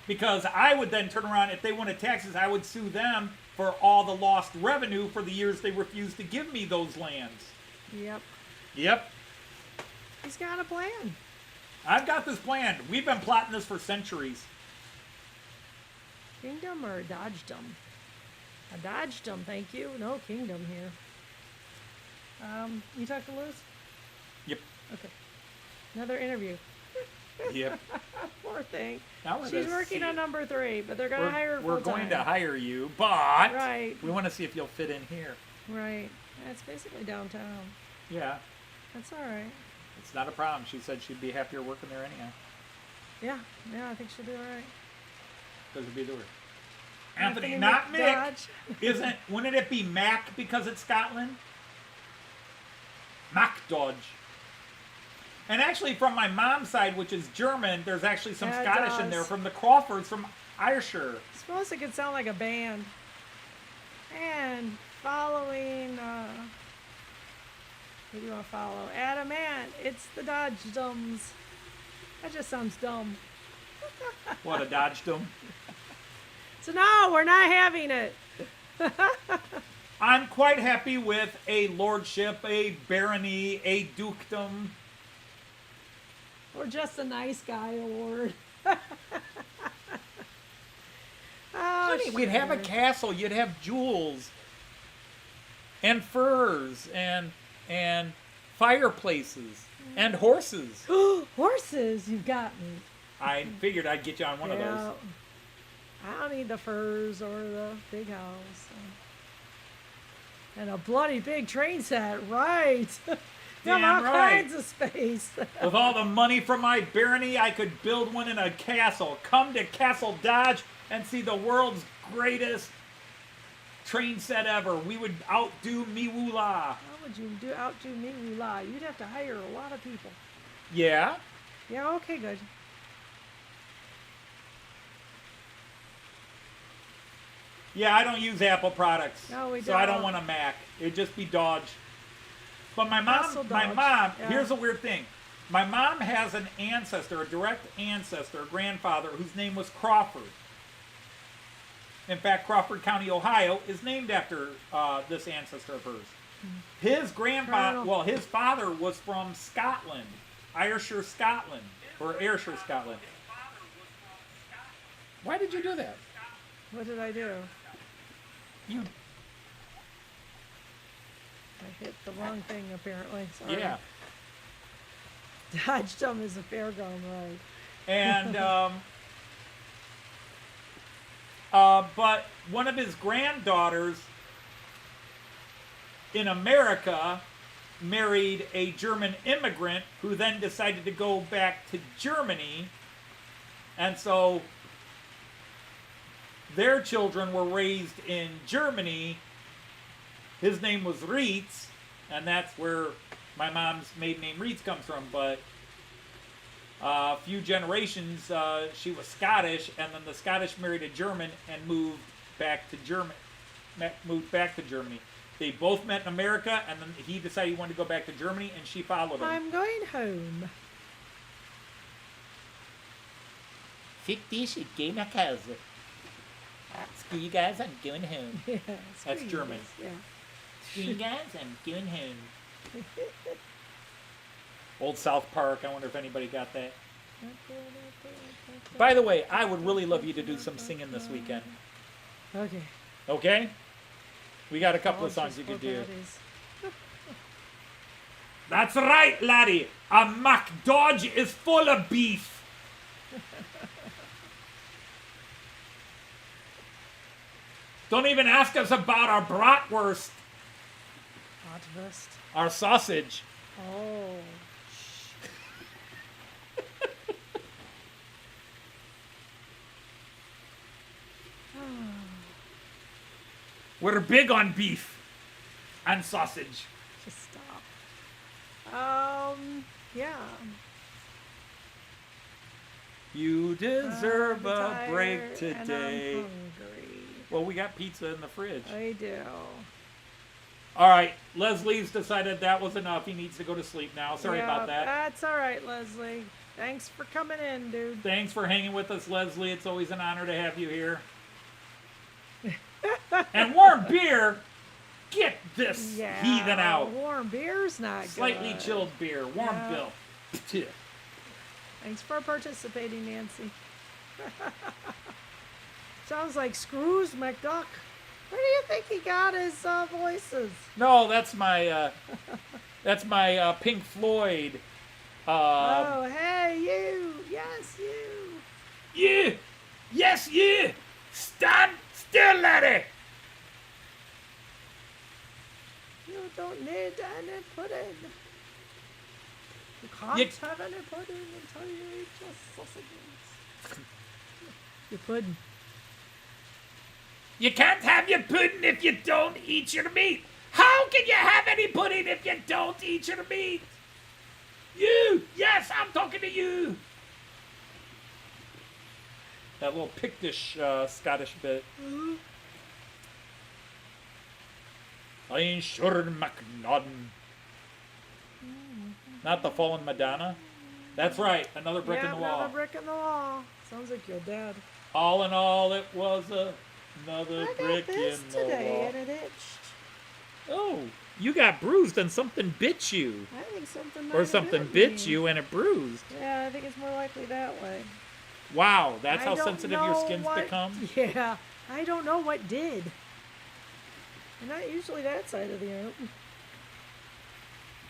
S1: Because I would then turn around, if they wanted taxes, I would sue them for all the lost revenue for the years they refused to give me those lands.
S3: Yep.
S1: Yep.
S3: He's got a plan.
S1: I've got this planned. We've been plotting this for centuries.
S3: Kingdom or dodgedom? A dodgedom, thank you. No kingdom here. You talked to Liz?
S1: Yep.
S3: Okay. Another interview.
S1: Yep.
S3: Poor thing.
S1: Now we're
S3: She's
S1: gonna
S3: working
S1: see
S3: on
S1: it.
S3: number 3, but they're going to hire her
S1: We're
S3: full-time.
S1: going to hire you, but
S3: Right.
S1: we want to see if you'll fit in here.
S3: Right. That's basically downtown.
S1: Yeah,
S3: That's all right.
S1: it's not a problem. She said she'd be happier working there anyhow.
S3: Yeah, I think she'll do all right.
S1: Because it'd be the word. Anthony,
S3: Anthony
S1: not Mick.
S3: McDodge.
S1: Wouldn't it be Mac because it's Scotland? Mac Dodge. And actually, from my mom's side, which is German, there's actually some
S3: Yeah, it
S1: Scottish in
S3: does.
S1: there from the Crawfords from Ayrshire.
S3: I suppose it could sound like a band. And following, who do you want to follow? Adam Ant. It's the Dodge Dumbs. That just sounds dumb.
S1: What, a Dodge them?
S3: So no, we're not having it.
S1: I'm quite happy with a lordship, a barony, a dukedom.
S3: Or just a nice guy award.
S1: Honey, we'd have a castle. You'd have jewels and furs and fireplaces and horses.
S3: Horses, you've got me.
S1: I figured I'd get you on one of those.
S3: I don't need the furs or the big house. And a bloody big train set, right? Got
S1: Damn
S3: all
S1: right.
S3: kinds of space.
S1: With all the money from my barony, I could build one in a castle. Come to Castle Dodge and see the world's greatest train set ever. We would outdo Miwula.
S3: How would you outdo me, Lula? You'd have to hire a lot of people.
S1: Yeah?
S3: Yeah, okay, good.
S1: Yeah, I don't use Apple products.
S3: No, we
S1: So I don't
S3: don't.
S1: want a Mac. It'd just be Dodge. But
S3: Castle Dodge, yeah.
S1: here's a weird thing. My mom has an ancestor, a direct ancestor, a grandfather, whose name was Crawford. In fact, Crawford County, Ohio, is named after this ancestor of hers. His grandfather,
S3: Colonel.
S1: his father was from Scotland, Ayrshire, Scotland, or Ayrshire, Scotland. Why did you do that?
S3: What did I do?
S1: You,
S3: I hit the wrong thing, apparently. Sorry.
S1: yeah.
S3: Dodge Dumb is a fairground ride.
S1: And but one of his granddaughters in America married a German immigrant who then decided to go back to Germany, and so their children were raised in Germany. His name was Reitz, and that's where my mom's maiden name Reitz comes from. But a few generations, she was Scottish, and then the Scottish married a German and moved back to Germany. They both met in America, and then he decided he wanted to go back to Germany, and she followed him.
S3: I'm going home.
S1: Fick dich, ich geh nach Hause. Screw you guys, I'm going home.
S3: Yeah,
S1: That's
S3: screw you
S1: German.
S3: guys, Yeah.
S1: Screw you guys, I'm going home. Old South Park, I wonder if anybody got that. By the way, I would really love you to do some singing this weekend.
S3: Okay.
S1: Okay? We got a couple
S3: All
S1: of songs
S3: just
S1: you could
S3: for
S1: do.
S3: daddies.
S1: That's right, laddie. A Mac Dodge is full of beef. Don't even ask us about our bratwurst,
S3: Bratwurst.
S1: our sausage.
S3: Oh.
S1: We're big on beef and sausage.
S3: Just stop. Yeah.
S1: You deserve
S3: I'm
S1: a break
S3: tired
S1: today.
S3: And I'm hungry.
S1: Well, we got pizza in the fridge.
S3: I do.
S1: All right, Leslie's decided that was enough. He needs to go to sleep now. Sorry about that.
S3: That's all right, Leslie. Thanks for coming in, dude.
S1: Thanks for hanging with us, Leslie. It's always an honor to have you here. And warm beer. Get this
S3: Yeah.
S1: heathen out.
S3: Warm beer's not
S1: Slightly
S3: good.
S1: chilled beer. Warm
S3: Yeah.
S1: bill.
S3: Thanks for participating, Nancy. Sounds like Scrooge McDuck. Where do you think he got his voices?
S1: No, that's my Pink Floyd
S3: Oh, hey, you. Yes, you.
S1: You! Yes, you! Stand still, laddie!
S3: You don't need any pudding. You can't
S1: You-
S3: have any pudding until you eat your sausages. Your pudding.
S1: You can't have your pudding if you don't eat your meat. How can you have any pudding if you don't eat your meat? You! Yes, I'm talking to you! That little Pictish Scottish bit. I'm sure MacNaughton. Not the fallen Madonna. That's right, another brick in the wall.
S3: Another brick in the wall. Sounds like your dad.
S1: All in all, it was another
S3: I
S1: brick
S3: got this
S1: in the
S3: today
S1: wall.
S3: and it itched.
S1: Oh, you got bruised and something bit you.
S3: I think something might
S1: Or
S3: have
S1: something
S3: bit
S1: bit
S3: me.
S1: you and it bruised.
S3: Yeah, I think it's more likely that way.
S1: Wow, that's
S3: I
S1: how
S3: don't
S1: sensitive your
S3: know
S1: skin's
S3: what-
S1: become?
S3: Yeah, I don't know what did. And not usually that side of the arm.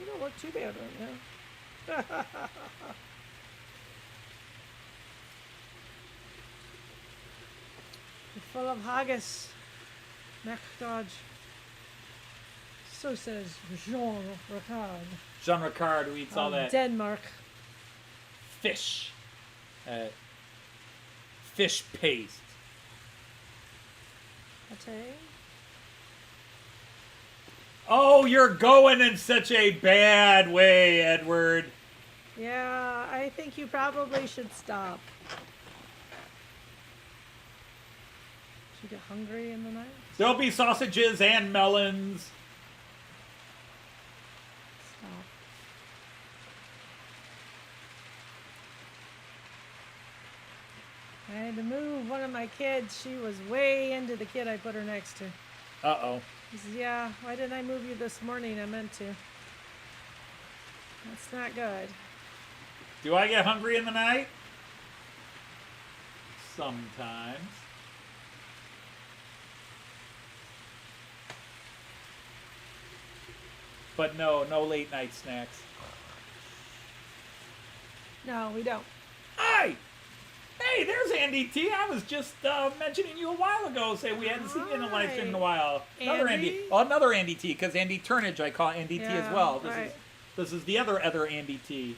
S3: You don't look too bad right now. You're full of haggis, MacDodge. So says Jean Ricard
S1: Jean Ricard, who eats all
S3: of
S1: that
S3: Denmark.
S1: fish. Fish paste.
S3: Okay.
S1: Oh, you're going in such a bad way, Edward.
S3: Yeah, I think you probably should stop. Did you get hungry in the night?
S1: There'll be sausages and melons.
S3: Stop. I had to move one of my kids. She was way into the kid I put her next to.
S1: Uh-oh.
S3: He says, yeah, why didn't I move you this morning? I meant to. That's not good.
S1: Do I get hungry in the night? Sometimes. But no late night snacks.
S3: No, we don't.
S1: Hey! Hey, there's Andy T. I was just mentioning you a while ago. Say we hadn't seen you in a live stream in a while. Another Andy.
S3: Andy?
S1: Oh, another Andy T. Because Andy Turnage, I call Andy T as
S3: Yeah,
S1: well.
S3: right.
S1: This is the other Andy T.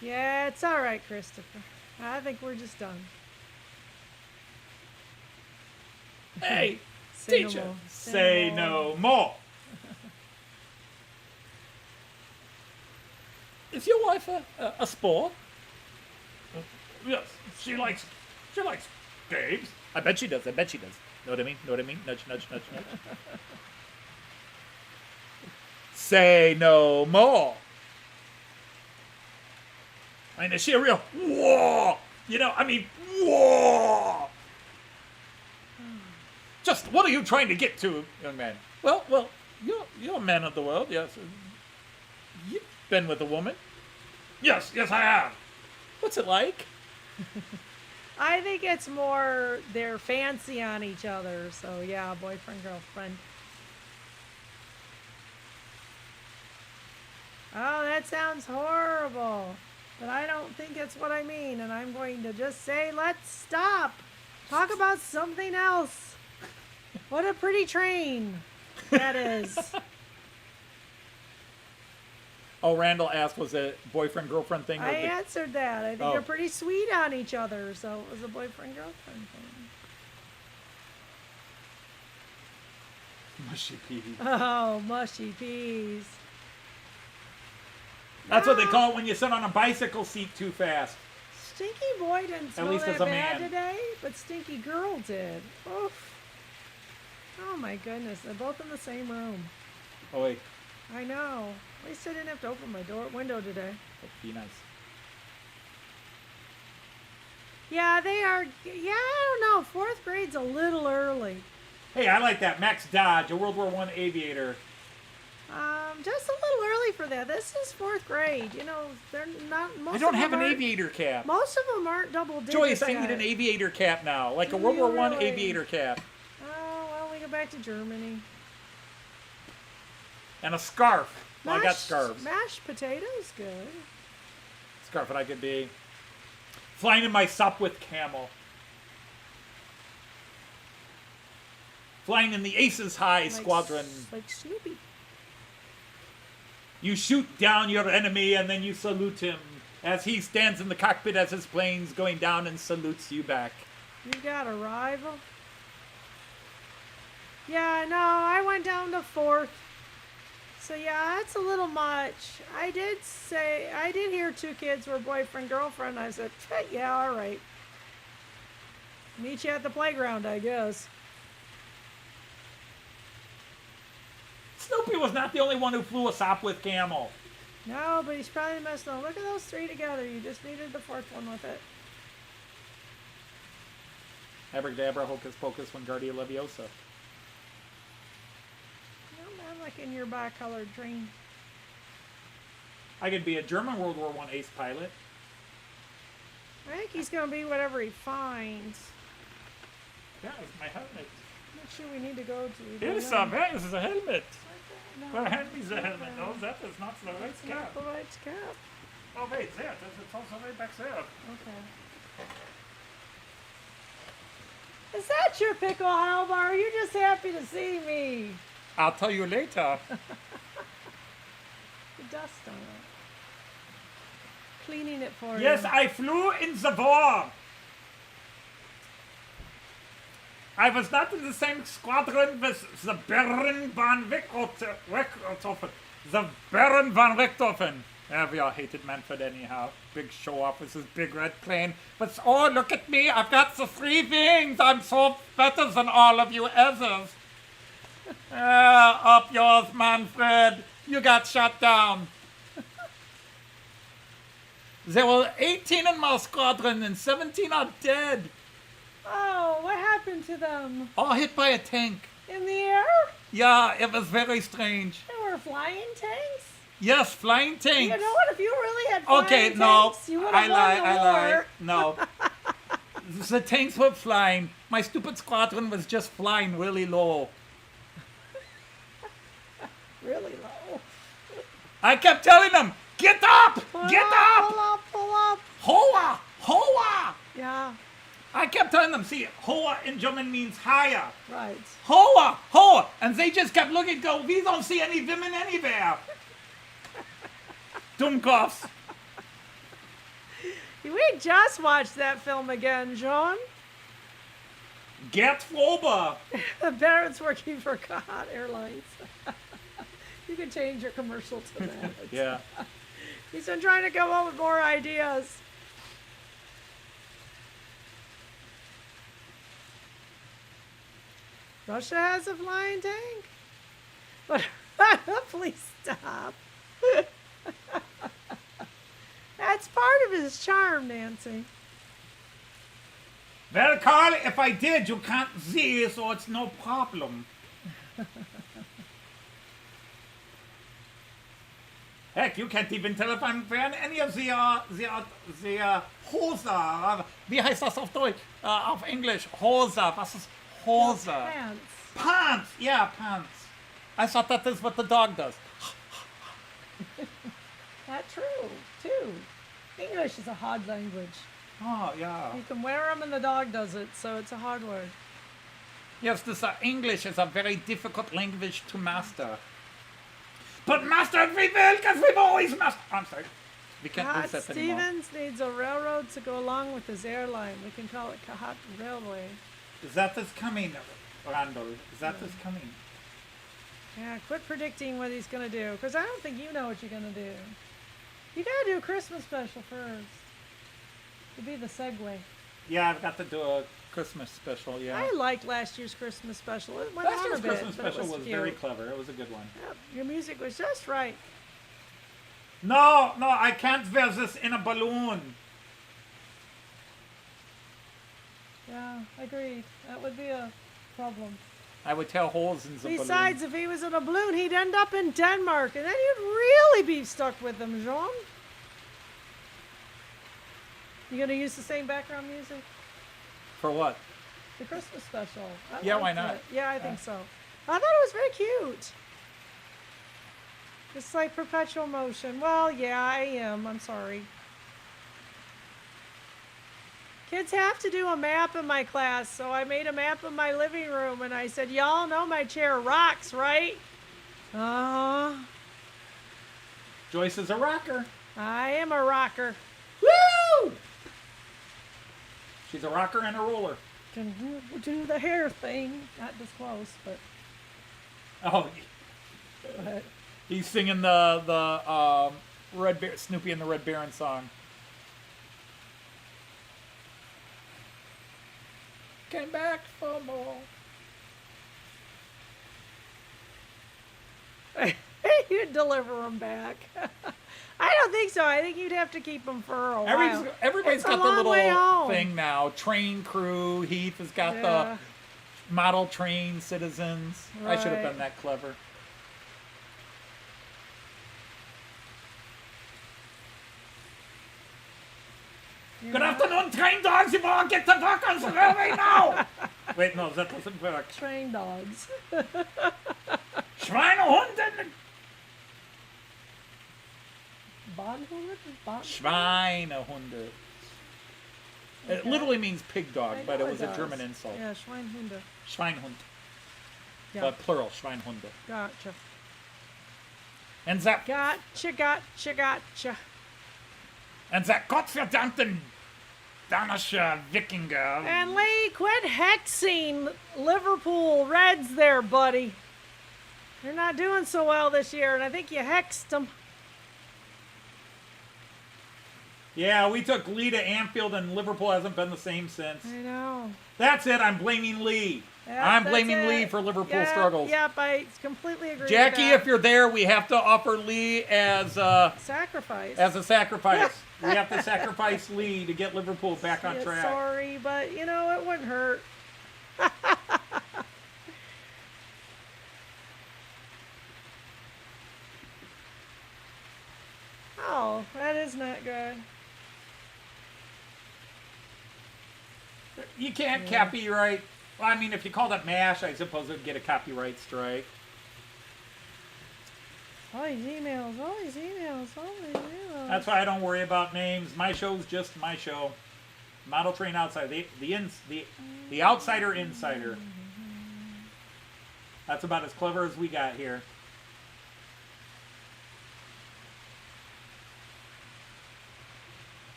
S3: Yeah, it's all right, Christopher. I think we're just done.
S1: Hey,
S3: Say no
S1: teacher,
S3: more.
S1: say no more. Is your wife a sport? Yes, she likes games. I bet she does. Know what I mean? Nudge, nudge, nudge, nudge. Say no more. I mean, is she a real whoa? Whoa. Just what are you trying to get to, young man? Well, you're a man of the world, yes. You've been with a woman. Yes, I have. What's it like?
S3: I think it's more they're fancy on each other. So yeah, boyfriend, girlfriend. Oh, that sounds horrible. But I don't think it's what I mean. And I'm going to just say, let's stop. Talk about something else. What a pretty train that is.
S1: Oh, Randall asked, was it boyfriend-girlfriend thing? Or
S3: I answered that. I think
S1: Oh.
S3: they're pretty sweet on each other. So it was a boyfriend-girlfriend thing.
S1: Mushy peas.
S3: Oh, mushy peas.
S1: That's what they call it when you sit on a bicycle seat too fast.
S3: Stinky boy didn't smell
S1: least
S3: that
S1: as a
S3: bad
S1: man.
S3: today, but Stinky girl did. Oof. Oh my goodness, they're both in the same room.
S1: Oh, wait.
S3: I know. At least I didn't have to open my window today.
S1: That'd be nice.
S3: Yeah, they are. Yeah, I don't know. Fourth grade's a little early.
S1: Hey, I like that. Max Dodge, a World War I aviator.
S3: Just a little early for that. This is fourth grade. You know, they're not. Most
S1: I don't
S3: of
S1: have
S3: them
S1: an
S3: aren't-
S1: aviator cap.
S3: Most of them aren't double digits.
S1: Joyce, I
S3: yet.
S1: need an aviator cap now. Like a
S3: Do
S1: World War
S3: you
S1: I
S3: really?
S1: aviator cap.
S3: Oh, well, we go back to Germany.
S1: And a scarf. Well, I got scarves.
S3: Mashed potatoes, good.
S1: Scarf, and I could be flying in my Sopwith camel. Flying in the Aces High squadron.
S3: Like Snoopy.
S1: You shoot down your enemy and then you salute him as he stands in the cockpit as his plane's going down and salutes you back.
S3: You got a rival? Yeah, no, I went down to 4th. So yeah, that's a little much. I did hear 2 kids were boyfriend, girlfriend. I said, yeah, all right. Meet you at the playground, I guess.
S1: Snoopy was not the only one who flew a Sopwith camel.
S3: No, but he's probably messing up. Look at those 3 together. You just needed the 4th one with it.
S1: Abracadabra, hocus pocus, Wingardium Leviosa.
S3: I'm like in your bi-colored dream.
S1: I could be a German World War I ace pilot.
S3: I think he's going to be whatever he finds.
S1: Yeah, it's my helmet.
S3: Not sure we need to go to.
S1: This is a helmet.
S3: No,
S1: Well, hand me the helmet. No, that is not the right
S3: it's
S1: cap.
S3: not the right cap.
S1: Oh, wait, there. It's also right back there.
S3: Okay. Is that your pickle, Halvar? Are you just happy to see me?
S1: I'll tell you later.
S3: The dust on it. Cleaning it for you.
S1: Yes, I flew in the war. I was not in the same squadron with the Baron von Richthofen. The Baron von Richthofen. Yeah, we all hated Manfred anyhow. Big show off with his big red plane. But oh, look at me. I've got the 3 wings. I'm so better than all of you others. Up yours, Manfred. You got shot down. There were 18 in my squadron and 17 are dead.
S3: Oh, what happened to them?
S1: All hit by a tank.
S3: In the air?
S1: Yeah, it was very strange.
S3: They were flying tanks?
S1: Yes, flying tanks.
S3: You know what? If you really had flying
S1: Okay, no,
S3: tanks, you would
S1: I
S3: have
S1: lie,
S3: won the
S1: I
S3: war.
S1: lie. No. The tanks were flying. My stupid squadron was just flying really low.
S3: Really low.
S1: I kept telling them, get up! Get up!
S3: Pull up, pull up.
S1: Hoa! Hoa!
S3: Yeah,
S1: I kept telling them, see, Hoa in German means higher.
S3: right.
S1: Hoa! Hoa! And they just kept looking, go, we don't see any women anywhere. Dummkopfs.
S3: We just watched that film again, John.
S1: Gert Frober.
S3: The Barrett's working for Kahat Airlines. You can change your commercial to that.
S1: Yeah.
S3: He's been trying to come up with more ideas. Russia has a flying tank? But please stop. That's part of his charm, Nancy.
S1: Well, Carl, if I did, you can't see, so it's no problem. Heck, you can't even tell if I'm wearing any of the Hose. Wie heißt das auf Deutsch? Auf English, Hose. Was ist Hose?
S3: Pants.
S1: Pants. Yeah, pants. I thought that is what the dog does.
S3: That's true, too. English is a hard language.
S1: Oh, yeah.
S3: You can wear them and the dog does it, so it's a hard word.
S1: Yes, this English is a very difficult language to master. But master it we will, because we've always mastered. I'm sorry. We can't
S3: Kahat
S1: use that anymore.
S3: Stevens needs a railroad to go along with his airline. We can call it Kahat Railway.
S1: That is coming, Randall. That is coming.
S3: Yeah, quit predicting what he's going to do, because I don't think you know what you're going to do. You got to do a Christmas special first. It'll be the segue.
S1: Yeah, I've got to do a Christmas special, yeah.
S3: I liked last year's Christmas special. It went
S1: Last
S3: on a
S1: year's
S3: bit,
S1: Christmas
S3: but it
S1: special was
S3: cute.
S1: very clever. It was a good one.
S3: Yep, your music was just right.
S1: No, I can't wear this in a balloon.
S3: Yeah, agreed. That would be a problem.
S1: I would tear holes in the balloon.
S3: Besides, if he was in a balloon, he'd end up in Denmark, and then you'd really be stuck with him, Jean. You gonna use the same background music?
S1: For what?
S3: The Christmas special. I
S1: Yeah, why
S3: liked
S1: not?
S3: it. Yeah, I think so. I thought it was very cute. It's like perpetual motion. Well, yeah, I am. I'm sorry. Kids have to do a map in my class, so I made a map of my living room and I said, y'all know my chair rocks, right?
S1: Joyce is a rocker.
S3: I am a rocker.
S1: Woo! She's a rocker and a roller.
S3: Can do the hair thing. Not this close, but
S1: Oh, he's singing the Red Bear, Snoopy and the Red Baron song. Came back for more.
S3: you'd deliver them back. I don't think so. I think you'd have to keep them for a while.
S1: Everybody's
S3: It's a
S1: got the
S3: long way
S1: little
S3: home.
S1: thing now. Train crew. Heath has got
S3: Yeah.
S1: the model train citizens. I should have
S3: Right.
S1: been that clever. Good afternoon, train dogs. You all get to work on the railway now. Wait, no, that doesn't work.
S3: Train dogs.
S1: Schweinehunden.
S3: Bonhund?
S1: Schweinehunde. It
S3: Okay.
S1: literally means pig dog,
S3: I
S1: but
S3: know
S1: it was
S3: it
S1: a German
S3: does.
S1: insult.
S3: Yeah, Schweinhunde.
S1: Schweinhund,
S3: Yeah,
S1: but plural, Schweinhunde.
S3: gotcha.
S1: And that
S3: Gotcha.
S1: Gottverdammten Dänische Wikinger.
S3: And Lee, quit hexing Liverpool Reds there, buddy. They're not doing so well this year, and I think you hexed them.
S1: Yeah, we took Lee to Anfield, and Liverpool hasn't been the same since.
S3: I know.
S1: That's it. I'm blaming Lee.
S3: Yep,
S1: I'm
S3: that's
S1: blaming
S3: it.
S1: Lee for Liverpool
S3: Yep,
S1: struggles.
S3: Yep, I completely agree
S1: Jackie,
S3: with that.
S1: if you're there, we have to offer Lee as a
S3: Sacrifice.
S1: sacrifice. We have to sacrifice Lee to get Liverpool back on
S3: Yeah,
S1: track.
S3: sorry, but you know, it wouldn't hurt. Oh, that is not good.
S1: You can't copyright. Well, I mean, if you called it MASH, I suppose it would get a copyright strike.
S3: All these emails.
S1: That's why I don't worry about names. My show's just my show. Model Train Outsider. The Outsider Insider. That's about as clever as we got here.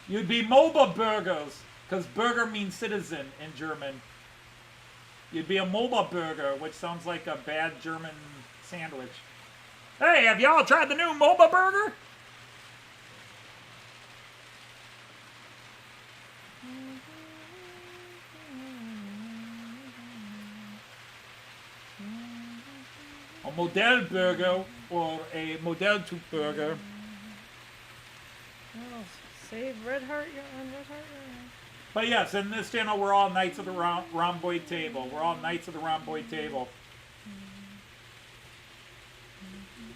S1: You'd be MOBA burgers, because burger means citizen in German. You'd be a MOBA burger, which sounds like a bad German sandwich. Hey, have y'all tried the new MOBA burger? A Modell burger or a Modell Typ burger.
S3: Oh, save Red Heart on Red Heart.
S1: But yes, in this channel, we're all Knights of the Rhomboid Table. We're all Knights of the Rhomboid Table.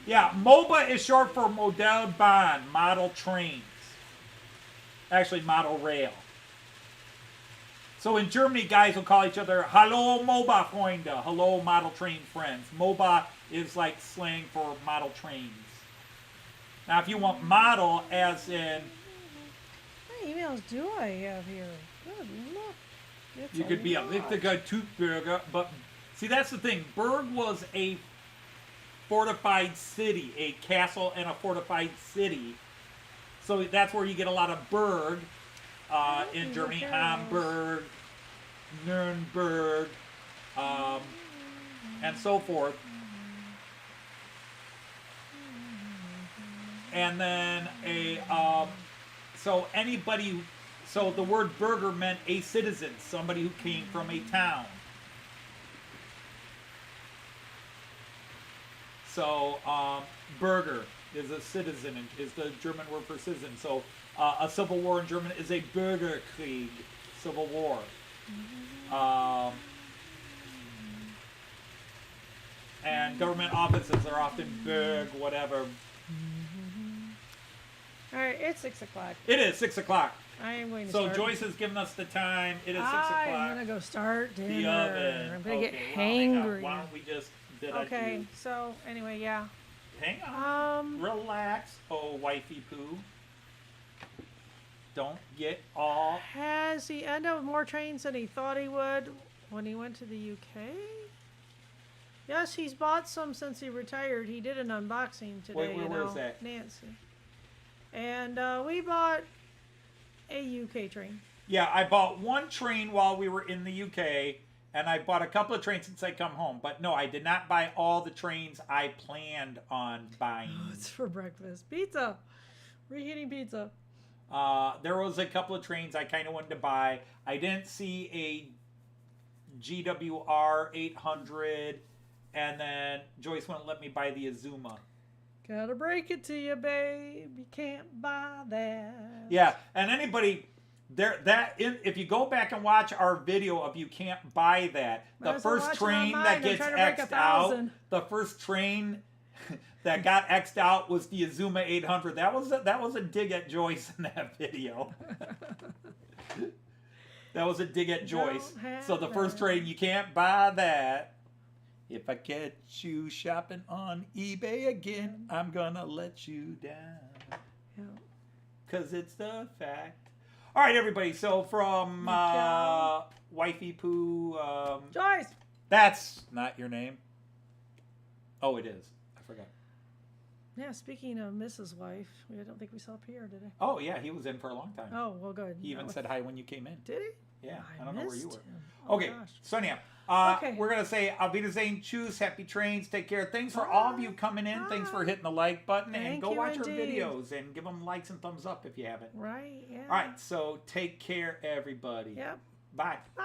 S1: Yeah, MOBA is short for Modellbahn, model trains. Actually, model rail. So in Germany, guys will call each other, Hallo MOBA Freunde, hello model train friends. MOBA is like slang for model trains. Now, if you want model as in,
S3: How many emails do I have here? Good look. It's
S1: you could be a
S3: lot.
S1: Lichtiger Typburger, but see, that's the thing. Berg was a fortified city, a castle and a fortified city. So that's where you get a lot of Berg in Germany. Hamburg, Nuremberg, and so forth. And then so the word burger meant a citizen, somebody who came from a town. So burger is a citizen, is the German word for citizen. So a civil war in German is a Bürgerkrieg, civil war. And government offices are often Bürg, whatever.
S3: All right, it's 6 o'clock.
S1: It is 6 o'clock.
S3: I am going to
S1: So
S3: start.
S1: Joyce has given us the time. It is 6
S3: I'm
S1: o'clock.
S3: gonna go start dinner.
S1: The oven.
S3: I'm gonna
S1: Okay,
S3: get
S1: well, hang on.
S3: hangry.
S1: Why don't we just Did I
S3: Okay,
S1: do?
S3: so anyway, yeah.
S1: Hang on. Relax. Oh, wifey poo. Don't get all...
S3: Has he ended up with more trains than he thought he would when he went to the UK? Yes, he's bought some since he retired. He did an unboxing today.
S1: Wait, where is that?
S3: Nancy. And we bought a UK train.
S1: Yeah, I bought one train while we were in the UK, and I bought a couple of trains since I come home. But no, I did not buy all the trains I planned on buying.
S3: Oh, it's for breakfast. Pizza. Reheating pizza.
S1: There was a couple of trains I kind of wanted to buy. I didn't see a GWR 800, and then Joyce wouldn't let me buy the Azuma.
S3: Gotta break it to you, babe. You can't buy that.
S1: Yeah, and anybody if you go back and watch our video of you can't buy that, the first train that gets X'd out, the first train that got X'd out was the Azuma 800. That was a dig at Joyce in that video. That was a dig at Joyce. So the first train, you can't buy that. If I catch you shopping on eBay again, I'm gonna let you down.
S3: Yeah.
S1: 'Cause it's the fact. All right, everybody. So from Wifey Poo,
S3: Joyce.
S1: that's not your name. Oh, it is. I forgot.
S3: Yeah, speaking of Mrs. Wife, I don't think we saw Pierre, did I?
S1: Oh, yeah, he was in for a long time.
S3: Oh, well, good.
S1: He even said hi when you came in.
S3: Did he?
S1: Yeah, I don't know where you
S3: missed
S1: were.
S3: him. Oh,
S1: Okay,
S3: gosh.
S1: so anyhow,
S3: Okay.
S1: we're going to say Auf Wiedersehen, choose, happy trains, take care. Thanks for all of you coming in. Thanks for hitting the like button. And
S3: Thank
S1: go
S3: you
S1: watch our
S3: indeed.
S1: videos and give them likes and thumbs up if you haven't.
S3: Right, yeah.
S1: All right, so take care, everybody.
S3: Yep.
S1: Bye.
S3: Bye.